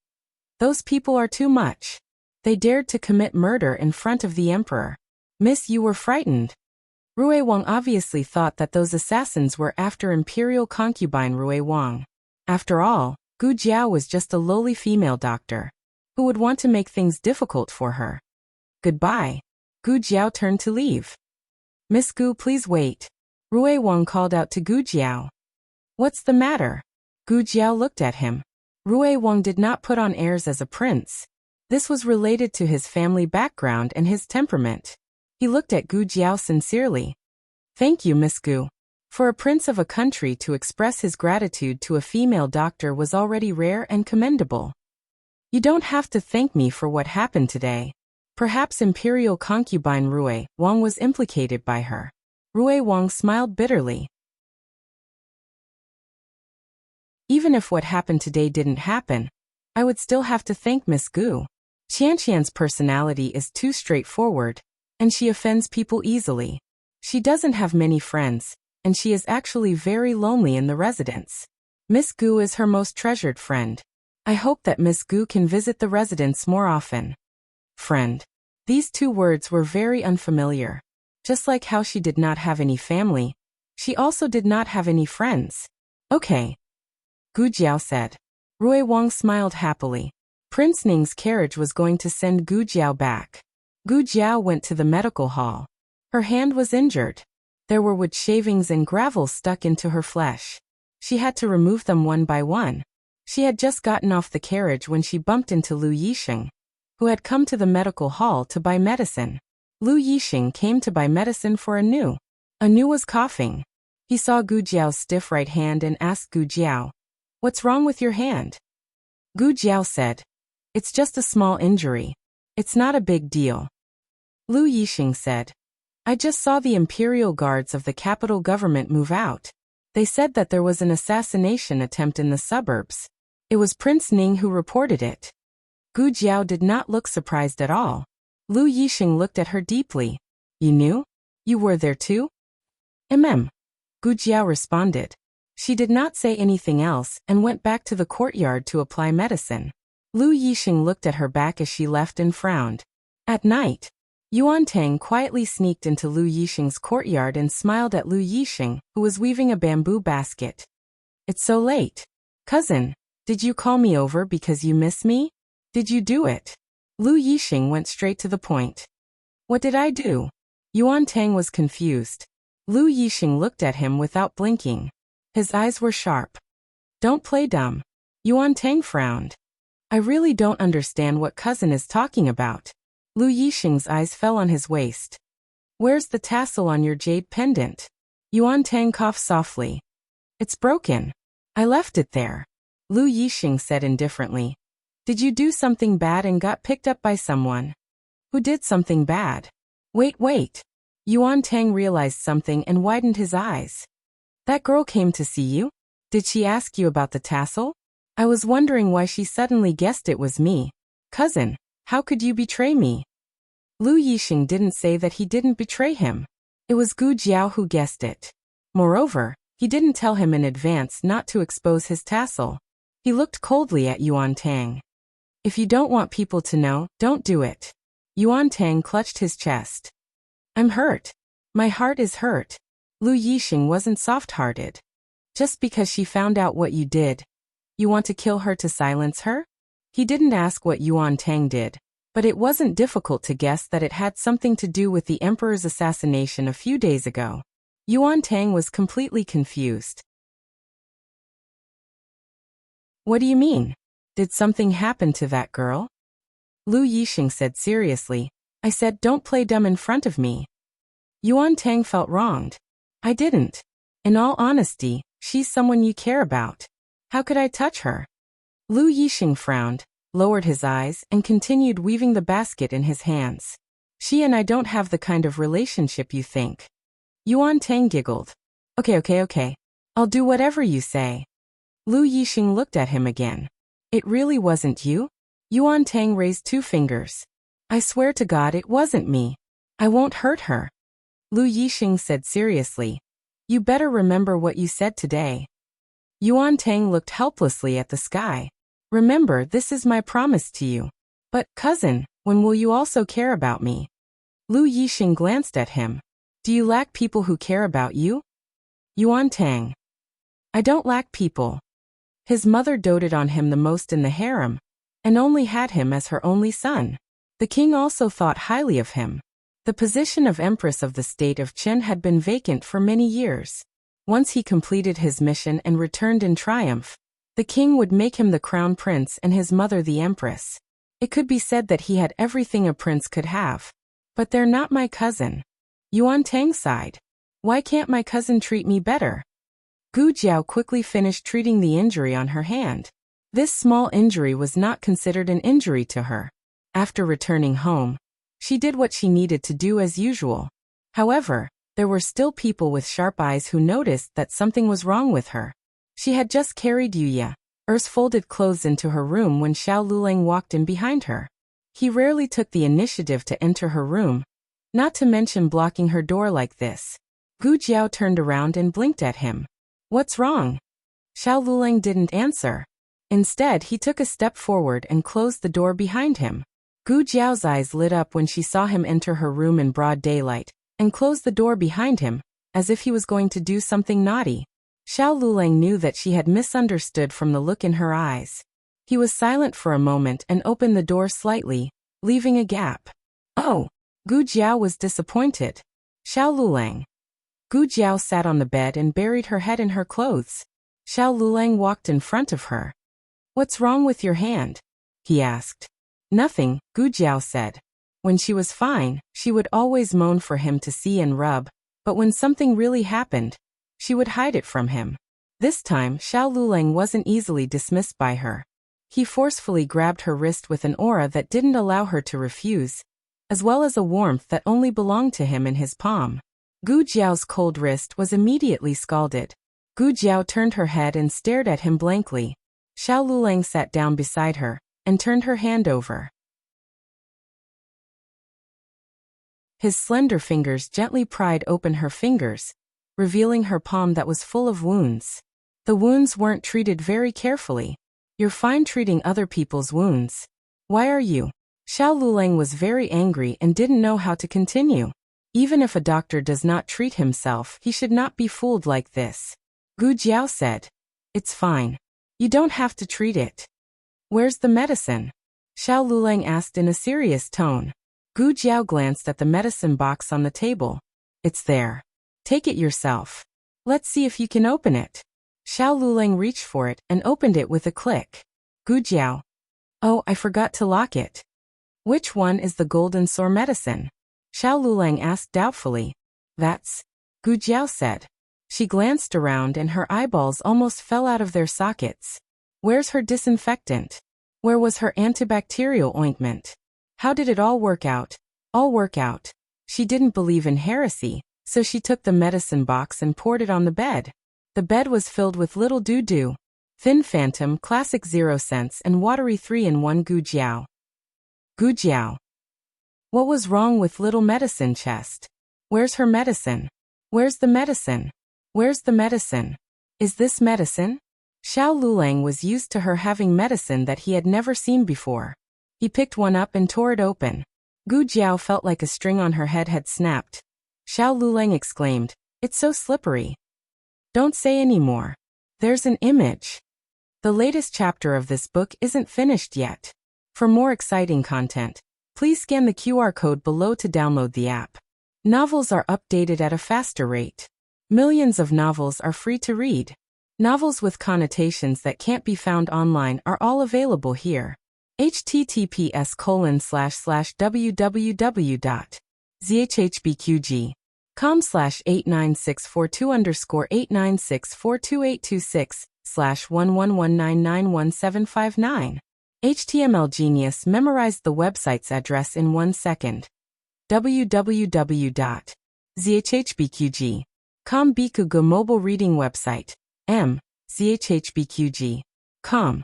Those people are too much. They dared to commit murder in front of the emperor. Miss, you were frightened. Rui Wang obviously thought that those assassins were after imperial concubine Rui Wang. After all, Gu Jiao was just a lowly female doctor. Who would want to make things difficult for her? Goodbye. Gu Jiao turned to leave. Miss Gu, please wait. Rui Wang called out to Gu Jiao. What's the matter? Gu Jiao looked at him. Rui Wang did not put on airs as a prince. This was related to his family background and his temperament. He looked at Gu Jiao sincerely. Thank you, Miss Gu. For a prince of a country to express his gratitude to a female doctor was already rare and commendable. You don't have to thank me for what happened today. Perhaps imperial concubine Rui Wang was implicated by her. Rui Wang smiled bitterly. Even if what happened today didn't happen, I would still have to thank Miss Gu. Qianqian's personality is too straightforward, and she offends people easily. She doesn't have many friends, and she is actually very lonely in the residence. Miss Gu is her most treasured friend. I hope that Miss Gu can visit the residence more often. Friend. These two words were very unfamiliar. Just like how she did not have any family, she also did not have any friends. Okay. Gu Jiao said. Rui Wang smiled happily. Prince Ning's carriage was going to send Gu Jiao back. Gu Jiao went to the medical hall. Her hand was injured. There were wood shavings and gravel stuck into her flesh. She had to remove them one by one. She had just gotten off the carriage when she bumped into Lu Yixing, who had come to the medical hall to buy medicine. Lu Yixing came to buy medicine for Anu. Anu was coughing. He saw Gu Jiao's stiff right hand and asked Gu Jiao, "What's wrong with your hand?" Gu Jiao said, "It's just a small injury. It's not a big deal." Lu Yixing said, "I just saw the imperial guards of the capital government move out. They said that there was an assassination attempt in the suburbs. It was Prince Ning who reported it." Gu Jiao did not look surprised at all. Lu Yixing looked at her deeply. "You knew? You were there too?" Gu Jiao responded. She did not say anything else and went back to the courtyard to apply medicine. Lu Yixing looked at her back as she left and frowned. At night, Yuan Tang quietly sneaked into Lu Yixing's courtyard and smiled at Lu Yixing, who was weaving a bamboo basket. "It's so late. Cousin, did you call me over because you miss me? Did you do it?" Lu Yixing went straight to the point. "What did I do?" Yuan Tang was confused. Lu Yixing looked at him without blinking. His eyes were sharp. "Don't play dumb." Yuan Tang frowned. "I really don't understand what cousin is talking about." Lu Yixing's eyes fell on his waist. "Where's the tassel on your jade pendant?" Yuan Tang coughed softly. "It's broken. I left it there." Lu Yixing said indifferently. "Did you do something bad and got picked up by someone?" "Who did something bad?" Wait. Yuan Tang realized something and widened his eyes. "That girl came to see you? Did she ask you about the tassel? I was wondering why she suddenly guessed it was me. Cousin, how could you betray me?" Lu Yixing didn't say that he didn't betray him. It was Gu Jiao who guessed it. Moreover, he didn't tell him in advance not to expose his tassel. He looked coldly at Yuan Tang. "If you don't want people to know, don't do it." Yuan Tang clutched his chest. "I'm hurt. My heart is hurt." Lu Yixing wasn't soft-hearted. "Just because she found out what you did, you want to kill her to silence her?" He didn't ask what Yuan Tang did, but it wasn't difficult to guess that it had something to do with the emperor's assassination a few days ago. Yuan Tang was completely confused. "What do you mean? Did something happen to that girl?" Lu Yixing said seriously. "I said don't play dumb in front of me." Yuan Tang felt wronged. "I didn't. In all honesty, she's someone you care about. How could I touch her?" Lu Yixing frowned, lowered his eyes, and continued weaving the basket in his hands. "She and I don't have the kind of relationship you think." Yuan Tang giggled. Okay. I'll do whatever you say." Lu Yixing looked at him again. "It really wasn't you?" Yuan Tang raised two fingers. "I swear to God it wasn't me. I won't hurt her." Lu Yixing said seriously. You better remember what you said today. Yuan Tang looked helplessly at the sky. Remember, this is my promise to you. But, cousin, when will you also care about me? Lu Yixing glanced at him. Do you lack people who care about you? Yuan Tang. I don't lack people. His mother doted on him the most in the harem, and only had him as her only son. The king also thought highly of him. The position of Empress of the state of Qin had been vacant for many years. Once he completed his mission and returned in triumph, the king would make him the crown prince and his mother the empress. It could be said that he had everything a prince could have. But they're not my cousin. Yuan Tang sighed. Why can't my cousin treat me better? Gu Jiao quickly finished treating the injury on her hand. This small injury was not considered an injury to her. After returning home, she did what she needed to do as usual. However, there were still people with sharp eyes who noticed that something was wrong with her. She had just carried Yuya's folded clothes into her room when Xiao Lulang walked in behind her. He rarely took the initiative to enter her room, not to mention blocking her door like this. Gu Jiao turned around and blinked at him. What's wrong? Xiao Lulang didn't answer. Instead, he took a step forward and closed the door behind him. Gu Jiao's eyes lit up when she saw him enter her room in broad daylight, and close the door behind him, as if he was going to do something naughty. Xiao Lulang knew that she had misunderstood from the look in her eyes. He was silent for a moment and opened the door slightly, leaving a gap. Oh! Gu Jiao was disappointed. Xiao Lulang. Gu Jiao sat on the bed and buried her head in her clothes. Xiao Lulang walked in front of her. What's wrong with your hand? He asked. Nothing, Gu Jiao said. When she was fine, she would always moan for him to see and rub, but when something really happened, she would hide it from him. This time, Xiao Lulang wasn't easily dismissed by her. He forcefully grabbed her wrist with an aura that didn't allow her to refuse, as well as a warmth that only belonged to him in his palm. Gu Jiao's cold wrist was immediately scalded. Gu Jiao turned her head and stared at him blankly. Xiao Lulang sat down beside her and turned her hand over. His slender fingers gently pried open her fingers, revealing her palm that was full of wounds. The wounds weren't treated very carefully. You're fine treating other people's wounds. Why are you? Xiao Lulang was very angry and didn't know how to continue. Even if a doctor does not treat himself, he should not be fooled like this. Gu Jiao said. It's fine. You don't have to treat it. Where's the medicine? Xiao Lulang asked in a serious tone. Gu Jiao glanced at the medicine box on the table. It's there. Take it yourself. Let's see if you can open it. Xiao Lulang reached for it and opened it with a click. Gu Jiao. Oh, I forgot to lock it. Which one is the golden sore medicine? Xiao Lulang asked doubtfully. That's... Gu Jiao said. She glanced around and her eyeballs almost fell out of their sockets. Where's her disinfectant? Where was her antibacterial ointment? How did it all work out? All work out. She didn't believe in heresy, so she took the medicine box and poured it on the bed. The bed was filled with little doo-doo. Thin Phantom, Classic 0 cents and Watery 3-in-1 Gu Jiao. Gu Jiao. What was wrong with little medicine chest? Where's her medicine? Where's the medicine? Where's the medicine? Is this medicine? Xiao Lulang was used to her having medicine that he had never seen before. He picked one up and tore it open. Gu Jiao felt like a string on her head had snapped. Xiao Lulang exclaimed, "It's so slippery." Don't say any more. There's an image. The latest chapter of this book isn't finished yet. For more exciting content, please scan the QR code below to download the app. Novels are updated at a faster rate. Millions of novels are free to read. Novels with connotations that can't be found online are all available here. https://www.zhbqg.com/89642_8964226/111991759. HTML Genius memorized the website's address in 1 second. www.zhbqg.com Bikugo mobile reading website. zhbqg.com.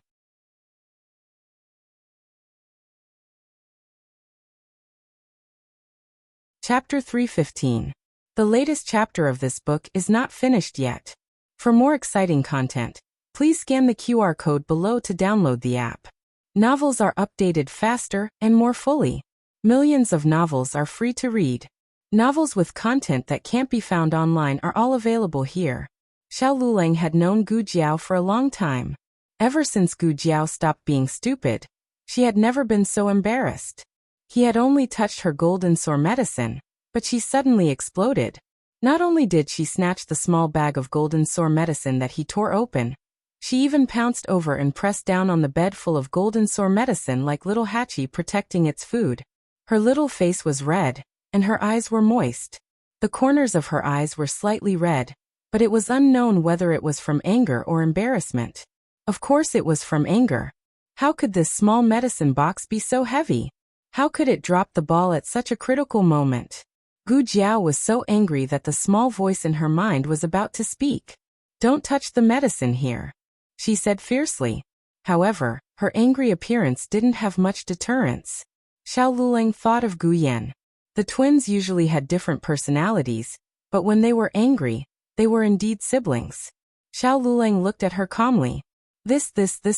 Chapter 315. The latest chapter of this book is not finished yet. For more exciting content, please scan the QR code below to download the app. Novels are updated faster and more fully. Millions of novels are free to read. Novels with content that can't be found online are all available here. Xiao Lulang had known Gu Jiao for a long time. Ever since Gu Jiao stopped being stupid, she had never been so embarrassed. He had only touched her golden sore medicine, but she suddenly exploded. Not only did she snatch the small bag of golden sore medicine that he tore open, she even pounced over and pressed down on the bed full of golden sore medicine like little Hachi protecting its food. Her little face was red, and her eyes were moist. The corners of her eyes were slightly red, but it was unknown whether it was from anger or embarrassment. Of course it was from anger. How could this small medicine box be so heavy? How could it drop the ball at such a critical moment? Gu Jiao was so angry that the small voice in her mind was about to speak. "Don't touch the medicine here," she said fiercely. However, her angry appearance didn't have much deterrence. Xiao Lulang thought of Gu Yan. The twins usually had different personalities, but when they were angry, they were indeed siblings. Xiao Lulang looked at her calmly. This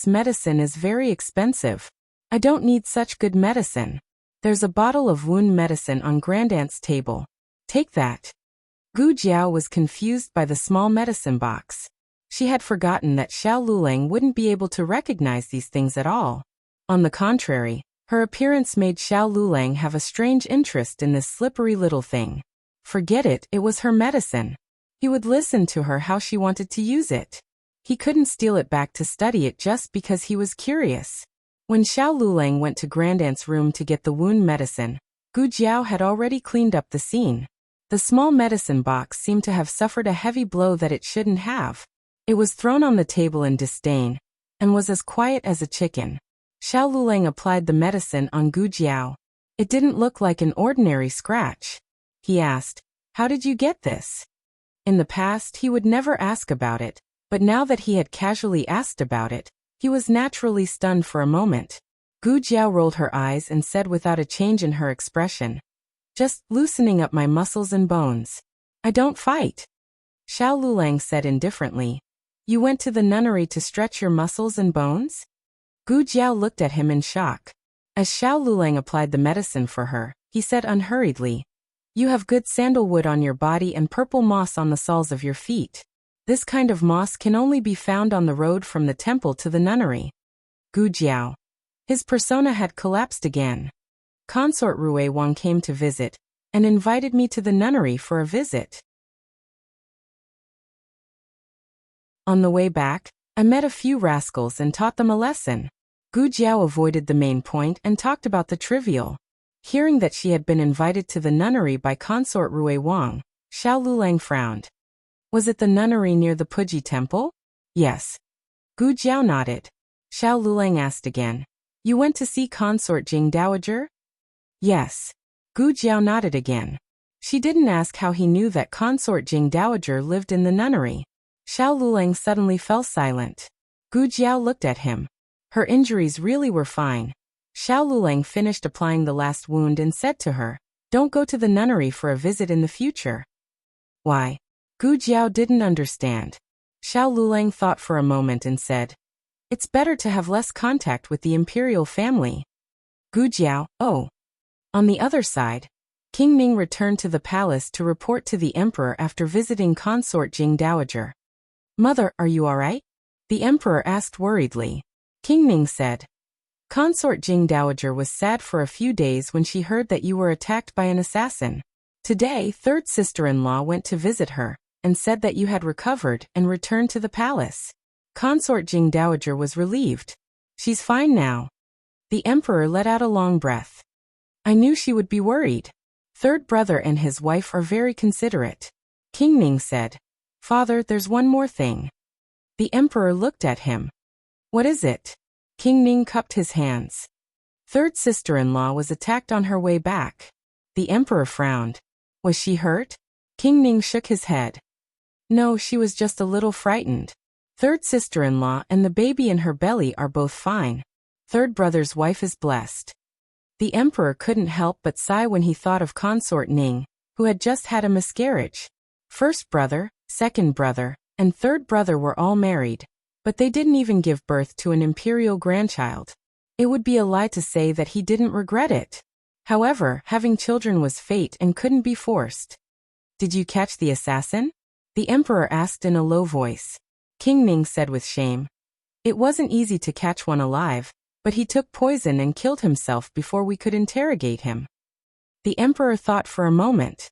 medicine is very expensive. I don't need such good medicine. There's a bottle of wound medicine on Grandaunt's table. Take that." Gu Jiao was confused by the small medicine box. She had forgotten that Xiao Lulang wouldn't be able to recognize these things at all. On the contrary, her appearance made Xiao Lulang have a strange interest in this slippery little thing. Forget it, it was her medicine. He would listen to her how she wanted to use it. He couldn't steal it back to study it just because he was curious. When Xiao Lulang went to Grandaunt's room to get the wound medicine, Gu Jiao had already cleaned up the scene. The small medicine box seemed to have suffered a heavy blow that it shouldn't have. It was thrown on the table in disdain, and was as quiet as a chicken. Xiao Lulang applied the medicine on Gu Jiao. It didn't look like an ordinary scratch. He asked, "How did you get this?" In the past he would never ask about it, but now that he had casually asked about it, he was naturally stunned for a moment. Gu Jiao rolled her eyes and said without a change in her expression, "Just loosening up my muscles and bones. I don't fight." Xiao Lulang said indifferently, "You went to the nunnery to stretch your muscles and bones?" Gu Jiao looked at him in shock. As Xiao Lulang applied the medicine for her, he said unhurriedly, "You have good sandalwood on your body and purple moss on the soles of your feet. This kind of moss can only be found on the road from the temple to the nunnery." Gu Jiao. His persona had collapsed again. "Consort Rui Wang came to visit, and invited me to the nunnery for a visit. On the way back, I met a few rascals and taught them a lesson." Gu Jiao avoided the main point and talked about the trivial. Hearing that she had been invited to the nunnery by Consort Rui Wang, Xiao Lulang frowned. "Was it the nunnery near the Puji temple?" "Yes." Gu Jiao nodded. Xiao Lulang asked again, "You went to see Consort Jing Dowager?" "Yes." Gu Jiao nodded again. She didn't ask how he knew that Consort Jing Dowager lived in the nunnery. Xiao Lulang suddenly fell silent. Gu Jiao looked at him. Her injuries really were fine. Xiao Lulang finished applying the last wound and said to her, "Don't go to the nunnery for a visit in the future." "Why?" Gu Jiao didn't understand. Xiao Lulang thought for a moment and said, "It's better to have less contact with the imperial family." Gu Jiao, "Oh." On the other side, King Ming returned to the palace to report to the emperor after visiting Consort Jing Dowager. "Mother, are you all right?" the emperor asked worriedly. King Ming said, "Consort Jing Dowager was sad for a few days when she heard that you were attacked by an assassin. Today, third sister-in-law went to visit her, and said that you had recovered and returned to the palace. Consort Jing Dowager was relieved. She's fine now." The emperor let out a long breath. "I knew she would be worried. Third brother and his wife are very considerate." King Ming said, "Father, there's one more thing." The emperor looked at him. "What is it?" King Ming cupped his hands. "Third sister-in-law was attacked on her way back." The emperor frowned. "Was she hurt?" King Ming shook his head. "No, she was just a little frightened. Third sister-in-law and the baby in her belly are both fine. Third brother's wife is blessed." The emperor couldn't help but sigh when he thought of Consort Ning. who had just had a miscarriage. First brother, second brother, and third brother were all married, but they didn't even give birth to an imperial grandchild. It would be a lie to say that he didn't regret it. However, having children was fate and couldn't be forced. Did you catch the assassin? The emperor asked in a low voice. King Ning said with shame. It wasn't easy to catch one alive, but he took poison and killed himself before we could interrogate him. The emperor thought for a moment.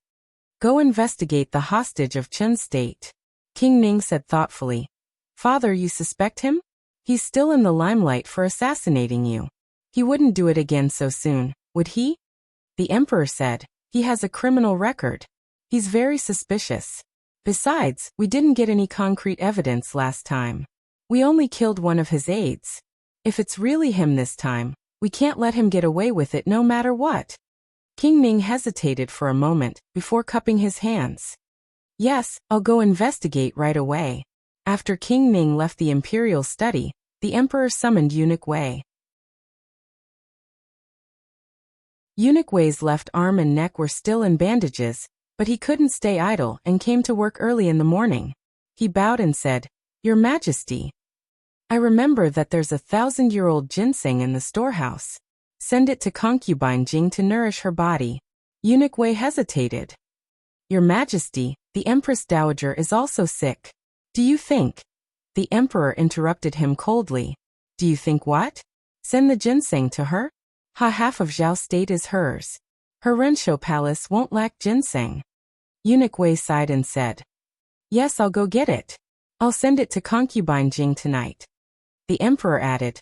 Go investigate the hostage of Chen's state. King Ning said thoughtfully. Father, you suspect him? He's still in the limelight for assassinating you. He wouldn't do it again so soon, would he? The emperor said. He has a criminal record. He's very suspicious. Besides, we didn't get any concrete evidence last time. We only killed one of his aides. If it's really him this time, we can't let him get away with it no matter what. King Ning hesitated for a moment before cupping his hands. Yes, I'll go investigate right away. After King Ning left the imperial study, the emperor summoned Eunuch Wei. Eunuch Wei's left arm and neck were still in bandages, but he couldn't stay idle and came to work early in the morning. He bowed and said, Your Majesty, I remember that there's 1,000-year-old ginseng in the storehouse. Send it to concubine Jing to nourish her body. Eunuch Wei hesitated. Your Majesty, the Empress Dowager is also sick. Do you think? The emperor interrupted him coldly. Do you think what? Send the ginseng to her? Half of Zhao State is hers. Her Renshou palace won't lack ginseng. Eunuch Wei sighed and said, Yes, I'll go get it. I'll send it to concubine Jing tonight. The emperor added,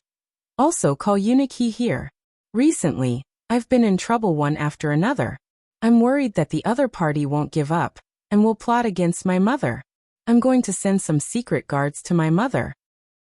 Also call Eunuch He here. Recently, I've been in trouble one after another. I'm worried that the other party won't give up, and will plot against my mother. I'm going to send some secret guards to my mother.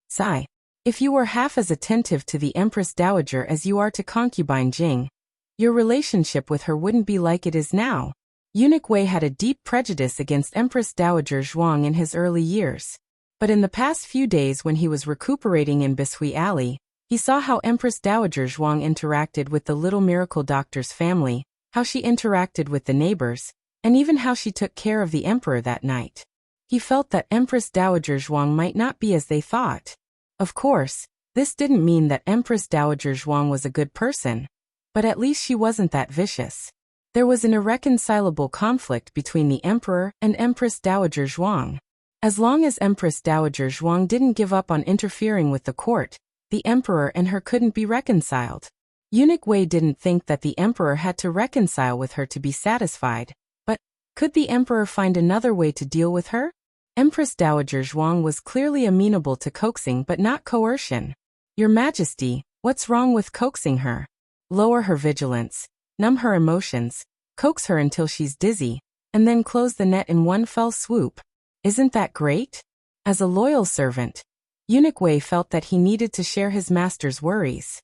Sigh. If you were half as attentive to the Empress Dowager as you are to concubine Jing, your relationship with her wouldn't be like it is now. Eunuch Wei had a deep prejudice against Empress Dowager Zhuang in his early years. But in the past few days when he was recuperating in Bishui Alley, he saw how Empress Dowager Zhuang interacted with the little miracle doctor's family, how she interacted with the neighbors, and even how she took care of the emperor that night. He felt that Empress Dowager Zhuang might not be as they thought. Of course, this didn't mean that Empress Dowager Zhuang was a good person, but at least she wasn't that vicious. There was an irreconcilable conflict between the emperor and Empress Dowager Zhuang. As long as Empress Dowager Zhuang didn't give up on interfering with the court, the emperor and her couldn't be reconciled. Eunuch Wei didn't think that the emperor had to reconcile with her to be satisfied, but could the emperor find another way to deal with her? Empress Dowager Zhuang was clearly amenable to coaxing but not coercion. Your Majesty, what's wrong with coaxing her? Lower her vigilance, numb her emotions, coax her until she's dizzy, and then close the net in one fell swoop. Isn't that great? As a loyal servant, Eunuch Wei felt that he needed to share his master's worries.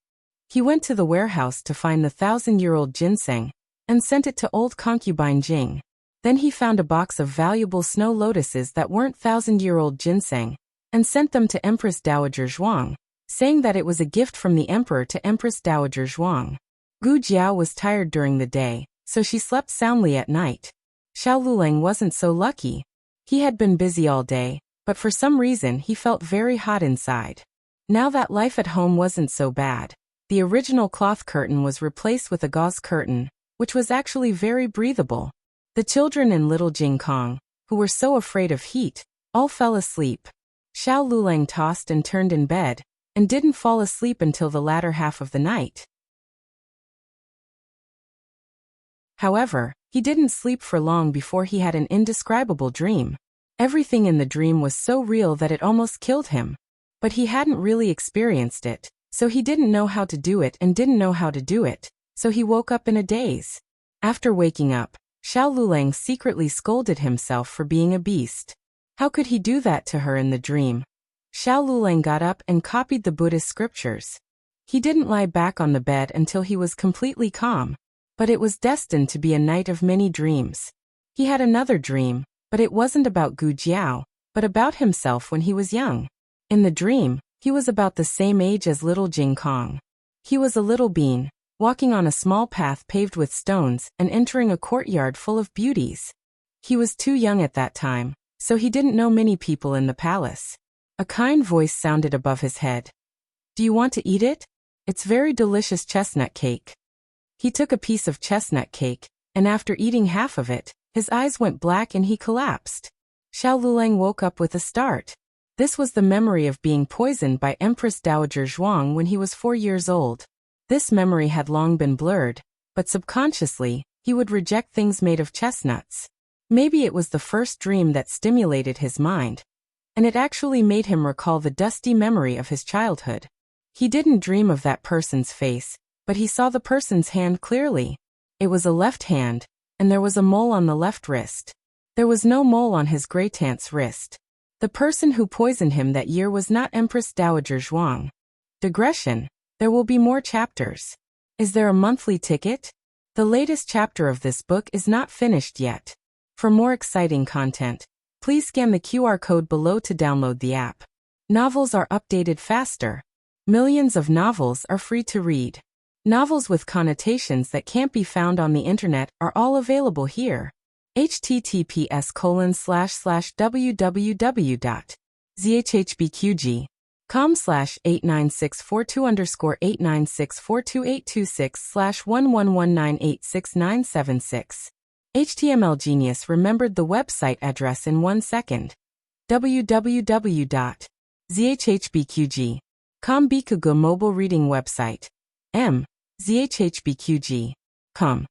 He went to the warehouse to find the 1,000-year-old ginseng, and sent it to old concubine Jing. Then he found a box of valuable snow lotuses that weren't 1,000-year-old ginseng, and sent them to Empress Dowager Zhuang, saying that it was a gift from the emperor to Empress Dowager Zhuang. Gu Jiao was tired during the day, so she slept soundly at night. Xiao Luleng wasn't so lucky. He had been busy all day, but for some reason he felt very hot inside. Now that life at home wasn't so bad, the original cloth curtain was replaced with a gauze curtain, which was actually very breathable. The children in Little Jing Kong, who were so afraid of heat, all fell asleep. Xiao Luleng tossed and turned in bed, and didn't fall asleep until the latter half of the night. However, he didn't sleep for long before he had an indescribable dream. Everything in the dream was so real that it almost killed him. But he hadn't really experienced it, so he didn't know how to do it and didn't know how to do it, so he woke up in a daze. After waking up, Xiao Luleng secretly scolded himself for being a beast. How could he do that to her in the dream? Xiao Luleng got up and copied the Buddhist scriptures. He didn't lie back on the bed until he was completely calm. But it was destined to be a night of many dreams. He had another dream, but it wasn't about Gu Jiao, but about himself when he was young. In the dream, he was about the same age as Little Jing Kong. He was a little bean, walking on a small path paved with stones and entering a courtyard full of beauties. He was too young at that time, so he didn't know many people in the palace. A kind voice sounded above his head. "Do you want to eat it? It's very delicious chestnut cake." He took a piece of chestnut cake, and after eating half of it, his eyes went black and he collapsed. Xiao Lulang woke up with a start. This was the memory of being poisoned by Empress Dowager Zhuang when he was 4 years old. This memory had long been blurred, but subconsciously, he would reject things made of chestnuts. Maybe it was the first dream that stimulated his mind, and it actually made him recall the dusty memory of his childhood. He didn't dream of that person's face, but he saw the person's hand clearly. It was a left hand, and there was a mole on the left wrist. There was no mole on his great-aunt's wrist. The person who poisoned him that year was not Empress Dowager Zhuang. Digression. There will be more chapters. Is there a monthly ticket? The latest chapter of this book is not finished yet. For more exciting content, please scan the QR code below to download the app. Novels are updated faster. Millions of novels are free to read. Novels with connotations that can't be found on the internet are all available here. https://www.zhhbqg.com/89642_8964286/111986976. HTML Genius remembered the website address in 1 second. www.zhhbqg.com Bikugo mobile reading website. zhhbqg.com.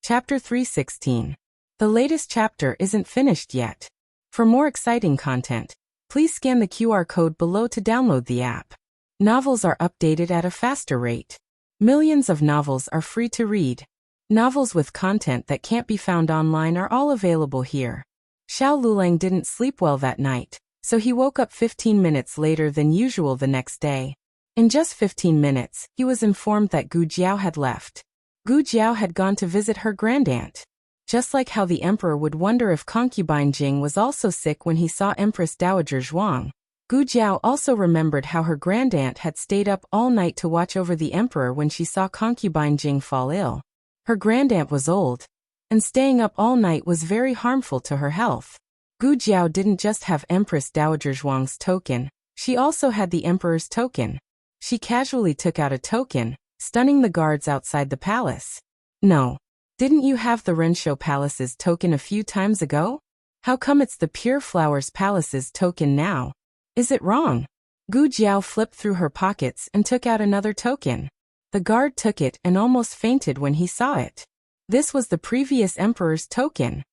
Chapter 316. The latest chapter isn't finished yet. For more exciting content, please scan the QR code below to download the app. Novels are updated at a faster rate. Millions of novels are free to read. Novels with content that can't be found online are all available here. Xiao Lulang didn't sleep well that night, so he woke up 15 minutes later than usual the next day. In just 15 minutes, he was informed that Gu Jiao had left. Gu Jiao had gone to visit her grandaunt. Just like how the emperor would wonder if concubine Jing was also sick when he saw Empress Dowager Zhuang, Gu Jiao also remembered how her grandaunt had stayed up all night to watch over the emperor when she saw concubine Jing fall ill. Her grandaunt was old, and staying up all night was very harmful to her health. Gu Jiao didn't just have Empress Dowager Zhuang's token, she also had the emperor's token. She casually took out a token, stunning the guards outside the palace. "No. Didn't you have the Renshou Palace's token a few times ago? How come it's the Pure Flowers Palace's token now? Is it wrong?" Gu Jiao flipped through her pockets and took out another token. The guard took it and almost fainted when he saw it. This was the previous emperor's token.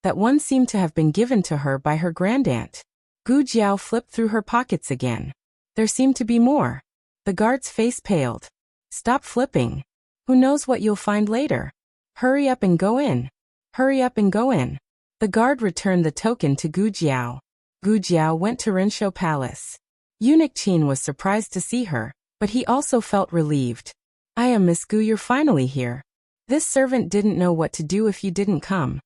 That one seemed to have been given to her by her grandaunt. Gu Jiao flipped through her pockets again. There seemed to be more. The guard's face paled. "Stop flipping. Who knows what you'll find later? Hurry up and go in. Hurry up and go in." The guard returned the token to Gu Jiao. Gu Jiao went to Renshou Palace. Eunuch Qin was surprised to see her, but he also felt relieved. "I am Miss Gu, you're finally here. This servant didn't know what to do if you didn't come."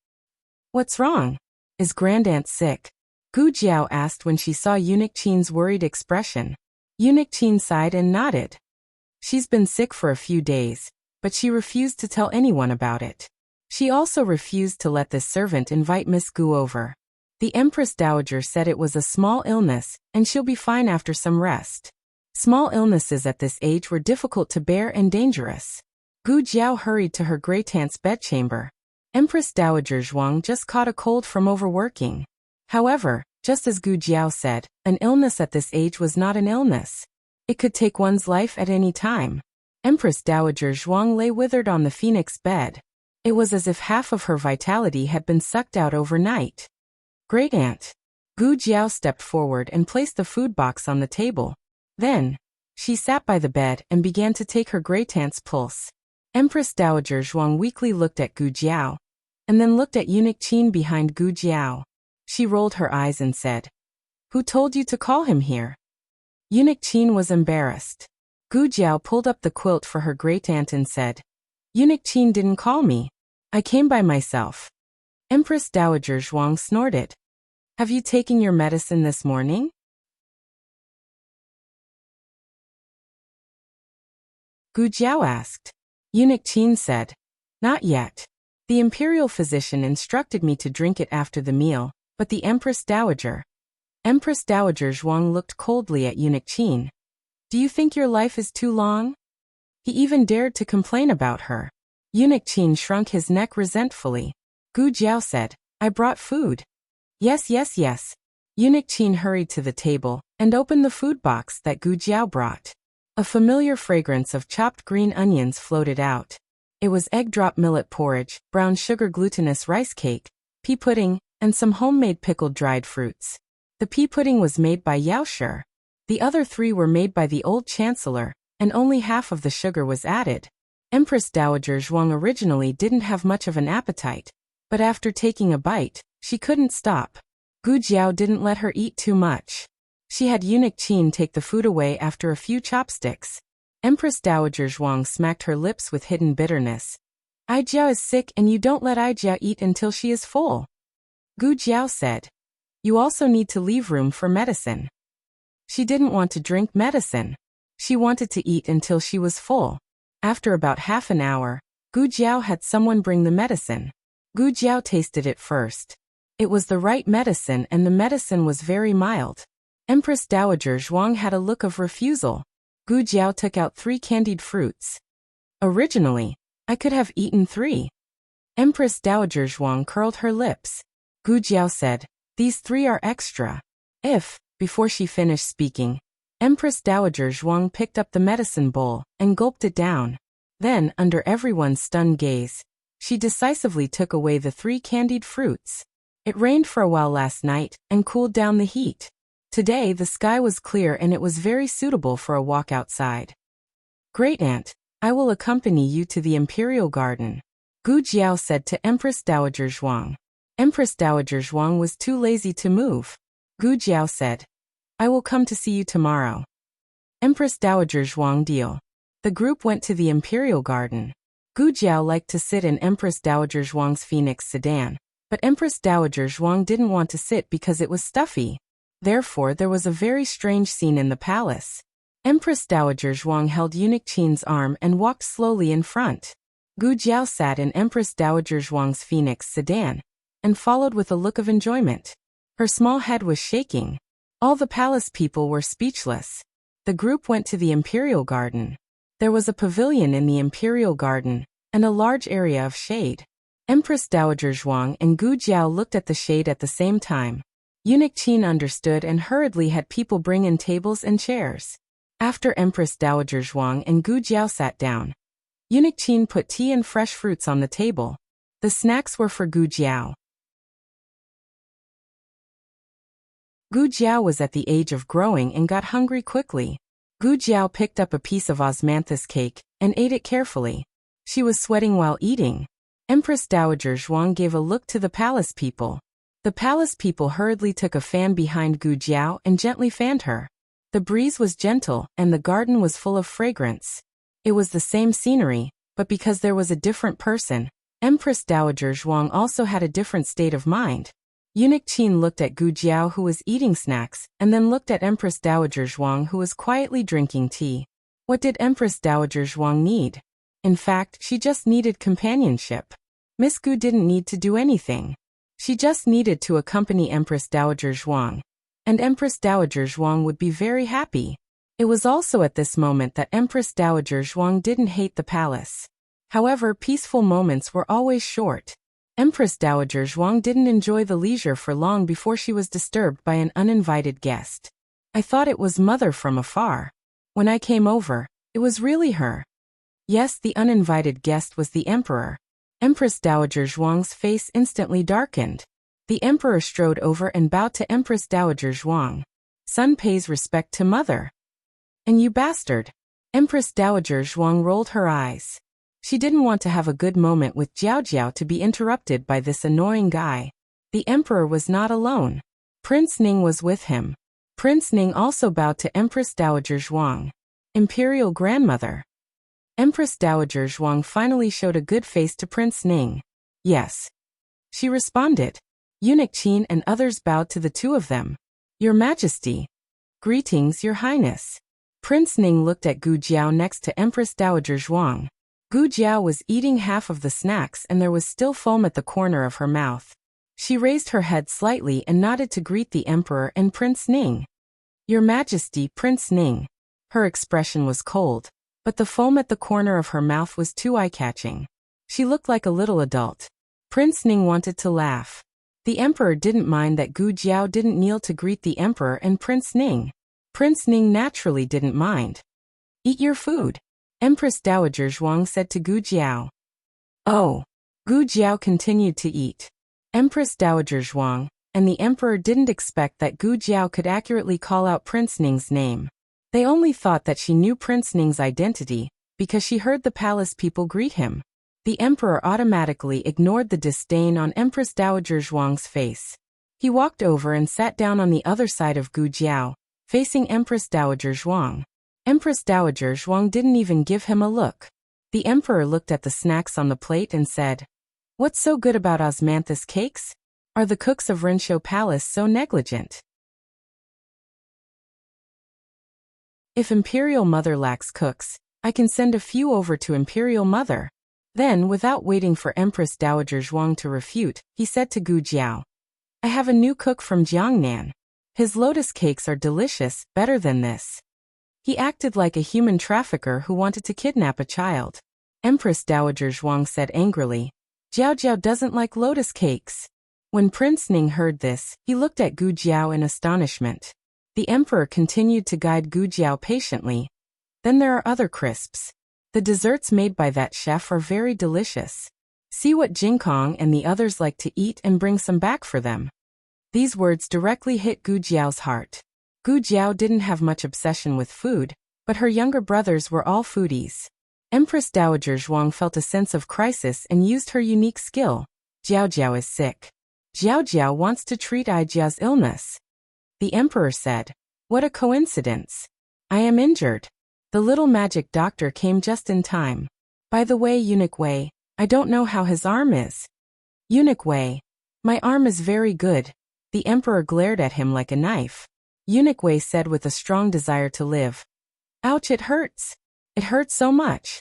"What's wrong? Is grandaunt sick?" Gu Jiao asked when she saw Eunuch Qin's worried expression. Eunuch Qin sighed and nodded. "She's been sick for a few days, but she refused to tell anyone about it. She also refused to let this servant invite Miss Gu over. The Empress Dowager said it was a small illness, and she'll be fine after some rest." Small illnesses at this age were difficult to bear and dangerous. Gu Jiao hurried to her great-aunt's bedchamber. Empress Dowager Zhuang just caught a cold from overworking. However, just as Gu Jiao said, an illness at this age was not an illness. It could take one's life at any time. Empress Dowager Zhuang lay withered on the phoenix bed. It was as if half of her vitality had been sucked out overnight. "Great-aunt." Gu Jiao stepped forward and placed the food box on the table. Then, she sat by the bed and began to take her great-aunt's pulse. Empress Dowager Zhuang weakly looked at Gu Jiao, and then looked at Eunuch Qin behind Gu Jiao. She rolled her eyes and said, "Who told you to call him here?" Eunuch Qin was embarrassed. Gu Jiao pulled up the quilt for her great-aunt and said, "Eunuch Qin didn't call me. I came by myself." Empress Dowager Zhuang snorted. Have you taken your medicine this morning? Gu Jiao asked. Eunuch Qin said, Not yet. The imperial physician instructed me to drink it after the meal, but the Empress Dowager Zhuang looked coldly at Eunuch Qin. Do you think your life is too long? He even dared to complain about her. Eunuch Qin shrunk his neck resentfully. Gu Jiao said, I brought food. Yes. Eunuch Qin hurried to the table and opened the food box that Gu Jiao brought. A familiar fragrance of chopped green onions floated out. It was egg drop millet porridge, brown sugar glutinous rice cake, pea pudding, and some homemade pickled dried fruits. The pea pudding was made by Yao Shi. The other 3 were made by the old chancellor, and only half of the sugar was added. Empress Dowager Zhuang originally didn't have much of an appetite, but after taking a bite, she couldn't stop. Gu Jiao didn't let her eat too much. She had Eunuch Qin take the food away after a few chopsticks. Empress Dowager Zhuang smacked her lips with hidden bitterness. Ai Jiao is sick and you don't let Ai Jiao eat until she is full. Gu Jiao said. You also need to leave room for medicine. She didn't want to drink medicine. She wanted to eat until she was full. After about half an hour, Gu Jiao had someone bring the medicine. Gu Jiao tasted it first. It was the right medicine and the medicine was very mild. Empress Dowager Zhuang had a look of refusal. Gu Jiao took out 3 candied fruits. Originally, I could have eaten 3. Empress Dowager Zhuang curled her lips. Gu Jiao said, These 3 are extra. Before she finished speaking, Empress Dowager Zhuang picked up the medicine bowl and gulped it down. Then, under everyone's stunned gaze, she decisively took away the 3 candied fruits. It rained for a while last night and cooled down the heat. Today the sky was clear and it was very suitable for a walk outside. Great Aunt, I will accompany you to the imperial garden, Gu Jiao said to Empress Dowager Zhuang. Empress Dowager Zhuang was too lazy to move. Gu Jiao said, I will come to see you tomorrow. Empress Dowager Zhuang deal. The group went to the imperial garden. Gu Jiao liked to sit in Empress Dowager Zhuang's Phoenix sedan, but Empress Dowager Zhuang didn't want to sit because it was stuffy. Therefore there was a very strange scene in the palace. Empress Dowager Zhuang held Eunuch Qin's arm and walked slowly in front. Gu Jiao sat in Empress Dowager Zhuang's Phoenix sedan, and followed with a look of enjoyment. Her small head was shaking. All the palace people were speechless. The group went to the imperial garden. There was a pavilion in the imperial garden, and a large area of shade. Empress Dowager Zhuang and Gu Jiao looked at the shade at the same time. Eunuch Qin understood and hurriedly had people bring in tables and chairs. After Empress Dowager Zhuang and Gu Jiao sat down, Eunuch Qin put tea and fresh fruits on the table. The snacks were for Gu Jiao. Gu Jiao was at the age of growing and got hungry quickly. Gu Jiao picked up a piece of osmanthus cake and ate it carefully. She was sweating while eating. Empress Dowager Zhuang gave a look to the palace people. The palace people hurriedly took a fan behind Gu Jiao and gently fanned her. The breeze was gentle and the garden was full of fragrance. It was the same scenery, but because there was a different person, Empress Dowager Zhuang also had a different state of mind. Eunuch Qin looked at Gu Jiao who was eating snacks and then looked at Empress Dowager Zhuang who was quietly drinking tea. What did Empress Dowager Zhuang need? In fact, she just needed companionship. Miss Gu didn't need to do anything. She just needed to accompany Empress Dowager Zhuang, and Empress Dowager Zhuang would be very happy. It was also at this moment that Empress Dowager Zhuang didn't hate the palace. However, peaceful moments were always short. Empress Dowager Zhuang didn't enjoy the leisure for long before she was disturbed by an uninvited guest. I thought it was Mother from afar. When I came over, it was really her. Yes, the uninvited guest was the Emperor. Empress Dowager Zhuang's face instantly darkened. The Emperor strode over and bowed to Empress Dowager Zhuang. Son pays respect to Mother. And you bastard. Empress Dowager Zhuang rolled her eyes. She didn't want to have a good moment with Jiao Jiao to be interrupted by this annoying guy. The Emperor was not alone. Prince Ning was with him. Prince Ning also bowed to Empress Dowager Zhuang. Imperial Grandmother. Empress Dowager Zhuang finally showed a good face to Prince Ning. Yes. She responded. Eunuch Qin and others bowed to the two of them. Your Majesty. Greetings, Your Highness. Prince Ning looked at Gu Jiao next to Empress Dowager Zhuang. Gu Jiao was eating half of the snacks and there was still foam at the corner of her mouth. She raised her head slightly and nodded to greet the Emperor and Prince Ning. Your Majesty, Prince Ning. Her expression was cold, but the foam at the corner of her mouth was too eye-catching. She looked like a little adult. Prince Ning wanted to laugh. The Emperor didn't mind that Gu Jiao didn't kneel to greet the Emperor and Prince Ning. Prince Ning naturally didn't mind. Eat your food, Empress Dowager Zhuang said to Gu Jiao. Oh. Gu Jiao continued to eat. Empress Dowager Zhuang and the Emperor didn't expect that Gu Jiao could accurately call out Prince Ning's name. They only thought that she knew Prince Ning's identity because she heard the palace people greet him. The Emperor automatically ignored the disdain on Empress Dowager Zhuang's face. He walked over and sat down on the other side of Gu Jiao, facing Empress Dowager Zhuang. Empress Dowager Zhuang didn't even give him a look. The Emperor looked at the snacks on the plate and said, What's so good about osmanthus cakes? Are the cooks of Renshou Palace so negligent? If Imperial Mother lacks cooks, I can send a few over to Imperial Mother. Then, without waiting for Empress Dowager Zhuang to refute, he said to Gu Jiao, I have a new cook from Jiangnan. His lotus cakes are delicious, better than this. He acted like a human trafficker who wanted to kidnap a child. Empress Dowager Zhuang said angrily, Jiao Jiao doesn't like lotus cakes. When Prince Ning heard this, he looked at Gu Jiao in astonishment. The Emperor continued to guide Gu Jiao patiently. Then there are other crisps. The desserts made by that chef are very delicious. See what Jinkong and the others like to eat and bring some back for them. These words directly hit Gu Jiao's heart. Gu Jiao didn't have much obsession with food, but her younger brothers were all foodies. Empress Dowager Zhuang felt a sense of crisis and used her unique skill. Jiao Jiao is sick. Jiao Jiao wants to treat Ai Jiao's illness. The Emperor said, What a coincidence. I am injured. The little magic doctor came just in time. By the way, Eunuch Wei, I don't know how his arm is. Eunuch Wei, my arm is very good. The Emperor glared at him like a knife. Eunuch Wei said with a strong desire to live. Ouch, it hurts. It hurts so much.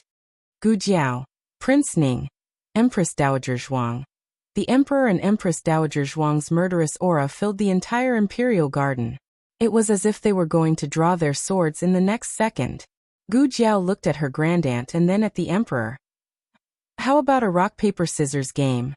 Gu Jiao, Prince Ning, Empress Dowager Zhuang. The Emperor and Empress Dowager Zhuang's murderous aura filled the entire imperial garden. It was as if they were going to draw their swords in the next second. Gu Jiao looked at her grandaunt and then at the Emperor. How about a rock-paper-scissors game?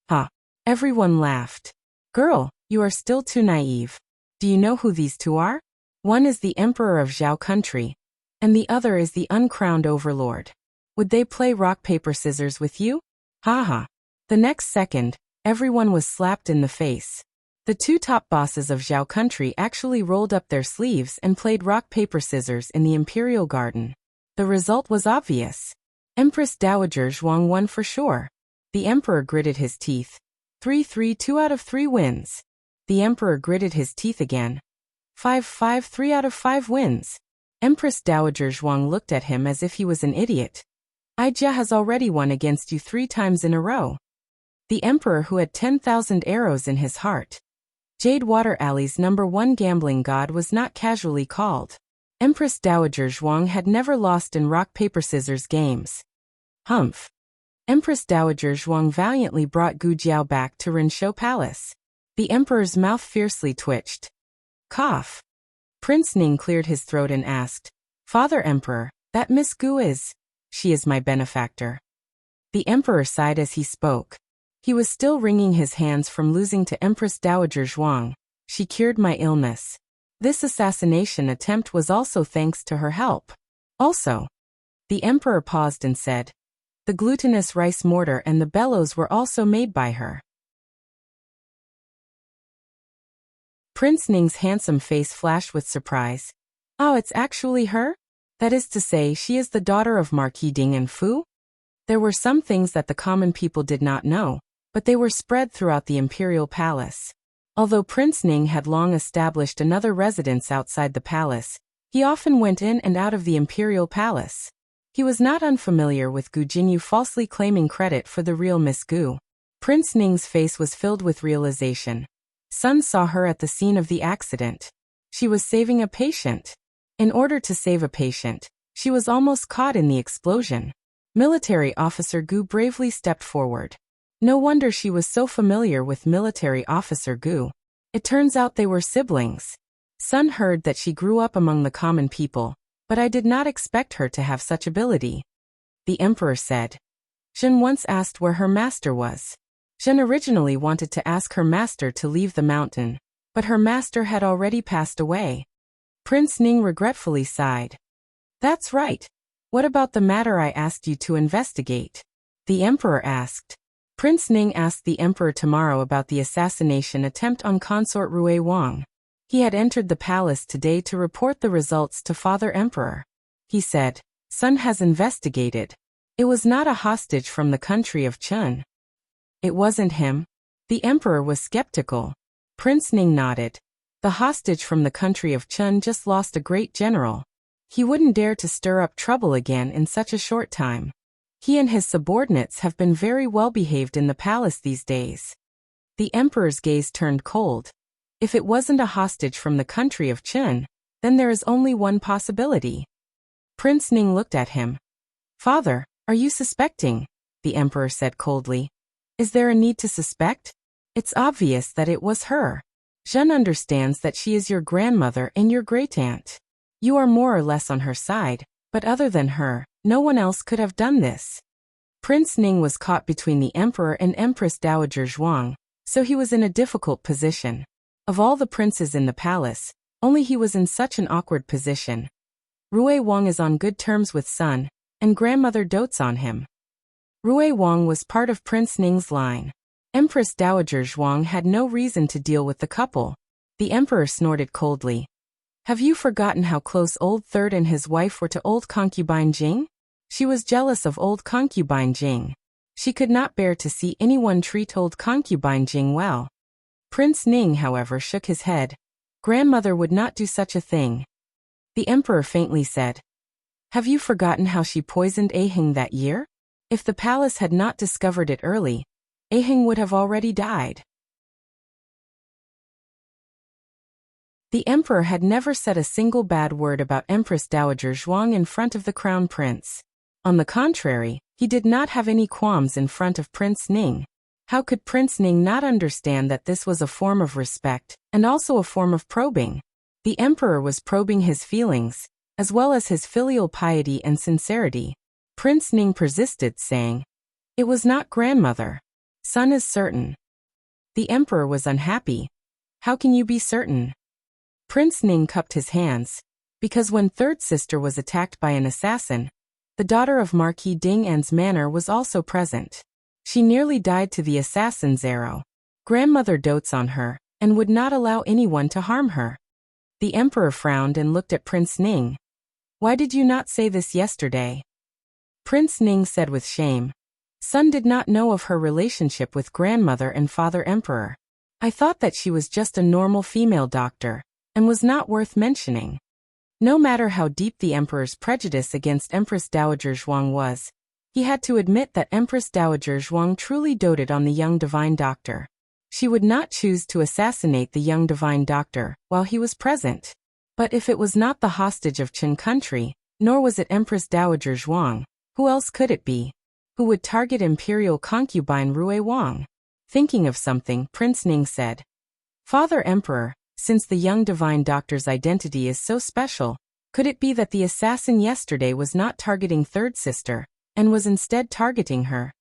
Ha! Everyone laughed. Girl, you are still too naive. Do you know who these two are? One is the Emperor of Zhao country, and the other is the uncrowned overlord. Would they play rock-paper-scissors with you? Ha ha. The next second, everyone was slapped in the face. The two top bosses of Zhao country actually rolled up their sleeves and played rock-paper-scissors in the imperial garden. The result was obvious. Empress Dowager Zhuang won for sure. The Emperor gritted his teeth. 3-3, 2 out of 3 wins. The Emperor gritted his teeth again. 5-5, 3 out of 5 wins. Empress Dowager Zhuang looked at him as if he was an idiot. Ai Jia has already won against you 3 times in a row. The Emperor, who had 10,000 arrows in his heart. Jade Water Alley's #1 gambling god, was not casually called. Empress Dowager Zhuang had never lost in rock-paper-scissors games. Humph. Empress Dowager Zhuang valiantly brought Gu Jiao back to Renshou Palace. The Emperor's mouth fiercely twitched. Cough. Prince Ning cleared his throat and asked, Father Emperor, that Miss Gu is? She is my benefactor. The Emperor sighed as he spoke. He was still wringing his hands from losing to Empress Dowager Zhuang. She cured my illness. This assassination attempt was also thanks to her help. Also, the Emperor paused and said, the glutinous rice mortar and the bellows were also made by her. Prince Ning's handsome face flashed with surprise. Oh, it's actually her? That is to say, she is the daughter of Marquis Ding and Fu? There were some things that the common people did not know, but they were spread throughout the imperial palace. Although Prince Ning had long established another residence outside the palace, he often went in and out of the imperial palace. He was not unfamiliar with Gu Jinyu falsely claiming credit for the real Miss Gu. Prince Ning's face was filled with realization. Sun saw her at the scene of the accident. She was saving a patient. In order to save a patient, she was almost caught in the explosion. Military Officer Gu bravely stepped forward. No wonder she was so familiar with Military Officer Gu. It turns out they were siblings. Sun heard that she grew up among the common people, but I did not expect her to have such ability. The Emperor said. Zhen once asked where her master was. Zhen originally wanted to ask her master to leave the mountain, but her master had already passed away. Prince Ning regretfully sighed. That's right. What about the matter I asked you to investigate? The Emperor asked. Prince Ning asked the Emperor tomorrow about the assassination attempt on Consort Rui Wang. He had entered the palace today to report the results to Father Emperor. He said, Sun has investigated. It was not a hostage from the country of Chun. It wasn't him. The Emperor was skeptical. Prince Ning nodded. The hostage from the country of Chun just lost a great general. He wouldn't dare to stir up trouble again in such a short time. He and his subordinates have been very well behaved in the palace these days. The Emperor's gaze turned cold. If it wasn't a hostage from the country of Chun, then there is only one possibility. Prince Ning looked at him. Father, are you suspecting? The Emperor said coldly. Is there a need to suspect? It's obvious that it was her. Zhen understands that she is your grandmother and your great-aunt. You are more or less on her side, but other than her, no one else could have done this. Prince Ning was caught between the Emperor and Empress Dowager Zhuang, so he was in a difficult position. Of all the princes in the palace, only he was in such an awkward position. Rui Wang is on good terms with Sun, and grandmother dotes on him. Rui Wang was part of Prince Ning's line. Empress Dowager Zhuang had no reason to deal with the couple. The Emperor snorted coldly. Have you forgotten how close old Third and his wife were to old concubine Jing? She was jealous of old concubine Jing. She could not bear to see anyone treat old concubine Jing well. Prince Ning, however, shook his head. Grandmother would not do such a thing. The Emperor faintly said. Have you forgotten how she poisoned Aheng that year? If the palace had not discovered it early, Aheng would have already died. The Emperor had never said a single bad word about Empress Dowager Zhuang in front of the Crown Prince. On the contrary, he did not have any qualms in front of Prince Ning. How could Prince Ning not understand that this was a form of respect, and also a form of probing? The Emperor was probing his feelings, as well as his filial piety and sincerity. Prince Ning persisted, saying, It was not grandmother. Sun is certain. The Emperor was unhappy. How can you be certain? Prince Ning cupped his hands, because when third sister was attacked by an assassin, the daughter of Marquis Ding An's manor was also present. She nearly died to the assassin's arrow. Grandmother dotes on her, and would not allow anyone to harm her. The Emperor frowned and looked at Prince Ning. Why did you not say this yesterday? Prince Ning said with shame. Sun did not know of her relationship with grandmother and Father Emperor. I thought that she was just a normal female doctor, and was not worth mentioning. No matter how deep the Emperor's prejudice against Empress Dowager Zhuang was, he had to admit that Empress Dowager Zhuang truly doted on the young divine doctor. She would not choose to assassinate the young divine doctor while he was present. But if it was not the hostage of Qin country, nor was it Empress Dowager Zhuang, who else could it be? Who would target imperial concubine Rui Wang? Thinking of something, Prince Ning said, Father Emperor, since the young divine doctor's identity is so special, could it be that the assassin yesterday was not targeting third sister, and was instead targeting her?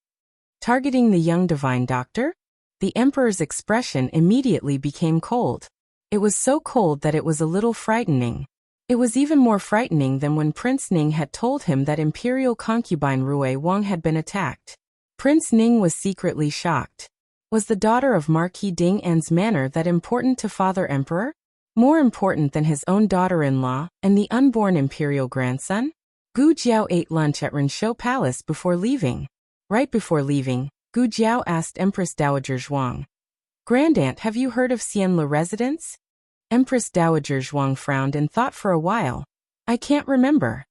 Targeting the young divine doctor? The Emperor's expression immediately became cold. It was so cold that it was a little frightening. It was even more frightening than when Prince Ning had told him that imperial concubine Rui Wang had been attacked. Prince Ning was secretly shocked. Was the daughter of Marquis Ding An's manor that important to Father Emperor? More important than his own daughter-in-law and the unborn imperial grandson? Gu Jiao ate lunch at Renshou Palace before leaving. Right before leaving, Gu Jiao asked Empress Dowager Zhuang, Grandaunt, have you heard of Xianle residence? Empress Dowager Zhuang frowned and thought for a while. I can't remember.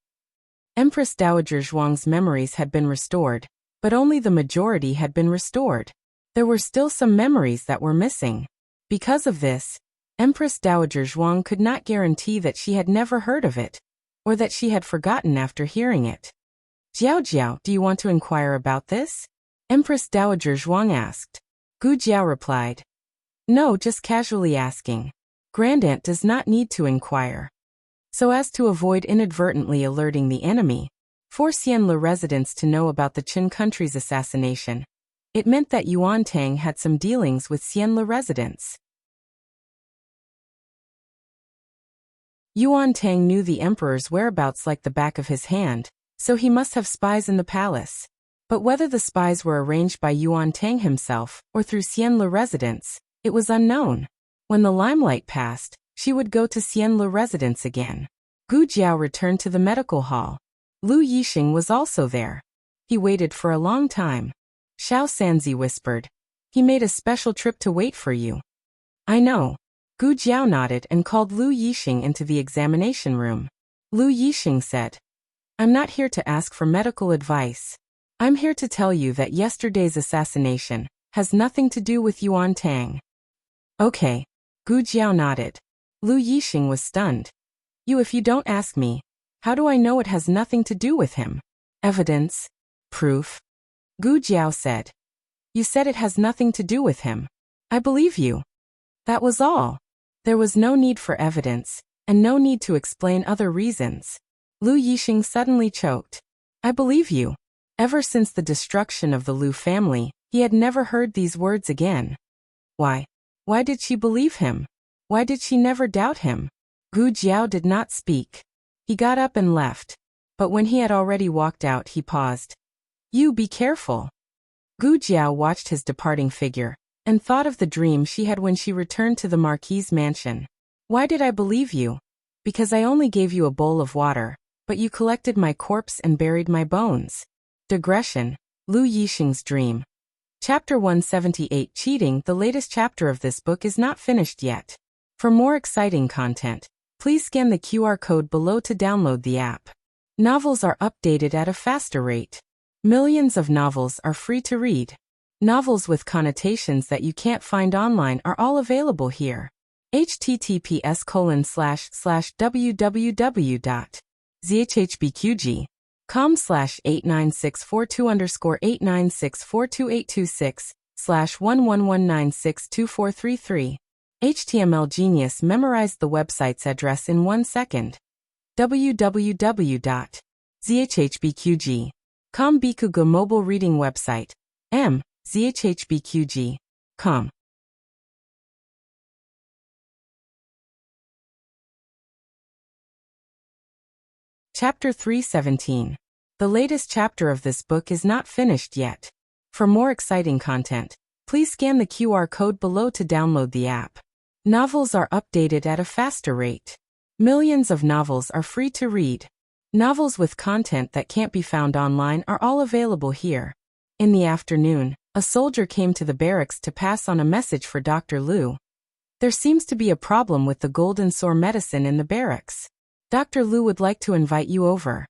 Empress Dowager Zhuang's memories had been restored, but only the majority had been restored. There were still some memories that were missing. Because of this, Empress Dowager Zhuang could not guarantee that she had never heard of it, or that she had forgotten after hearing it. Jiao Jiao, do you want to inquire about this? Empress Dowager Zhuang asked. Gu Jiao replied. No, just casually asking. Grandaunt does not need to inquire. So as to avoid inadvertently alerting the enemy, for Xianle residents to know about the Qin country's assassination, it meant that Yuan Tang had some dealings with Xianle residents. Yuan Tang knew the emperor's whereabouts like the back of his hand, so he must have spies in the palace. But whether the spies were arranged by Yuan Tang himself or through Xianle residents, it was unknown. When the limelight passed, she would go to Xianle residence again. Gu Jiao returned to the medical hall. Lu Yixing was also there. He waited for a long time. Xiao Sanzi whispered. He made a special trip to wait for you. I know. Gu Jiao nodded and called Lu Yixing into the examination room. Lu Yixing said, I'm not here to ask for medical advice. I'm here to tell you that yesterday's assassination has nothing to do with Yuan Tang. Okay. Gu Jiao nodded. Lu Yixing was stunned. If you don't ask me, how do I know it has nothing to do with him? Evidence? Proof? Gu Jiao said. You said it has nothing to do with him. I believe you. That was all. There was no need for evidence, and no need to explain other reasons. Lu Yixing suddenly choked. I believe you. Ever since the destruction of the Lu family, he had never heard these words again. Why? Why did she believe him? Why did she never doubt him? Gu Jiao did not speak. He got up and left. But when he had already walked out, he paused. You be careful. Gu Jiao watched his departing figure, and thought of the dream she had when she returned to the Marquis's mansion. Why did I believe you? Because I only gave you a bowl of water, but you collected my corpse and buried my bones. Digression. Lu Yixing's dream. Chapter 178 Cheating. The latest chapter of this book is not finished yet. For more exciting content, please scan the QR code below to download the app. Novels are updated at a faster rate. Millions of novels are free to read. Novels with connotations that you can't find online are all available here. https://www.zhhbqg.com/89642_8964226/111962433. HTML Genius memorized the website's address in 1 second. www.zhhbqg.com Bikugo mobile reading website. zhhbqg.com. Chapter 317. The latest chapter of this book is not finished yet. For more exciting content, please scan the QR code below to download the app. Novels are updated at a faster rate. Millions of novels are free to read. Novels with content that can't be found online are all available here. In the afternoon, a soldier came to the barracks to pass on a message for Dr. Lu. There seems to be a problem with the golden sore medicine in the barracks. Dr. Lu would like to invite you over.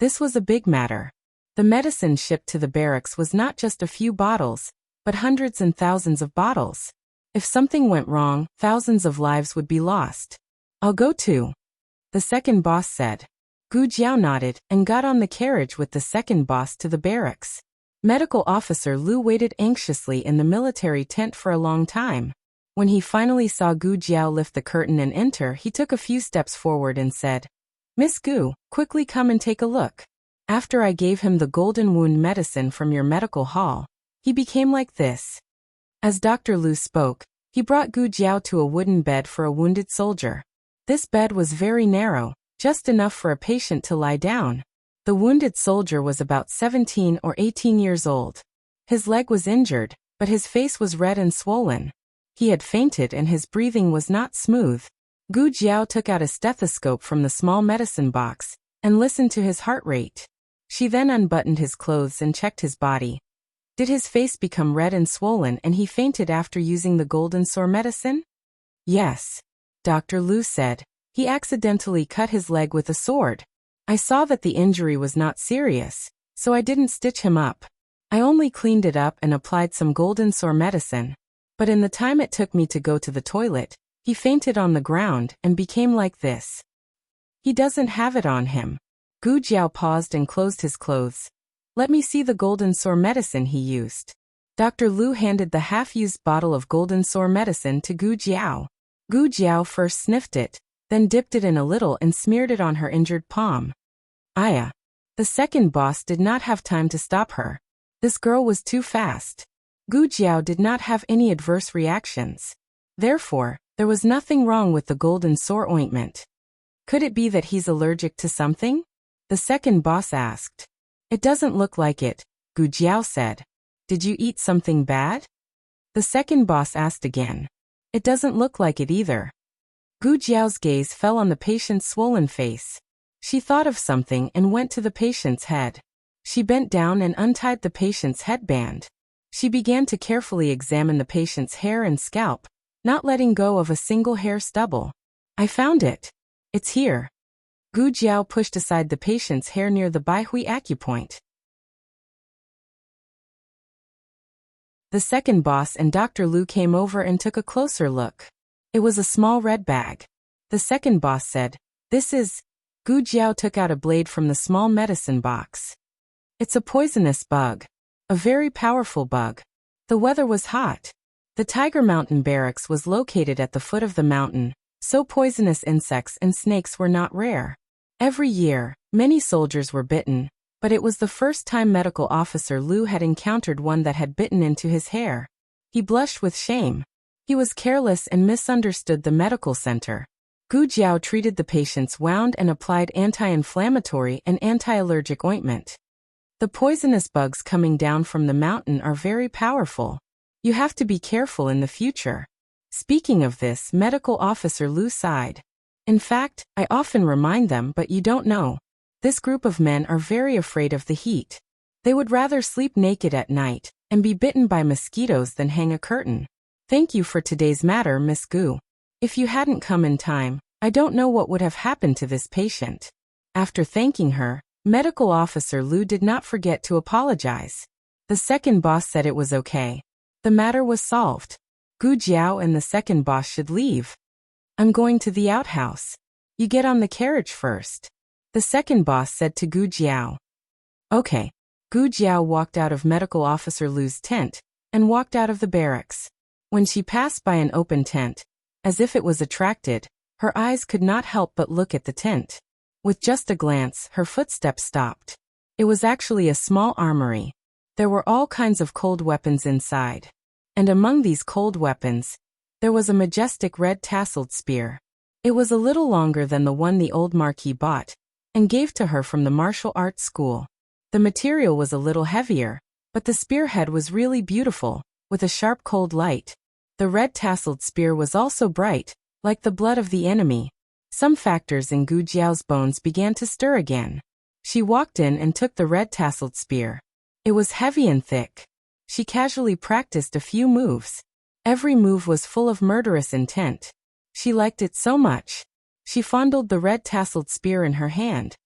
This was a big matter. The medicine shipped to the barracks was not just a few bottles, but hundreds and thousands of bottles. If something went wrong, thousands of lives would be lost. I'll go too, the second boss said. Gu Jiao nodded and got on the carriage with the second boss to the barracks. Medical officer Lu waited anxiously in the military tent for a long time. When he finally saw Gu Jiao lift the curtain and enter, he took a few steps forward and said, Miss Gu, quickly come and take a look. After I gave him the golden wound medicine from your medical hall, he became like this. As Dr. Lu spoke, he brought Gu Jiao to a wooden bed for a wounded soldier. This bed was very narrow, just enough for a patient to lie down. The wounded soldier was about 17 or 18 years old. His leg was injured, but his face was red and swollen. He had fainted and his breathing was not smooth. Gu Jiao took out a stethoscope from the small medicine box and listened to his heart rate. She then unbuttoned his clothes and checked his body. Did his face become red and swollen and he fainted after using the golden sore medicine? Yes. Dr. Lu said. He accidentally cut his leg with a sword. I saw that the injury was not serious, so I didn't stitch him up. I only cleaned it up and applied some golden sore medicine. But in the time it took me to go to the toilet, he fainted on the ground and became like this. He doesn't have it on him. Gu Jiao paused and closed his clothes. Let me see the golden sore medicine he used. Dr. Lu handed the half-used bottle of golden sore medicine to Gu Jiao. Gu Jiao first sniffed it, then dipped it in a little and smeared it on her injured palm. Aya. The second boss did not have time to stop her. This girl was too fast. Gu Jiao did not have any adverse reactions. Therefore, there was nothing wrong with the golden sore ointment. Could it be that he's allergic to something? The second boss asked. It doesn't look like it, Gu Jiao said. Did you eat something bad? The second boss asked again. It doesn't look like it either. Gu Jiao's gaze fell on the patient's swollen face. She thought of something and went to the patient's head. She bent down and untied the patient's headband. She began to carefully examine the patient's hair and scalp, not letting go of a single hair stubble. I found it. It's here. Gu Jiao pushed aside the patient's hair near the Baihui acupoint. The second boss and Dr. Lu came over and took a closer look. It was a small red bag. The second boss said, "This is..." Gu Jiao took out a blade from the small medicine box. It's a poisonous bug. A very powerful bug. The weather was hot. The Tiger Mountain Barracks was located at the foot of the mountain, so poisonous insects and snakes were not rare. Every year, many soldiers were bitten, but it was the first time Medical Officer Lu had encountered one that had bitten into his hair. He blushed with shame. He was careless and misunderstood the medical center. Gu Jiao treated the patient's wound and applied anti-inflammatory and anti-allergic ointment. The poisonous bugs coming down from the mountain are very powerful. You have to be careful in the future. Speaking of this, Medical Officer Lu sighed. In fact, I often remind them, but you don't know. This group of men are very afraid of the heat. They would rather sleep naked at night and be bitten by mosquitoes than hang a curtain. Thank you for today's matter, Miss Gu. If you hadn't come in time, I don't know what would have happened to this patient. After thanking her, Medical Officer Lu did not forget to apologize. The second boss said it was okay. The matter was solved. Gu Jiao and the second boss should leave. I'm going to the outhouse. You get on the carriage first. The second boss said to Gu Jiao. Okay. Gu Jiao walked out of Medical Officer Lu's tent and walked out of the barracks. When she passed by an open tent, as if it was attracted, her eyes could not help but look at the tent. With just a glance, her footsteps stopped. It was actually a small armory. There were all kinds of cold weapons inside. And among these cold weapons, there was a majestic red tasseled spear. It was a little longer than the one the old Marquis bought and gave to her from the martial arts school. The material was a little heavier, but the spearhead was really beautiful, with a sharp cold light. The red tasseled spear was also bright, like the blood of the enemy. Some factors in Gu Jiao's bones began to stir again. She walked in and took the red tasseled spear. It was heavy and thick. She casually practiced a few moves. Every move was full of murderous intent. She liked it so much. She fondled the red tasseled spear in her hand.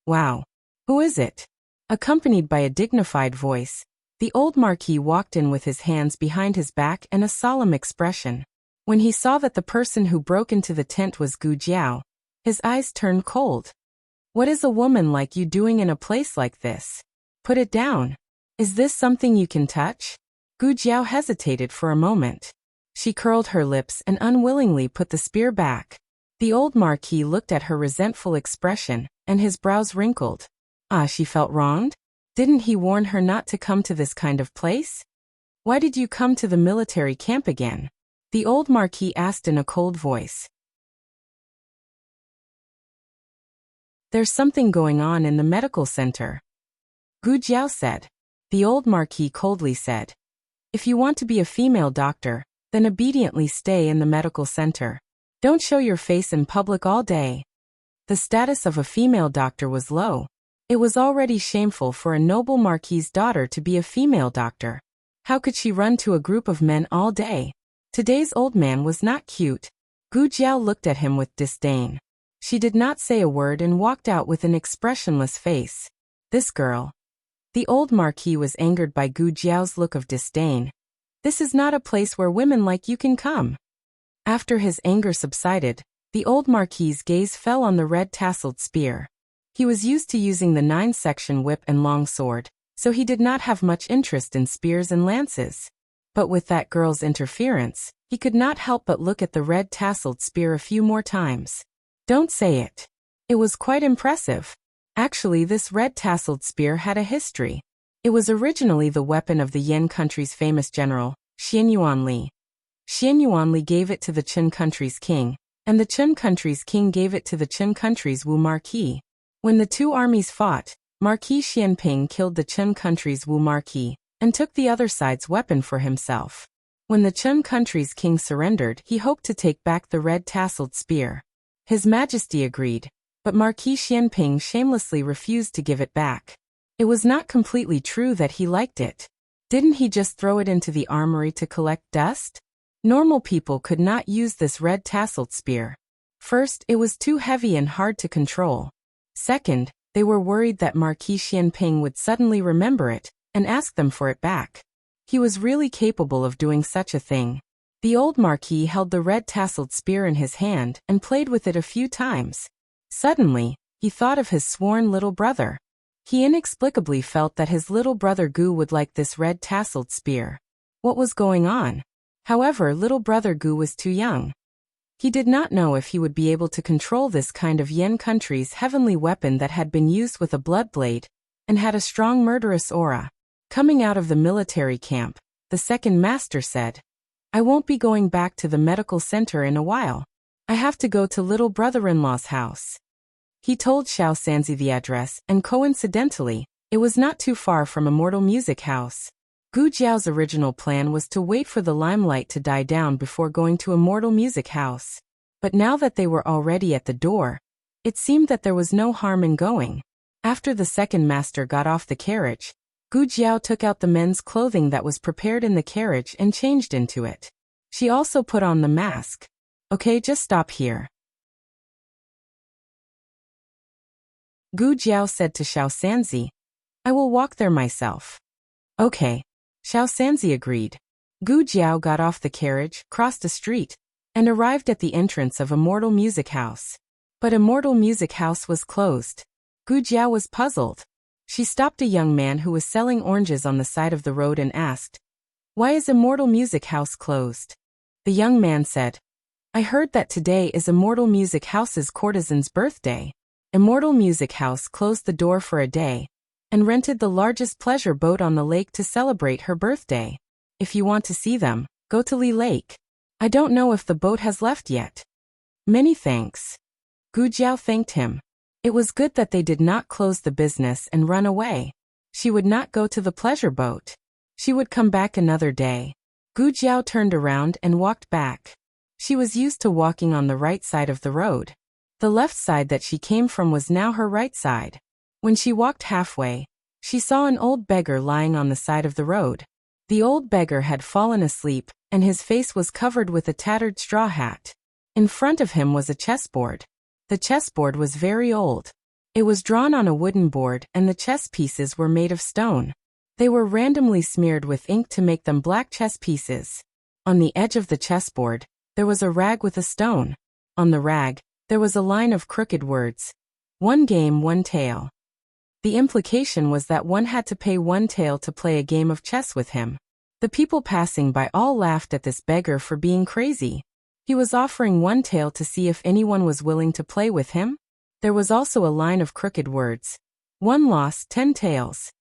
Wow. Who is it? Accompanied by a dignified voice, the old Marquis walked in with his hands behind his back and a solemn expression. When he saw that the person who broke into the tent was Gu Jiao, his eyes turned cold. What is a woman like you doing in a place like this? Put it down. Is this something you can touch? Gu Jiao hesitated for a moment. She curled her lips and unwillingly put the spear back. The old Marquis looked at her resentful expression, and his brows wrinkled. Ah, she felt wronged? Didn't he warn her not to come to this kind of place? Why did you come to the military camp again? The old Marquis asked in a cold voice. There's something going on in the medical center. Gu Jiao said. The old Marquis coldly said. If you want to be a female doctor, then obediently stay in the medical center. Don't show your face in public all day. The status of a female doctor was low. It was already shameful for a noble Marquis's daughter to be a female doctor. How could she run to a group of men all day? Today's old man was not cute. Gu Jiao looked at him with disdain. She did not say a word and walked out with an expressionless face. This girl. The old marquis was angered by Gu Jiao's look of disdain. This is not a place where women like you can come. After his anger subsided, the old marquis's gaze fell on the red tasseled spear. He was used to using the 9-section whip and long sword, so he did not have much interest in spears and lances. But with that girl's interference, he could not help but look at the red tasseled spear a few more times. Don't say it. It was quite impressive. Actually, this red tasseled spear had a history. It was originally the weapon of the Yan country's famous general, Xian Yuanli. Xian Yuanli gave it to the Qin country's king, and the Qin country's king gave it to the Qin country's Wu marquis. When the two armies fought, Marquis Xianping killed the Qin country's Wu marquis, and took the other side's weapon for himself. When the Qin country's king surrendered, he hoped to take back the red tasseled spear. His Majesty agreed, but Marquis Xianping shamelessly refused to give it back. It was not completely true that he liked it. Didn't he just throw it into the armory to collect dust? Normal people could not use this red tasseled spear. First, it was too heavy and hard to control. Second, they were worried that Marquis Xianping would suddenly remember it and ask them for it back. He was really capable of doing such a thing. The old marquis held the red tasseled spear in his hand and played with it a few times. Suddenly, he thought of his sworn little brother. He inexplicably felt that his little brother Gu would like this red tasseled spear. What was going on? However, little brother Gu was too young. He did not know if he would be able to control this kind of Yan country's heavenly weapon that had been used with a blood blade and had a strong murderous aura. Coming out of the military camp, the second master said, I won't be going back to the medical center in a while. I have to go to little brother-in-law's house. He told Xiao Sanzi the address, and coincidentally, it was not too far from Immortal Music House. Gu Jiao's original plan was to wait for the limelight to die down before going to Immortal Music House. But now that they were already at the door, it seemed that there was no harm in going. After the second master got off the carriage, Gu Jiao took out the men's clothing that was prepared in the carriage and changed into it. She also put on the mask. Okay, just stop here. Gu Jiao said to Xiao Sanzi, I will walk there myself. Okay. Xiao Sanzi agreed. Gu Jiao got off the carriage, crossed a street, and arrived at the entrance of Immortal Music House. But Immortal Music House was closed. Gu Jiao was puzzled. She stopped a young man who was selling oranges on the side of the road and asked, Why is Immortal Music House closed? The young man said, I heard that today is Immortal Music House's courtesan's birthday. Immortal Music House closed the door for a day and rented the largest pleasure boat on the lake to celebrate her birthday. If you want to see them, go to Li Lake. I don't know if the boat has left yet. Many thanks. Gu Jiao thanked him. It was good that they did not close the business and run away. She would not go to the pleasure boat. She would come back another day. Gu Jiao turned around and walked back. She was used to walking on the right side of the road. The left side that she came from was now her right side. When she walked halfway, she saw an old beggar lying on the side of the road. The old beggar had fallen asleep, and his face was covered with a tattered straw hat. In front of him was a chessboard. The chessboard was very old. It was drawn on a wooden board, and the chess pieces were made of stone. They were randomly smeared with ink to make them black chess pieces. On the edge of the chessboard, there was a rag with a stone. On the rag, there was a line of crooked words. One game, one tail. The implication was that one had to pay one tael to play a game of chess with him. The people passing by all laughed at this beggar for being crazy. He was offering one tael to see if anyone was willing to play with him. There was also a line of crooked words. One loss, 10 taels.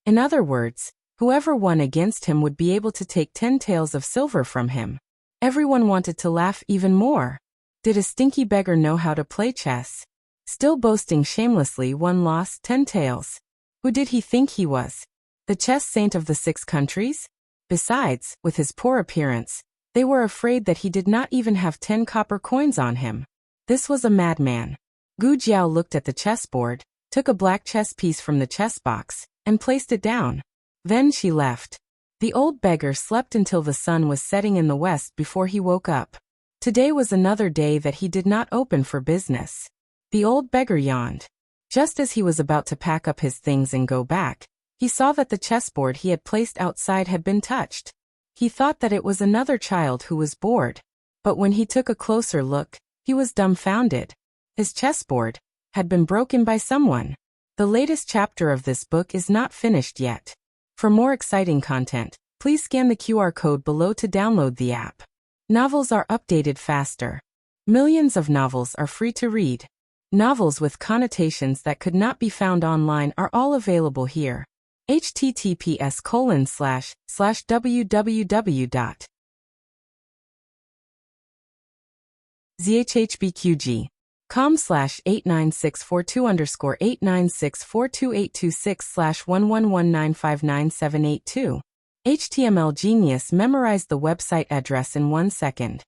In other words, whoever won against him would be able to take 10 taels of silver from him. Everyone wanted to laugh even more. Did a stinky beggar know how to play chess? Still boasting shamelessly, one loss, 10 taels. Who did he think he was? The chess saint of the 6 countries? Besides, with his poor appearance, they were afraid that he did not even have 10 copper coins on him. This was a madman. Gu Jiao looked at the chessboard, took a black chess piece from the chess box, and placed it down. Then she left. The old beggar slept until the sun was setting in the west before he woke up. Today was another day that he did not open for business. The old beggar yawned. Just as he was about to pack up his things and go back, He saw that the chessboard he had placed outside had been touched. He thought that it was another child who was bored. But when he took a closer look, he was dumbfounded. His chessboard had been broken by someone. The latest chapter of this book is not finished yet. For more exciting content, please scan the QR code below to download the app. Novels are updated faster. Millions of novels are free to read. Novels with connotations that could not be found online are all available here. https://www.zhhbqg.com/89642_8964286/111959782. HTML Genius memorized the website address in 1 second.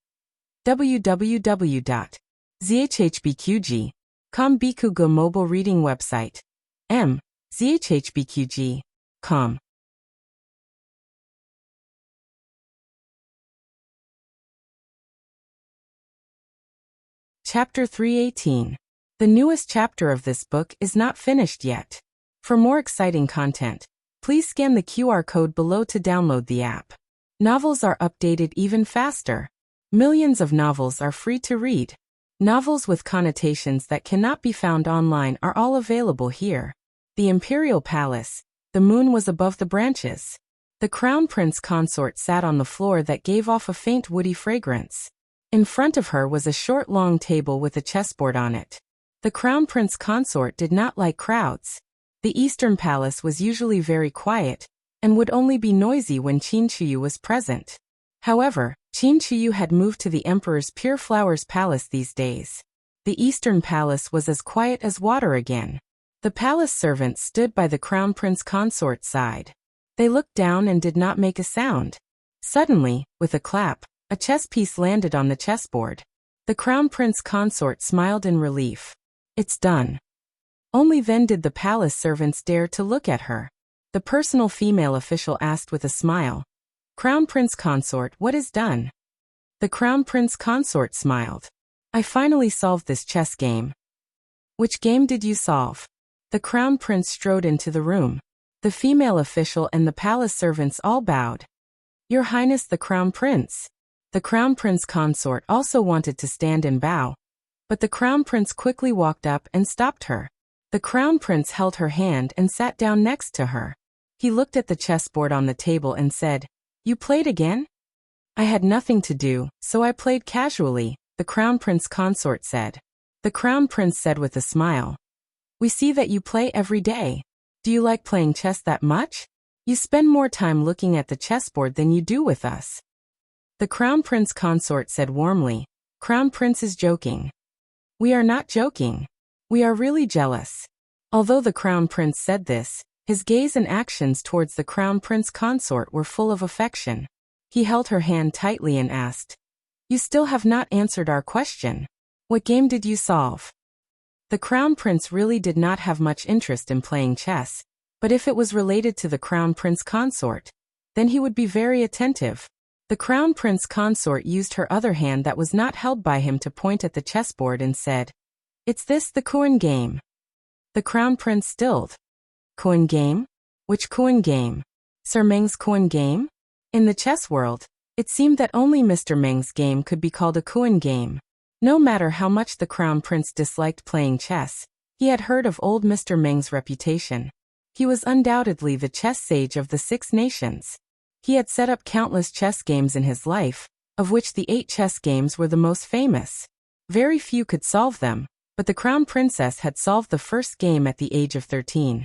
www.zhhbqg.com Bikugo mobile reading website. zhhbqg.com. Chapter 318. The newest chapter of this book is not finished yet. For more exciting content, please scan the QR code below to download the app. Novels are updated even faster. Millions of novels are free to read. Novels with connotations that cannot be found online are all available here. The Imperial Palace. The moon was above the branches. The Crown Prince consort sat on the floor that gave off a faint woody fragrance. In front of her was a short long table with a chessboard on it. The Crown Prince consort did not like crowds. The Eastern Palace was usually very quiet, and would only be noisy when Qin Chuyu was present. However, Qin Chuyu had moved to the Emperor's Pure Flowers Palace these days. The Eastern Palace was as quiet as water again. The palace servants stood by the Crown Prince consort's side. They looked down and did not make a sound. Suddenly, with a clap, a chess piece landed on the chessboard. The Crown Prince consort smiled in relief. It's done. Only then did the palace servants dare to look at her. The personal female official asked with a smile. Crown Prince consort, what is done? The Crown Prince consort smiled. I finally solved this chess game. Which game did you solve? The Crown Prince strode into the room. The female official and the palace servants all bowed. Your Highness the Crown Prince. The Crown Prince consort also wanted to stand and bow. But the Crown Prince quickly walked up and stopped her. The Crown Prince held her hand and sat down next to her. He looked at the chessboard on the table and said, You played again? I had nothing to do, so I played casually, the Crown Prince consort said. The Crown Prince said with a smile. We see that you play every day. Do you like playing chess that much? You spend more time looking at the chessboard than you do with us. The Crown Prince consort said warmly. Crown Prince is joking. We are not joking. We are really jealous. Although the Crown Prince said this, his gaze and actions towards the Crown Prince consort were full of affection. He held her hand tightly and asked, You still have not answered our question. What game did you solve? The Crown Prince really did not have much interest in playing chess, but if it was related to the Crown Prince consort, then he would be very attentive. The Crown Prince consort used her other hand that was not held by him to point at the chessboard and said, It's this the Kuan game. The Crown Prince stilled. Kuan game? Which Kuan game? Sir Meng's Kuan game? In the chess world, it seemed that only Mr. Meng's game could be called a Kuan game. No matter how much the Crown Prince disliked playing chess, he had heard of old Mr. Meng's reputation. He was undoubtedly the chess sage of the 6 nations. He had set up countless chess games in his life, of which the 8 chess games were the most famous. Very few could solve them, but the Crown Princess had solved the first game at the age of 13.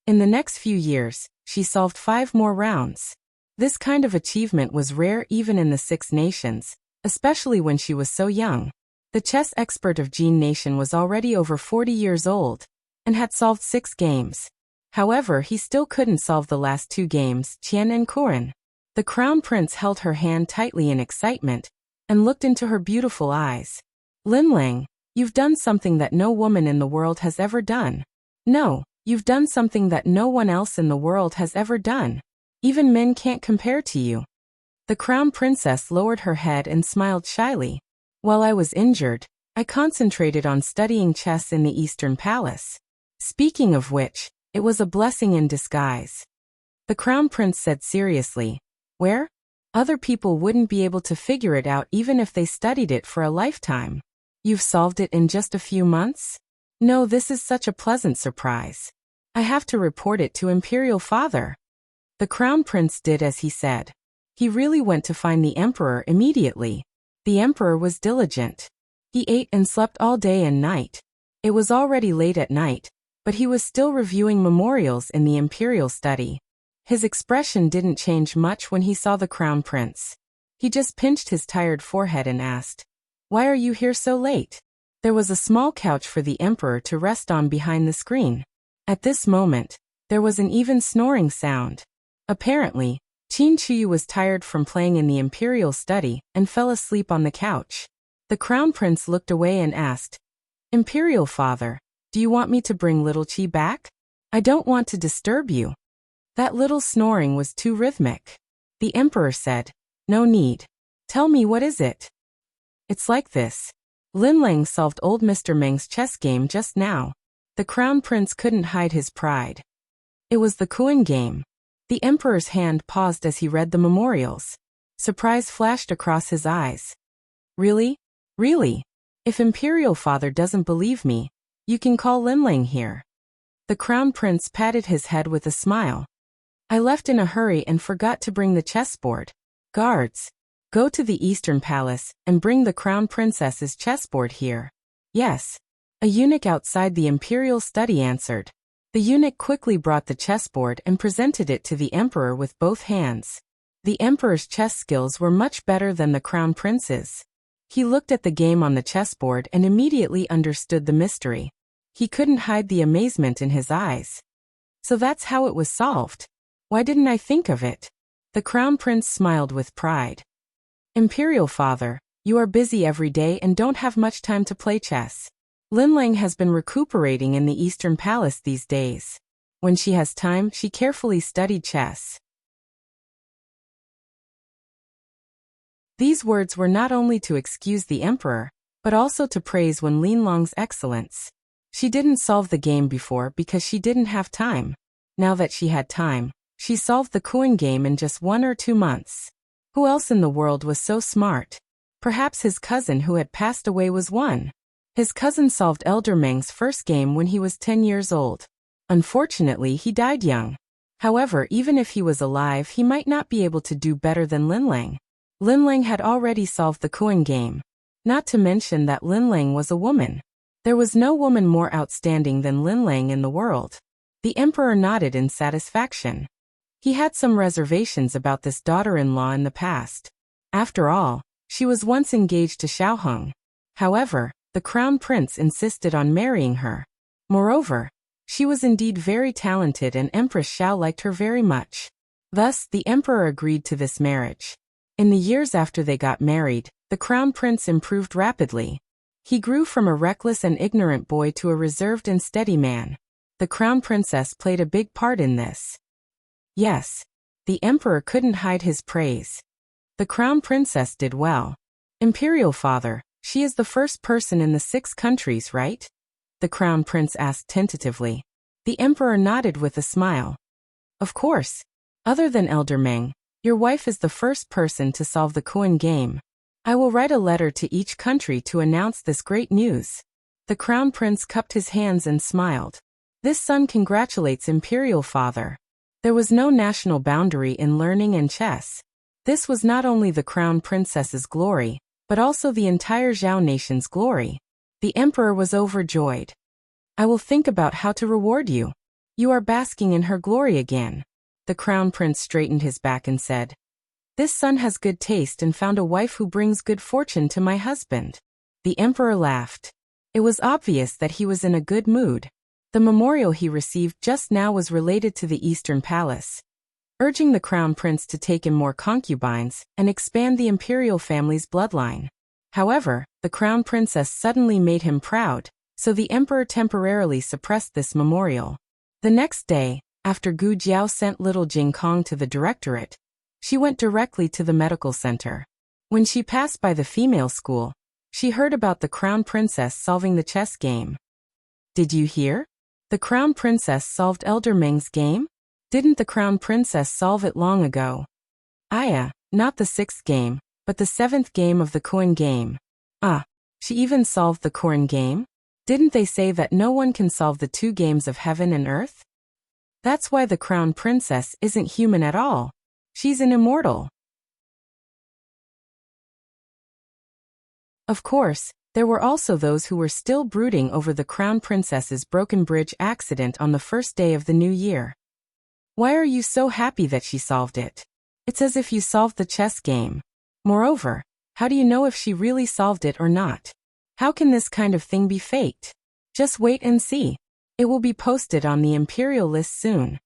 In the next few years, she solved 5 more rounds. This kind of achievement was rare even in the 6 nations, especially when she was so young. The chess expert of Jin Nation was already over 40 years old, and had solved 6 games. However, he still couldn't solve the last 2 games, Qian and Kuren. The Crown Prince held her hand tightly in excitement, and looked into her beautiful eyes. Lin Lang, you've done something that no woman in the world has ever done. No, you've done something that no one else in the world has ever done. Even men can't compare to you. The Crown Princess lowered her head and smiled shyly. While I was injured, I concentrated on studying chess in the Eastern Palace. Speaking of which, it was a blessing in disguise. The Crown Prince said seriously. Where? Other people wouldn't be able to figure it out even if they studied it for a lifetime. You've solved it in just a few months? No, this is such a pleasant surprise. I have to report it to Imperial Father. The Crown Prince did as he said. He really went to find the Emperor immediately. The Emperor was diligent. He ate and slept all day and night. It was already late at night, but he was still reviewing memorials in the Imperial study. His expression didn't change much when he saw the Crown Prince. He just pinched his tired forehead and asked, "Why are you here so late?" There was a small couch for the Emperor to rest on behind the screen. At this moment, there was an even snoring sound. Apparently, Qin Chuyu was tired from playing in the Imperial study and fell asleep on the couch. The Crown Prince looked away and asked, "Imperial Father, do you want me to bring little Qi back? I don't want to disturb you." That little snoring was too rhythmic. The Emperor said, "No need. Tell me, what is it?" "It's like this. Lin Lang solved old Mr. Meng's chess game just now." The Crown Prince couldn't hide his pride. It was the Kuan game. The Emperor's hand paused as he read the memorials. Surprise flashed across his eyes. "Really? Really? If Imperial Father doesn't believe me, you can call Lin Lang here." The Crown Prince patted his head with a smile. "I left in a hurry and forgot to bring the chessboard. Guards, go to the Eastern Palace and bring the Crown Princess's chessboard here." "Yes." A eunuch outside the Imperial study answered. The eunuch quickly brought the chessboard and presented it to the Emperor with both hands. The Emperor's chess skills were much better than the Crown Prince's. He looked at the game on the chessboard and immediately understood the mystery. He couldn't hide the amazement in his eyes. "So that's how it was solved. Why didn't I think of it?" The Crown Prince smiled with pride. "Imperial Father, you are busy every day and don't have much time to play chess. Lin Lang has been recuperating in the Eastern Palace these days. When she has time, she carefully studied chess." These words were not only to excuse the Emperor, but also to praise Wen Linlong's excellence. She didn't solve the game before because she didn't have time. Now that she had time, she solved the Kuan game in just 1 or 2 months. Who else in the world was so smart? Perhaps his cousin who had passed away was one. His cousin solved Elder Meng's first game when he was 10 years old. Unfortunately, he died young. However, even if he was alive, he might not be able to do better than Lin Lang. Lin Lang had already solved the Kuan game. Not to mention that Lin Lang was a woman. There was no woman more outstanding than Lin Lang in the world. The Emperor nodded in satisfaction. He had some reservations about this daughter-in-law in the past. After all, she was once engaged to Xiaoheng. However, the Crown Prince insisted on marrying her. Moreover, she was indeed very talented and Empress Xiao liked her very much. Thus, the Emperor agreed to this marriage. In the years after they got married, the Crown Prince improved rapidly. He grew from a reckless and ignorant boy to a reserved and steady man. The Crown Princess played a big part in this. Yes, the Emperor couldn't hide his praise. The Crown Princess did well. "Imperial Father, she is the first person in the 6 countries, right?" the Crown Prince asked tentatively. The Emperor nodded with a smile. "Of course. Other than Elder Meng, your wife is the first person to solve the Kuan game. I will write a letter to each country to announce this great news." The Crown Prince cupped his hands and smiled. This son congratulates Imperial Father. There was no national boundary in learning and chess. This was not only the Crown Princess's glory, but also the entire Zhao nation's glory. The Emperor was overjoyed. "I will think about how to reward you. You are basking in her glory again." The Crown Prince straightened his back and said, "This son has good taste and found a wife who brings good fortune to my husband." The Emperor laughed. It was obvious that he was in a good mood. The memorial he received just now was related to the Eastern Palace, urging the Crown Prince to take in more concubines and expand the imperial family's bloodline. However, the Crown Princess suddenly made him proud, so the Emperor temporarily suppressed this memorial. The next day, after Gu Jiao sent little Jing Kong to the directorate, she went directly to the medical center. When she passed by the female school, she heard about the Crown Princess solving the chess game. "Did you hear?" The Crown Princess solved Elder Meng's game? Didn't the Crown Princess solve it long ago? Not the 6th game, but the 7th game of the coin game. She even solved the coin game? Didn't they say that no one can solve the 2 games of heaven and earth? That's why the Crown Princess isn't human at all. She's an immortal. Of course, there were also those who were still brooding over the Crown Princess's broken bridge accident on the first day of the new year. Why are you so happy that she solved it? It's as if you solved the chess game. Moreover, how do you know if she really solved it or not? How can this kind of thing be faked? Just wait and see. It will be posted on the imperial list soon.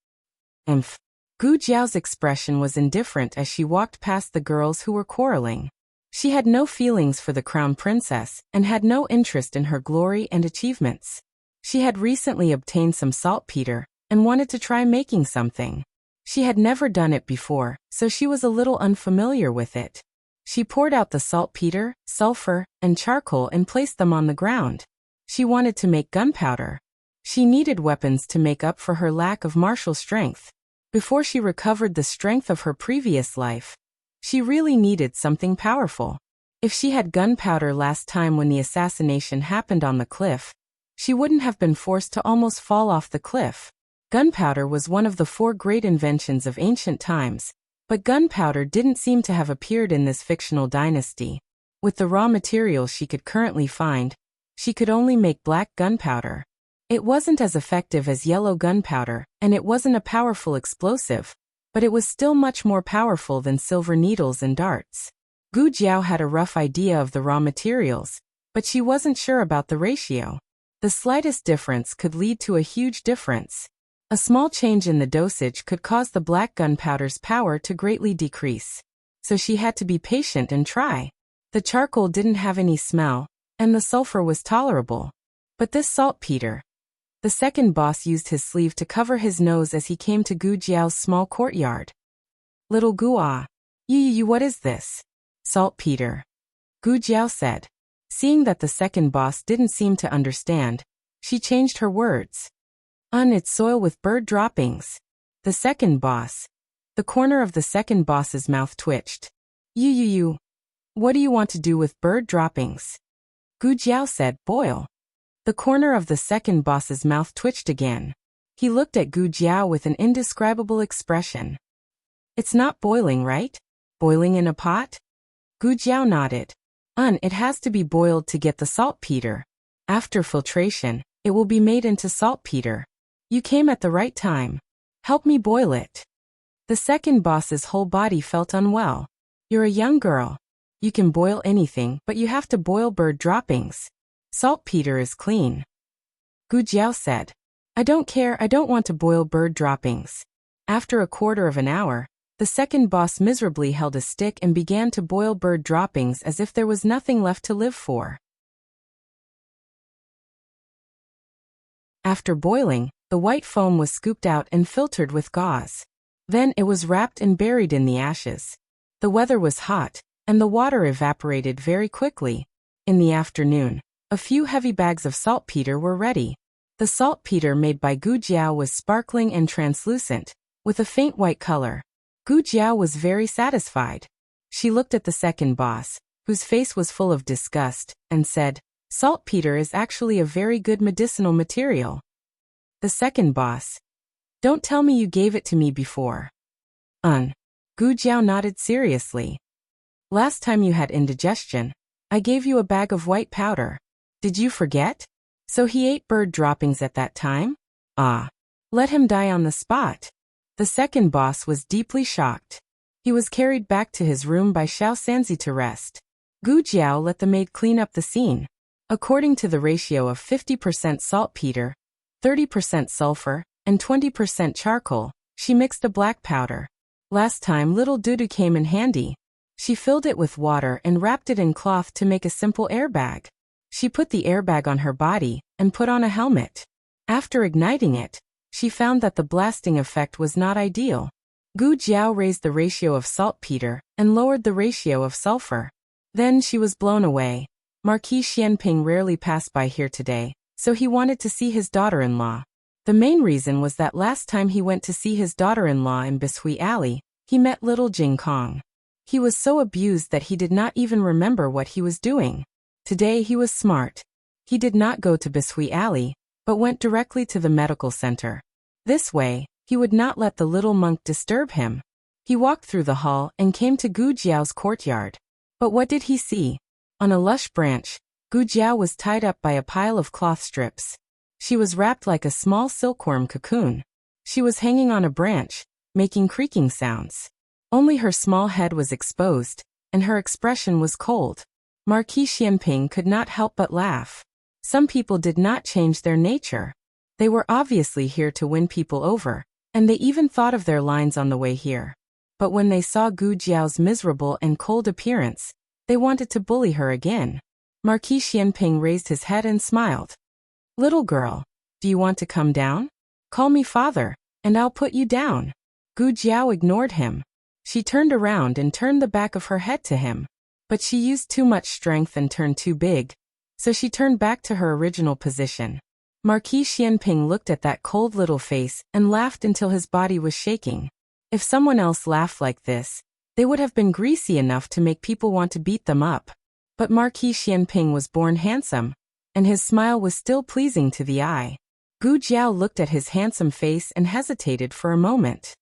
Gu Jiao's expression was indifferent as she walked past the girls who were quarreling. She had no feelings for the Crown Princess and had no interest in her glory and achievements. She had recently obtained some saltpeter and wanted to try making something. She had never done it before, so she was a little unfamiliar with it. She poured out the saltpeter, sulfur, and charcoal and placed them on the ground. She wanted to make gunpowder. She needed weapons to make up for her lack of martial strength. Before she recovered the strength of her previous life, she really needed something powerful. If she had gunpowder last time when the assassination happened on the cliff, she wouldn't have been forced to almost fall off the cliff. Gunpowder was one of the 4 great inventions of ancient times, but gunpowder didn't seem to have appeared in this fictional dynasty. With the raw materials she could currently find, she could only make black gunpowder. It wasn't as effective as yellow gunpowder, and it wasn't a powerful explosive, but it was still much more powerful than silver needles and darts. Gu Jiao had a rough idea of the raw materials, but she wasn't sure about the ratio. The slightest difference could lead to a huge difference. A small change in the dosage could cause the black gunpowder's power to greatly decrease. So she had to be patient and try. The charcoal didn't have any smell, and the sulfur was tolerable. But this saltpeter. The second boss used his sleeve to cover his nose as he came to Gu Jiao's small courtyard. Little Gu, what is this? Saltpeter. Gu Jiao said. Seeing that the second boss didn't seem to understand, she changed her words. It's soil with bird droppings. The second boss. The corner of the second boss's mouth twitched. What do you want to do with bird droppings? Gu Jiao said, boil. The corner of the second boss's mouth twitched again. He looked at Gu Jiao with an indescribable expression. It's not boiling, right? Boiling in a pot? Gu Jiao nodded. It has to be boiled to get the saltpeter. After filtration, it will be made into saltpeter. You came at the right time. Help me boil it. The second boss's whole body felt unwell. You're a young girl. You can boil anything, but you have to boil bird droppings. Saltpeter is clean. Gu Jiao said. I don't care, I don't want to boil bird droppings. After a quarter of an hour, the second boss miserably held a stick and began to boil bird droppings as if there was nothing left to live for. After boiling, the white foam was scooped out and filtered with gauze. Then it was wrapped and buried in the ashes. The weather was hot, and the water evaporated very quickly. In the afternoon, a few heavy bags of saltpeter were ready. The saltpeter made by Gu Jiao was sparkling and translucent, with a faint white color. Gu Jiao was very satisfied. She looked at the second boss, whose face was full of disgust, and said, Saltpeter is actually a very good medicinal material. The second boss. Don't tell me you gave it to me before. Gu Jiao nodded seriously. Last time you had indigestion, I gave you a bag of white powder. Did you forget? So he ate bird droppings at that time? Let him die on the spot. The second boss was deeply shocked. He was carried back to his room by Xiao Sanzi to rest. Gu Jiao let the maid clean up the scene. According to the ratio of 50% saltpeter, 30% sulfur, and 20% charcoal, she mixed a black powder. Last time little Dudu came in handy. She filled it with water and wrapped it in cloth to make a simple airbag. She put the airbag on her body and put on a helmet. After igniting it, she found that the blasting effect was not ideal. Gu Jiao raised the ratio of saltpeter and lowered the ratio of sulfur. Then she was blown away. Marquis Xianping rarely passed by here today, so he wanted to see his daughter-in-law. The main reason was that last time he went to see his daughter-in-law in Bishui Alley, he met little Jing Kong. He was so abused that he did not even remember what he was doing. Today he was smart. He did not go to Bishui Alley, but went directly to the medical center. This way, he would not let the little monk disturb him. He walked through the hall and came to Gu Jiao's courtyard. But what did he see? On a lush branch, Gu Jiao was tied up by a pile of cloth strips. She was wrapped like a small silkworm cocoon. She was hanging on a branch, making creaking sounds. Only her small head was exposed, and her expression was cold. Marquis Xianping could not help but laugh. Some people did not change their nature. They were obviously here to win people over, and they even thought of their lines on the way here. But when they saw Gu Jiao's miserable and cold appearance, they wanted to bully her again. Marquis Xianping raised his head and smiled. "Little girl, do you want to come down? Call me father, and I'll put you down." Gu Jiao ignored him. She turned around and turned the back of her head to him. But she used too much strength and turned too big, so she turned back to her original position. Marquis Xianping looked at that cold little face and laughed until his body was shaking. If someone else laughed like this, they would have been greasy enough to make people want to beat them up. But Marquis Xianping was born handsome, and his smile was still pleasing to the eye. Gu Jiao looked at his handsome face and hesitated for a moment.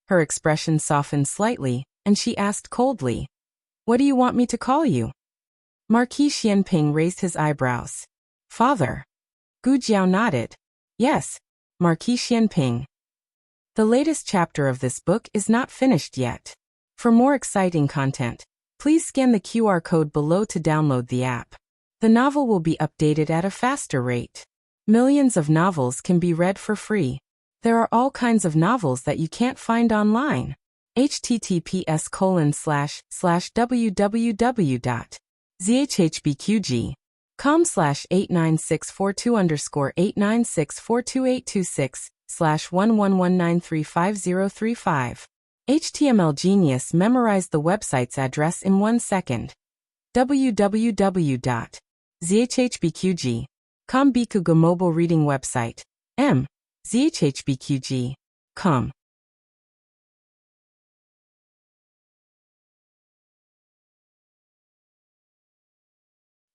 Her expression softened slightly, and she asked coldly, "What do you want me to call you?" Marquis Xianping raised his eyebrows. "Father." Gu Jiao nodded. "Yes, Marquis Xianping." The latest chapter of this book is not finished yet. For more exciting content, please scan the QR code below to download the app. The novel will be updated at a faster rate. Millions of novels can be read for free. There are all kinds of novels that you can't find online. https://www.zhbqg.com/89642_8964286/111935035. HTML Genius memorized the website's address in 1 second. www.zhbqg.com Bikugo mobile reading website. zhbqg.com.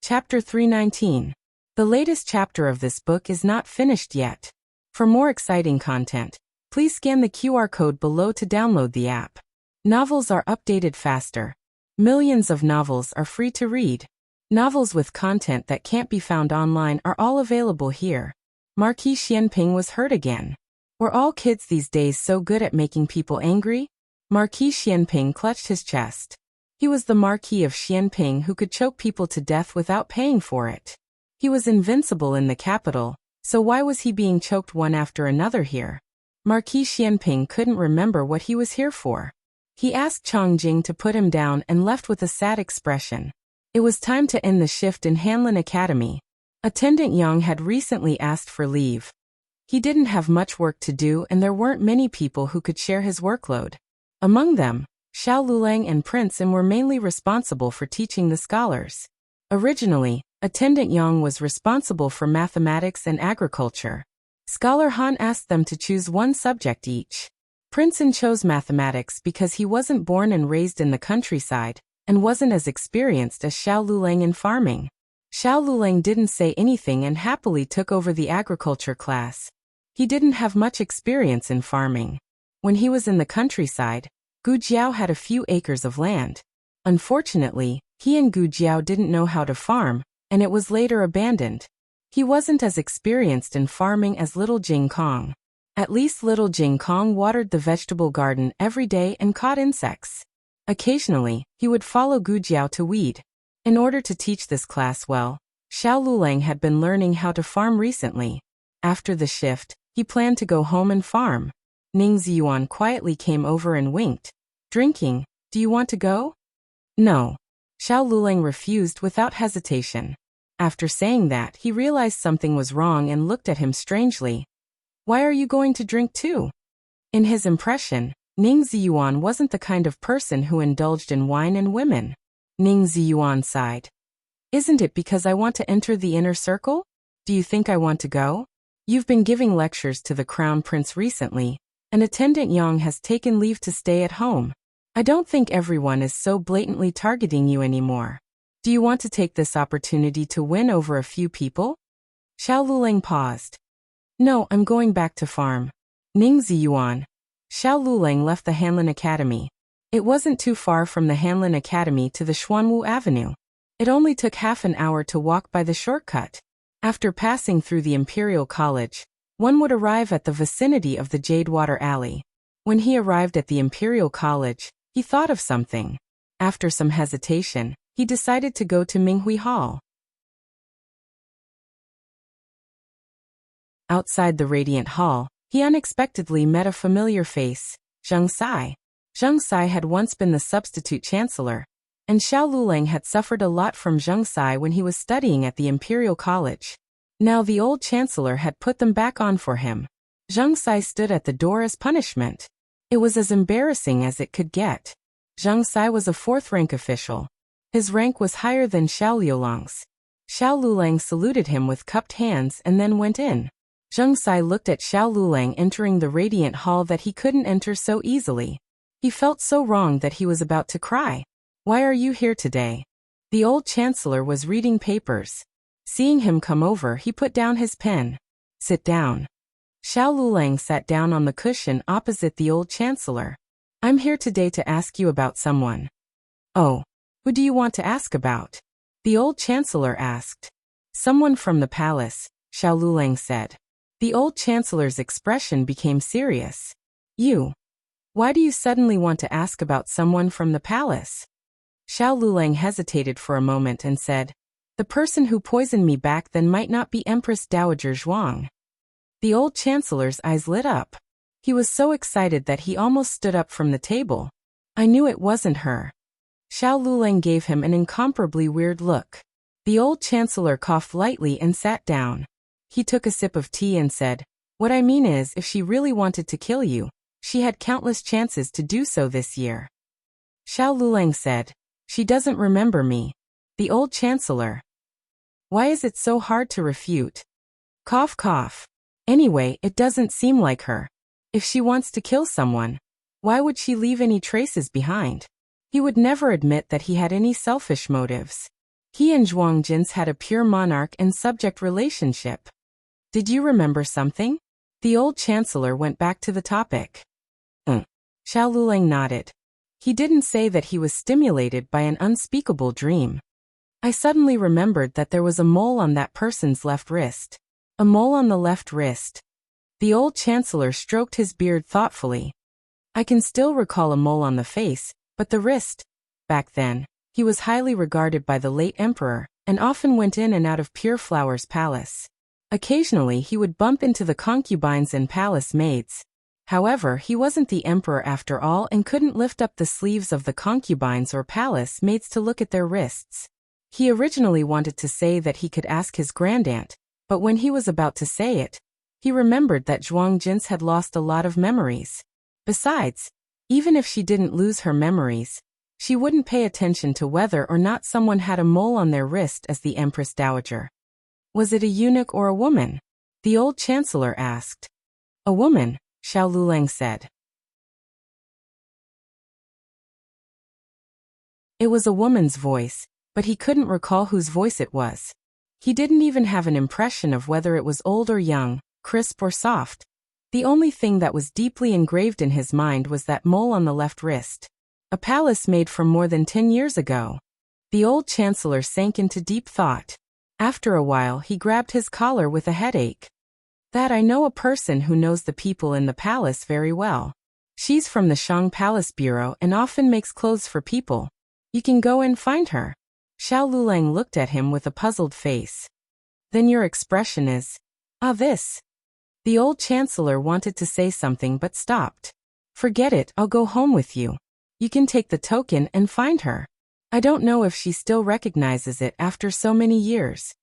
Chapter 319. The latest chapter of this book is not finished yet. For more exciting content, please scan the QR code below to download the app. Novels are updated faster. Millions of novels are free to read. Novels with content that can't be found online are all available here. Marquis Xianping was hurt again. Were all kids these days so good at making people angry? Marquis Xianping clutched his chest. He was the Marquis of Xianping who could choke people to death without paying for it. He was invincible in the capital, so why was he being choked one after another here? Marquis Xianping couldn't remember what he was here for. He asked Chang Jing to put him down and left with a sad expression. It was time to end the shift in Hanlin Academy. Attendant Yang had recently asked for leave. He didn't have much work to do and there weren't many people who could share his workload. Among them, Xiao Lulang and Prince Im were mainly responsible for teaching the scholars. Originally, Attendant Yang was responsible for mathematics and agriculture. Scholar Han asked them to choose one subject each. Prince Im chose mathematics because he wasn't born and raised in the countryside, and wasn't as experienced as Xiao Lulang in farming. Xiao Lulang didn't say anything and happily took over the agriculture class. He didn't have much experience in farming. When he was in the countryside, Gu Jiao had a few acres of land. Unfortunately, he and Gu Jiao didn't know how to farm, and it was later abandoned. He wasn't as experienced in farming as little Jing Kong. At least little Jing Kong watered the vegetable garden every day and caught insects. Occasionally, he would follow Gu Jiao to weed. In order to teach this class well, Xiao Lulang had been learning how to farm recently. After the shift, he planned to go home and farm. Ning Ziyuan quietly came over and winked. "Drinking, do you want to go?" "No." Xiao Lulang refused without hesitation. After saying that, he realized something was wrong and looked at him strangely. "Why are you going to drink too?" In his impression, Ning Ziyuan wasn't the kind of person who indulged in wine and women. Ning Ziyuan sighed. Isn't it because I want to enter the inner circle? Do you think I want to go? You've been giving lectures to the Crown Prince recently, and Attendant Yang has taken leave to stay at home. I don't think everyone is so blatantly targeting you anymore. Do you want to take this opportunity to win over a few people? Xiao Luleng paused. No, I'm going back to farm. Ning Ziyuan. Xiao Luleng left the Hanlin Academy. It wasn't too far from the Hanlin Academy to the Xuanwu Avenue. It only took half an hour to walk by the shortcut. After passing through the Imperial College, one would arrive at the vicinity of the Jadewater Alley. When he arrived at the Imperial College, he thought of something. After some hesitation, he decided to go to Minghui Hall. Outside the Radiant Hall, he unexpectedly met a familiar face, Zheng Sai. Zheng Sai had once been the substitute chancellor, and Xiao Luleng had suffered a lot from Zheng Sai when he was studying at the Imperial College. Now the old chancellor had put them back on for him. Zheng Sai stood at the door as punishment. It was as embarrassing as it could get. Zheng Sai was a fourth-rank official. His rank was higher than Xiao Liulang's. Xiao Luleng saluted him with cupped hands and then went in. Zheng Sai looked at Xiao Luleng entering the Radiant Hall that he couldn't enter so easily. He felt so wrong that he was about to cry. Why are you here today? The old chancellor was reading papers. Seeing him come over, he put down his pen. Sit down. Xiao Luleng sat down on the cushion opposite the old chancellor. I'm here today to ask you about someone. Oh, who do you want to ask about? The old chancellor asked. Someone from the palace, Xiao Luleng said. The old chancellor's expression became serious. You. Why do you suddenly want to ask about someone from the palace? Xiao Luleng hesitated for a moment and said, the person who poisoned me back then might not be Empress Dowager Zhuang. The old chancellor's eyes lit up. He was so excited that he almost stood up from the table. I knew it wasn't her. Xiao Luleng gave him an incomparably weird look. The old chancellor coughed lightly and sat down. He took a sip of tea and said, what I mean is, if she really wanted to kill you, she had countless chances to do so this year. Xiao Luleng said, she doesn't remember me. The old chancellor. Why is it so hard to refute? Cough cough. Anyway, it doesn't seem like her. If she wants to kill someone, why would she leave any traces behind? He would never admit that he had any selfish motives. He and Zhuang Jins had a pure monarch and subject relationship. Did you remember something? The old chancellor went back to the topic. Xiao Luleng nodded. He didn't say that he was stimulated by an unspeakable dream. I suddenly remembered that there was a mole on that person's left wrist. A mole on the left wrist. The old chancellor stroked his beard thoughtfully. I can still recall a mole on the face, but the wrist. Back then, he was highly regarded by the late emperor, and often went in and out of Pure Flower's palace. Occasionally he would bump into the concubines and palace maids. However, he wasn't the emperor after all and couldn't lift up the sleeves of the concubines or palace maids to look at their wrists. He originally wanted to say that he could ask his grandaunt, but when he was about to say it, he remembered that Zhuang Jins had lost a lot of memories. Besides, even if she didn't lose her memories, she wouldn't pay attention to whether or not someone had a mole on their wrist as the Empress Dowager. Was it a eunuch or a woman? The old chancellor asked. A woman, Xiao Luleng said. It was a woman's voice, but he couldn't recall whose voice it was. He didn't even have an impression of whether it was old or young, crisp or soft. The only thing that was deeply engraved in his mind was that mole on the left wrist. A palace made from more than 10 years ago. The old chancellor sank into deep thought. After a while he grabbed his collar with a headache. That I know a person who knows the people in the palace very well. She's from the Shang Palace Bureau and often makes clothes for people. You can go and find her. Xiao Luleng looked at him with a puzzled face. Then your expression is, this. The old chancellor wanted to say something but stopped. Forget it, I'll go home with you. You can take the token and find her. I don't know if she still recognizes it after so many years.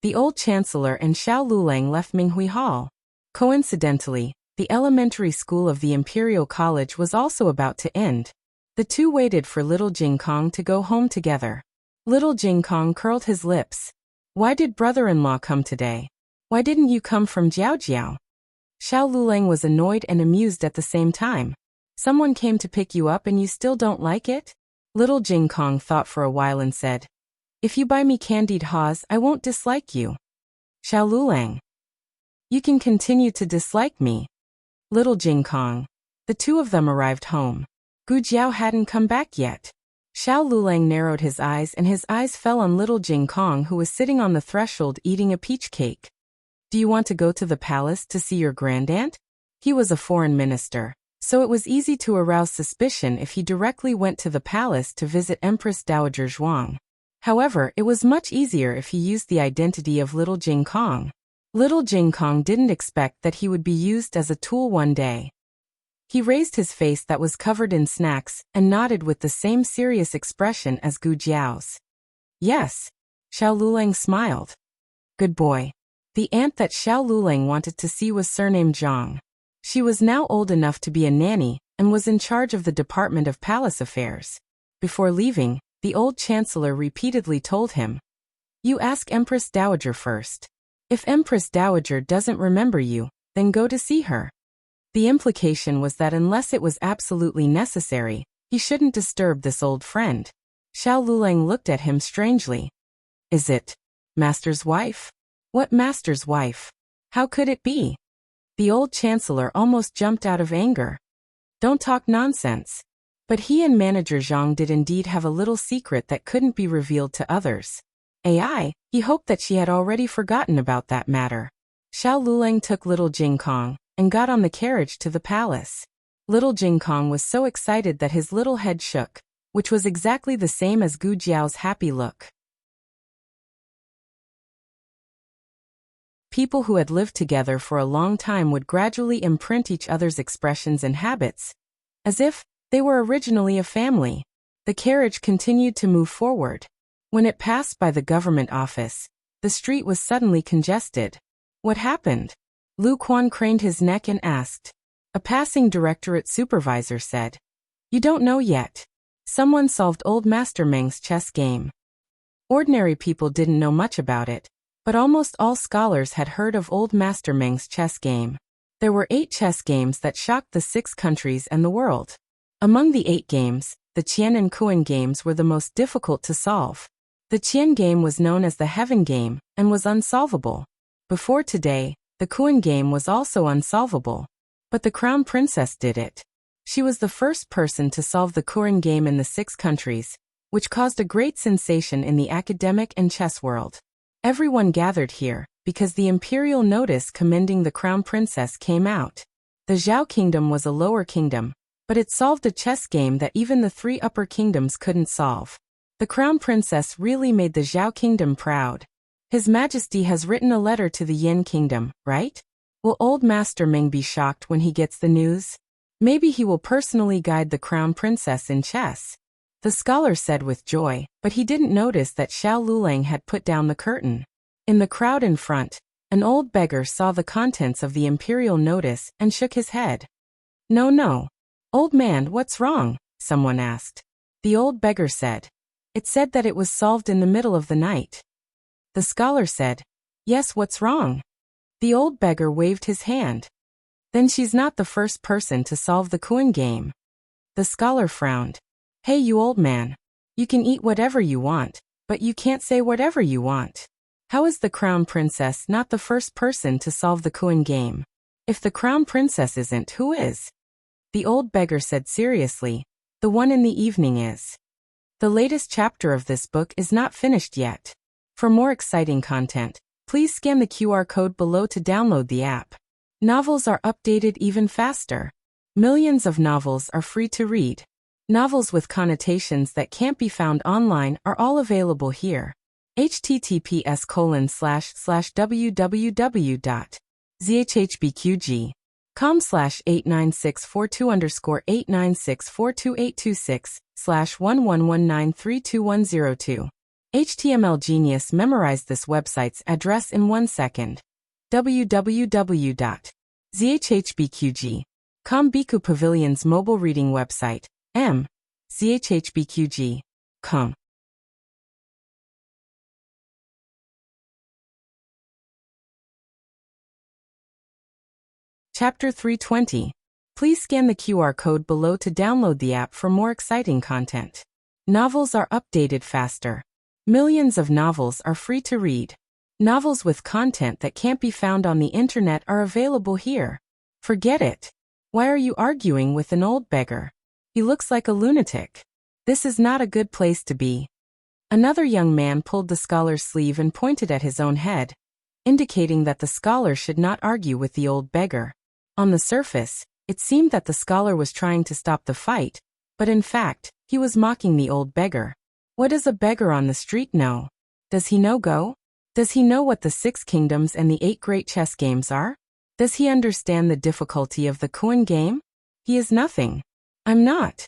The old chancellor and Xiao Luleng left Minghui Hall. Coincidentally, the elementary school of the Imperial College was also about to end. The two waited for little Jing Kong to go home together. Little Jing Kong curled his lips. Why did brother-in-law come today? Why didn't you come from Jiao Jiao? Xiao Lulang was annoyed and amused at the same time. Someone came to pick you up and you still don't like it? Little Jing Kong thought for a while and said, if you buy me candied haws, I won't dislike you. Xiao Lulang. You can continue to dislike me. Little Jing Kong. The two of them arrived home. Gu Jiao hadn't come back yet. Xiao Lulang narrowed his eyes and his eyes fell on little Jing Kong who was sitting on the threshold eating a peach cake. Do you want to go to the palace to see your grandaunt? He was a foreign minister, so it was easy to arouse suspicion if he directly went to the palace to visit Empress Dowager Zhuang. However, it was much easier if he used the identity of little Jing Kong. Little Jing Kong didn't expect that he would be used as a tool one day. He raised his face that was covered in snacks and nodded with the same serious expression as Gu Jiao's. Yes. Xiao Lulang smiled. Good boy. The aunt that Xiao Lulang wanted to see was surnamed Zhang. She was now old enough to be a nanny and was in charge of the Department of Palace Affairs. Before leaving, the old chancellor repeatedly told him, you ask Empress Dowager first. If Empress Dowager doesn't remember you, then go to see her. The implication was that unless it was absolutely necessary, he shouldn't disturb this old friend. Xiao Lulang looked at him strangely. Is it Master's wife? What Master's wife? How could it be? The old chancellor almost jumped out of anger. Don't talk nonsense. But he and Manager Zhang did indeed have a little secret that couldn't be revealed to others. He hoped that she had already forgotten about that matter. Xiao Lulang took little Jing Kong and got on the carriage to the palace. Little Jing Kong was so excited that his little head shook, which was exactly the same as Gu Jiao's happy look. People who had lived together for a long time would gradually imprint each other's expressions and habits, as if they were originally a family. The carriage continued to move forward. When it passed by the government office, the street was suddenly congested. What happened? Lu Quan craned his neck and asked. A passing directorate supervisor said, you don't know yet. Someone solved old Master Meng's chess game. Ordinary people didn't know much about it, but almost all scholars had heard of old Master Meng's chess game. There were 8 chess games that shocked the 6 countries and the world. Among the 8 games, the Qian and Kuan games were the most difficult to solve. The Qian game was known as the Heaven game and was unsolvable. Before today, the Kuan game was also unsolvable. But the Crown Princess did it. She was the first person to solve the Kuan game in the 6 countries, which caused a great sensation in the academic and chess world. Everyone gathered here because the imperial notice commending the Crown Princess came out. The Zhao Kingdom was a lower kingdom, but it solved a chess game that even the 3 upper kingdoms couldn't solve. The Crown Princess really made the Zhao Kingdom proud. His Majesty has written a letter to the Yin Kingdom, right? Will old Master Ming be shocked when he gets the news? Maybe he will personally guide the Crown Princess in chess. The scholar said with joy, but he didn't notice that Xiao Lulang had put down the curtain. In the crowd in front, an old beggar saw the contents of the imperial notice and shook his head. No. Old man, what's wrong? Someone asked. The old beggar said. It said that it was solved in the middle of the night. The scholar said, yes, what's wrong? The old beggar waved his hand. Then she's not the first person to solve the Kuan game. The scholar frowned. Hey, you old man. You can eat whatever you want, but you can't say whatever you want. How is the Crown Princess not the first person to solve the Kuan game? If the Crown Princess isn't, who is? The old beggar said seriously, the one in the evening is. The latest chapter of this book is not finished yet. For more exciting content, please scan the QR code below to download the app. Novels are updated even faster. Millions of novels are free to read. Novels with connotations that can't be found online are all available here. https://www.zhbqg.com/89642_8964286/111932102. HTML Genius memorized this website's address in 1 second. www.zhbqg.com Biku Pavilion's mobile reading website. zhbqg.com Chapter 320. Please scan the QR code below to download the app for more exciting content. Novels are updated faster. Millions of novels are free to read. Novels with content that can't be found on the internet are available here. Forget it. Why are you arguing with an old beggar? He looks like a lunatic. This is not a good place to be. Another young man pulled the scholar's sleeve and pointed at his own head, indicating that the scholar should not argue with the old beggar. On the surface, it seemed that the scholar was trying to stop the fight, but in fact, he was mocking the old beggar. What does a beggar on the street know? Does he know Go? Does he know what the 6 kingdoms and the 8 great chess games are? Does he understand the difficulty of the coin game? He is nothing. I'm not.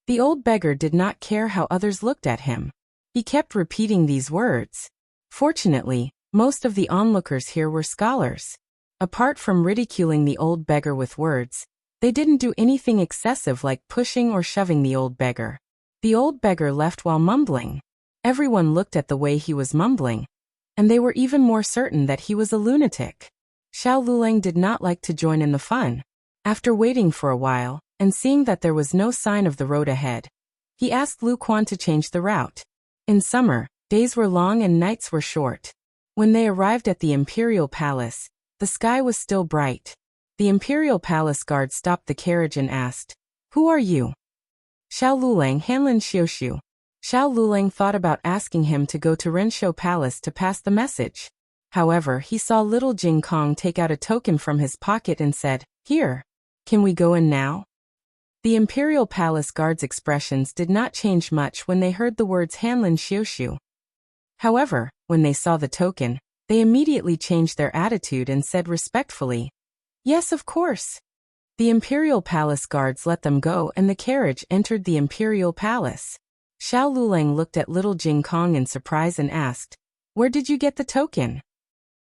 The old beggar did not care how others looked at him. He kept repeating these words. Fortunately, most of the onlookers here were scholars. Apart from ridiculing the old beggar with words, they didn't do anything excessive like pushing or shoving the old beggar. The old beggar left while mumbling. Everyone looked at the way he was mumbling, and they were even more certain that he was a lunatic. Xiao Luleng did not like to join in the fun. After waiting for a while, and seeing that there was no sign of the road ahead, he asked Lu Quan to change the route. In summer, days were long and nights were short. When they arrived at the Imperial Palace, the sky was still bright. The Imperial Palace guard stopped the carriage and asked, "Who are you?" Xiao Luleng, Hanlin Xiuxiu. Xiao Luleng thought about asking him to go to Renshou Palace to pass the message. However, he saw little Jing Kong take out a token from his pocket and said, "Here. Can we go in now?" The Imperial Palace guards' expressions did not change much when they heard the words Hanlin Xiuxiu. However, when they saw the token, they immediately changed their attitude and said respectfully, "Yes, of course." The Imperial Palace guards let them go and the carriage entered the Imperial Palace. Xiao Luleng looked at little Jing Kong in surprise and asked, "Where did you get the token?"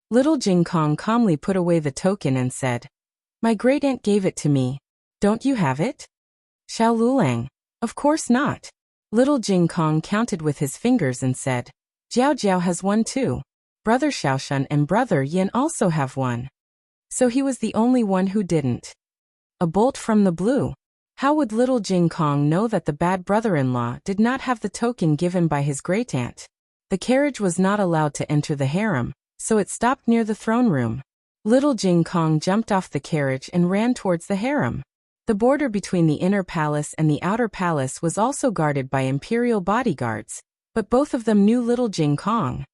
Little Jing Kong calmly put away the token and said, "My great-aunt gave it to me. Don't you have it?" Xiao Luleng, "Of course not." Little Jing Kong counted with his fingers and said, "Jiao Jiao has one too. Brother Xiaoshun and Brother Yin also have one." So he was the only one who didn't. A bolt from the blue. How would little Jing Kong know that the bad brother-in-law did not have the token given by his great-aunt? The carriage was not allowed to enter the harem, so it stopped near the throne room. Little Jing Kong jumped off the carriage and ran towards the harem. The border between the inner palace and the outer palace was also guarded by imperial bodyguards, but both of them knew little Jing Kong.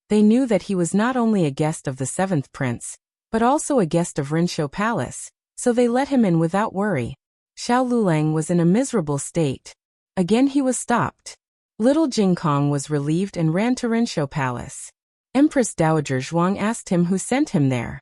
They knew that he was not only a guest of the 7th prince, but also a guest of Renshou Palace, so they let him in without worry. Xiao Luleng was in a miserable state. Again he was stopped. Little Jing Kong was relieved and ran to Renshou Palace. Empress Dowager Zhuang asked him who sent him there.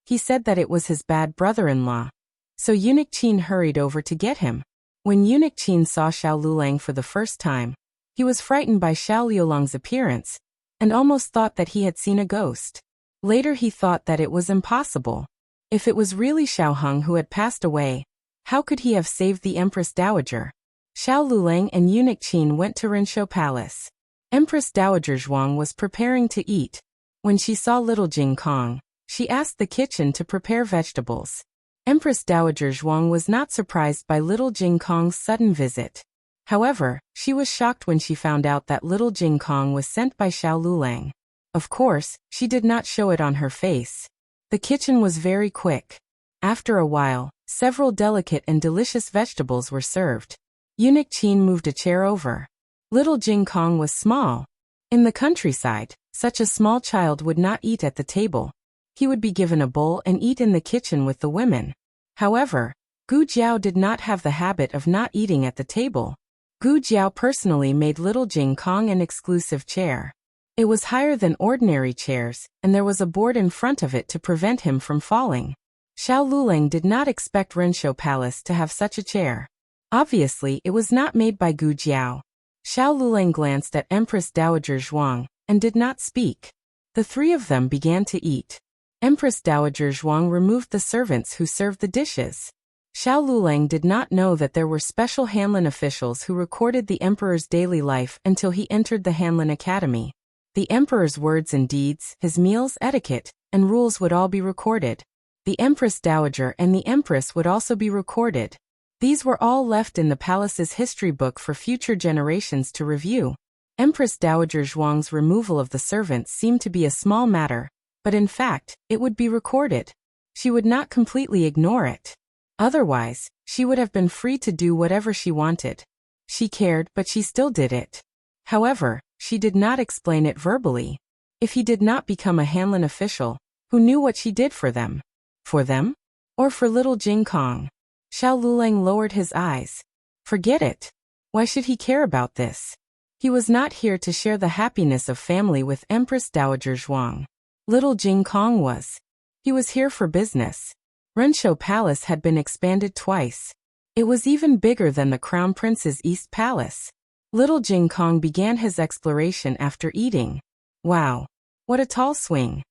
He said that it was his bad brother-in-law. So Eunuch Qin hurried over to get him. When Eunuch Qin saw Xiao Luleng for the first time, he was frightened by Xiao Liulong's appearance, and almost thought that he had seen a ghost. Later he thought that it was impossible. If it was really Xiao Heng who had passed away, how could he have saved the Empress Dowager? Xiao Luleng and Eunuch Qin went to Renshou Palace. Empress Dowager Zhuang was preparing to eat. When she saw little Jing Kong, she asked the kitchen to prepare vegetables. Empress Dowager Zhuang was not surprised by little Jing Kong's sudden visit. However, she was shocked when she found out that little Jing Kong was sent by Xiao Luleng. Of course, she did not show it on her face. The kitchen was very quick. After a while, several delicate and delicious vegetables were served. Eunuch Qin moved a chair over. Little Jing Kong was small. In the countryside, such a small child would not eat at the table. He would be given a bowl and eat in the kitchen with the women. However, Gu Jiao did not have the habit of not eating at the table. Gu Jiao personally made little Jing Kong an exclusive chair. It was higher than ordinary chairs, and there was a board in front of it to prevent him from falling. Xiao Luleng did not expect Renshou Palace to have such a chair. Obviously, it was not made by Gu Jiao. Xiao Luleng glanced at Empress Dowager Zhuang, and did not speak. The three of them began to eat. Empress Dowager Zhuang removed the servants who served the dishes. Xiao Luleng did not know that there were special Hanlin officials who recorded the emperor's daily life until he entered the Hanlin Academy. The emperor's words and deeds, his meals, etiquette, and rules would all be recorded. The empress dowager and the empress would also be recorded. These were all left in the palace's history book for future generations to review. Empress Dowager Zhuang's removal of the servants seemed to be a small matter, but in fact, it would be recorded. She would not completely ignore it. Otherwise, she would have been free to do whatever she wanted. She cared, but she still did it. However, she did not explain it verbally. If he did not become a Hanlin official, who knew what she did for them? For them? Or for little Jing Kong? Xiao Lulang lowered his eyes. Forget it. Why should he care about this? He was not here to share the happiness of family with Empress Dowager Zhuang. Little Jing Kong was. He was here for business. Renshou Palace had been expanded twice. It was even bigger than the Crown Prince's East Palace. Little Jing Kong began his exploration after eating. Wow! What a tall swing!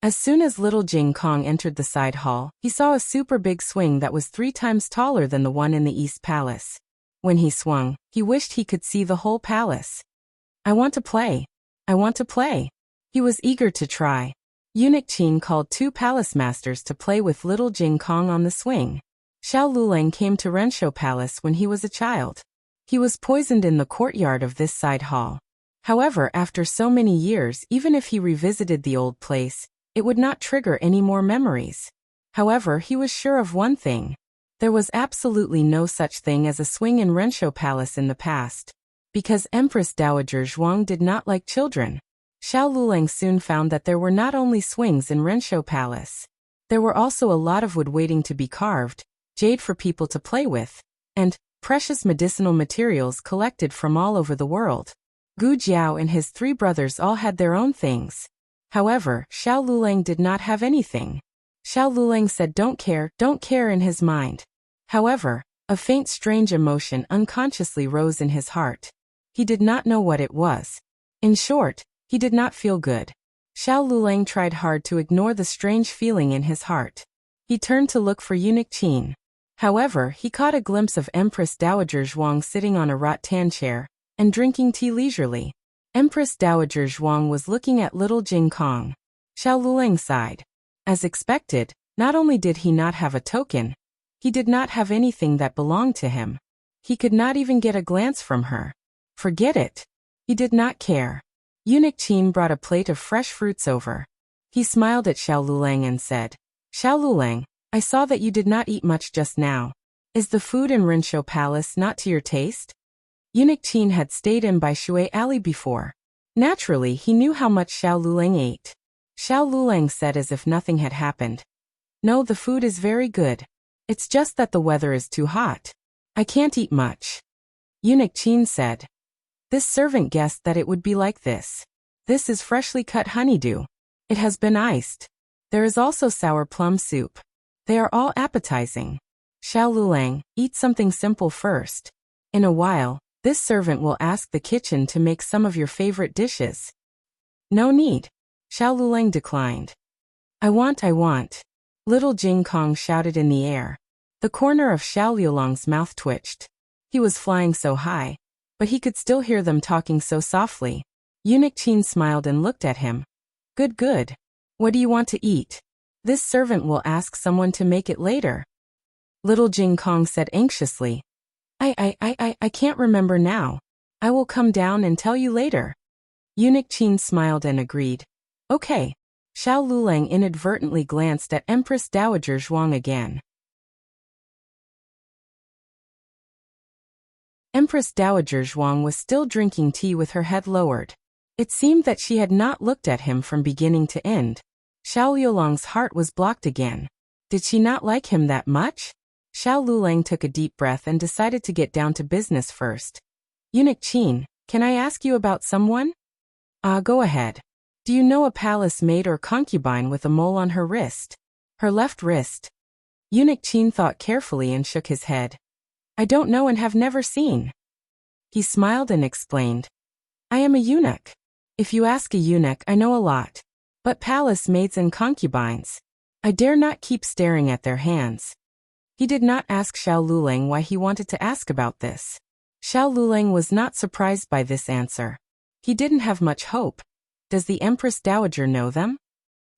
As soon as little Jing Kong entered the side hall, he saw a super big swing that was 3 times taller than the one in the East Palace. When he swung, he wished he could see the whole palace. I want to play. I want to play. He was eager to try. Eunuch Qin called 2 palace masters to play with little Jing Kong on the swing. Xiao Lulang came to Renshou Palace when he was a child. He was poisoned in the courtyard of this side hall. However, after so many years, even if he revisited the old place, it would not trigger any more memories. However, he was sure of one thing. There was absolutely no such thing as a swing in Renshou Palace in the past. Because Empress Dowager Zhuang did not like children. Xiao Lulang soon found that there were not only swings in Renshou Palace. There were also a lot of wood waiting to be carved, jade for people to play with, and precious medicinal materials collected from all over the world. Gu Jiao and his 3 brothers all had their own things. However, Xiao Lulang did not have anything. Xiao Lulang said don't care in his mind. However, a faint strange emotion unconsciously rose in his heart. He did not know what it was. In short, he did not feel good. Xiao Lulang tried hard to ignore the strange feeling in his heart. He turned to look for Eunuch Qin. However, he caught a glimpse of Empress Dowager Zhuang sitting on a rattan chair and drinking tea leisurely. Empress Dowager Zhuang was looking at little Jing Kong. Xiao Lulang sighed. As expected, not only did he not have a token, he did not have anything that belonged to him. He could not even get a glance from her. Forget it. He did not care. Eunuch Qin brought a plate of fresh fruits over. He smiled at Xiao Lulang and said, Xiao Lulang, I saw that you did not eat much just now. Is the food in Renshou Palace not to your taste? Eunuch Qin had stayed in by Shui Alley before. Naturally, he knew how much Xiao Lulang ate. Xiao Lulang said as if nothing had happened. No, the food is very good. It's just that the weather is too hot. I can't eat much. Eunuch Qin said. This servant guessed that it would be like this. This is freshly cut honeydew. It has been iced. There is also sour plum soup. They are all appetizing. Xiao Lulang, eat something simple first. In a while, this servant will ask the kitchen to make some of your favorite dishes. No need. Xiao Lulang declined. I want. Little Jing Kong shouted in the air. The corner of Xiao Liulang's mouth twitched. He was flying so high, but he could still hear them talking so softly. Eunuch Qin smiled and looked at him. Good. What do you want to eat? This servant will ask someone to make it later. Little Jing Kong said anxiously. I can't remember now. I will come down and tell you later. Eunuch Qin smiled and agreed. Okay. Xiao Lulang inadvertently glanced at Empress Dowager Zhuang again. Empress Dowager Zhuang was still drinking tea with her head lowered. It seemed that she had not looked at him from beginning to end. Xiao Liulang's heart was blocked again. Did she not like him that much? Xiao Lulang took a deep breath and decided to get down to business first. Eunuch Qin, can I ask you about someone? Go ahead. Do you know a palace maid or concubine with a mole on her wrist? Her left wrist. Eunuch Qin thought carefully and shook his head. I don't know and have never seen. He smiled and explained. I am a eunuch. If you ask a eunuch, I know a lot. But palace maids and concubines, I dare not keep staring at their hands. He did not ask Xiao Lulang why he wanted to ask about this. Xiao Luleng was not surprised by this answer. He didn't have much hope. Does the Empress Dowager know them?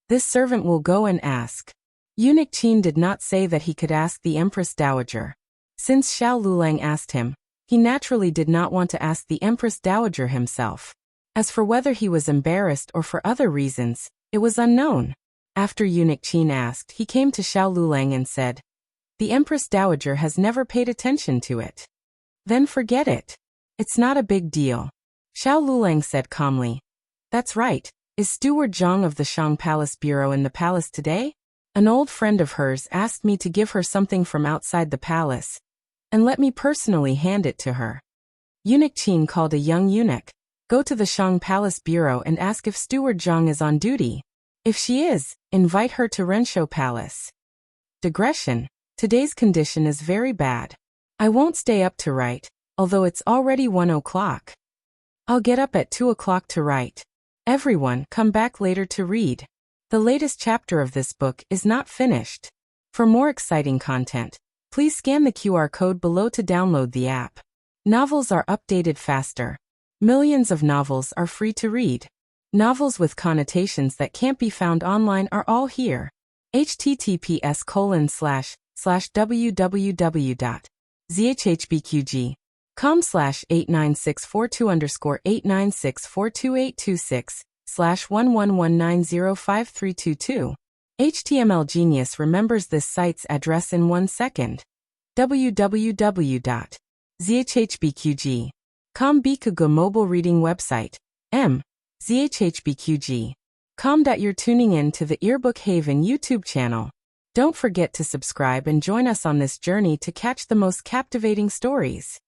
This servant will go and ask. Eunuch Qin did not say that he could ask the Empress Dowager. Since Xiao Luleng asked him, he naturally did not want to ask the Empress Dowager himself. As for whether he was embarrassed or for other reasons, it was unknown. After Eunuch Qin asked, he came to Xiao Luleng and said, "The Empress Dowager has never paid attention to it." "Then forget it. It's not a big deal." Xiao Luleng said calmly. "That's right. Is Steward Zhang of the Shang Palace Bureau in the palace today? An old friend of hers asked me to give her something from outside the palace, and let me personally hand it to her." Eunuch Qin called a young eunuch. "Go to the Shang Palace Bureau and ask if Steward Zhang is on duty. If she is, invite her to Renshou Palace." Digression. Today's condition is very bad. I won't stay up to write, although it's already 1 o'clock. I'll get up at 2 o'clock to write. Everyone, come back later to read. The latest chapter of this book is not finished. For more exciting content, please scan the QR code below to download the app. Novels are updated faster. Millions of novels are free to read. Novels with connotations that can't be found online are all here. https://www.zhbqg.com/89642_8964226/111905322. HTML Genius remembers this site's address in 1 second. www.zhbqg.com Bikugo mobile reading website. zhbqg.com. You're tuning in to the Earbook Haven YouTube channel. Don't forget to subscribe and join us on this journey to catch the most captivating stories.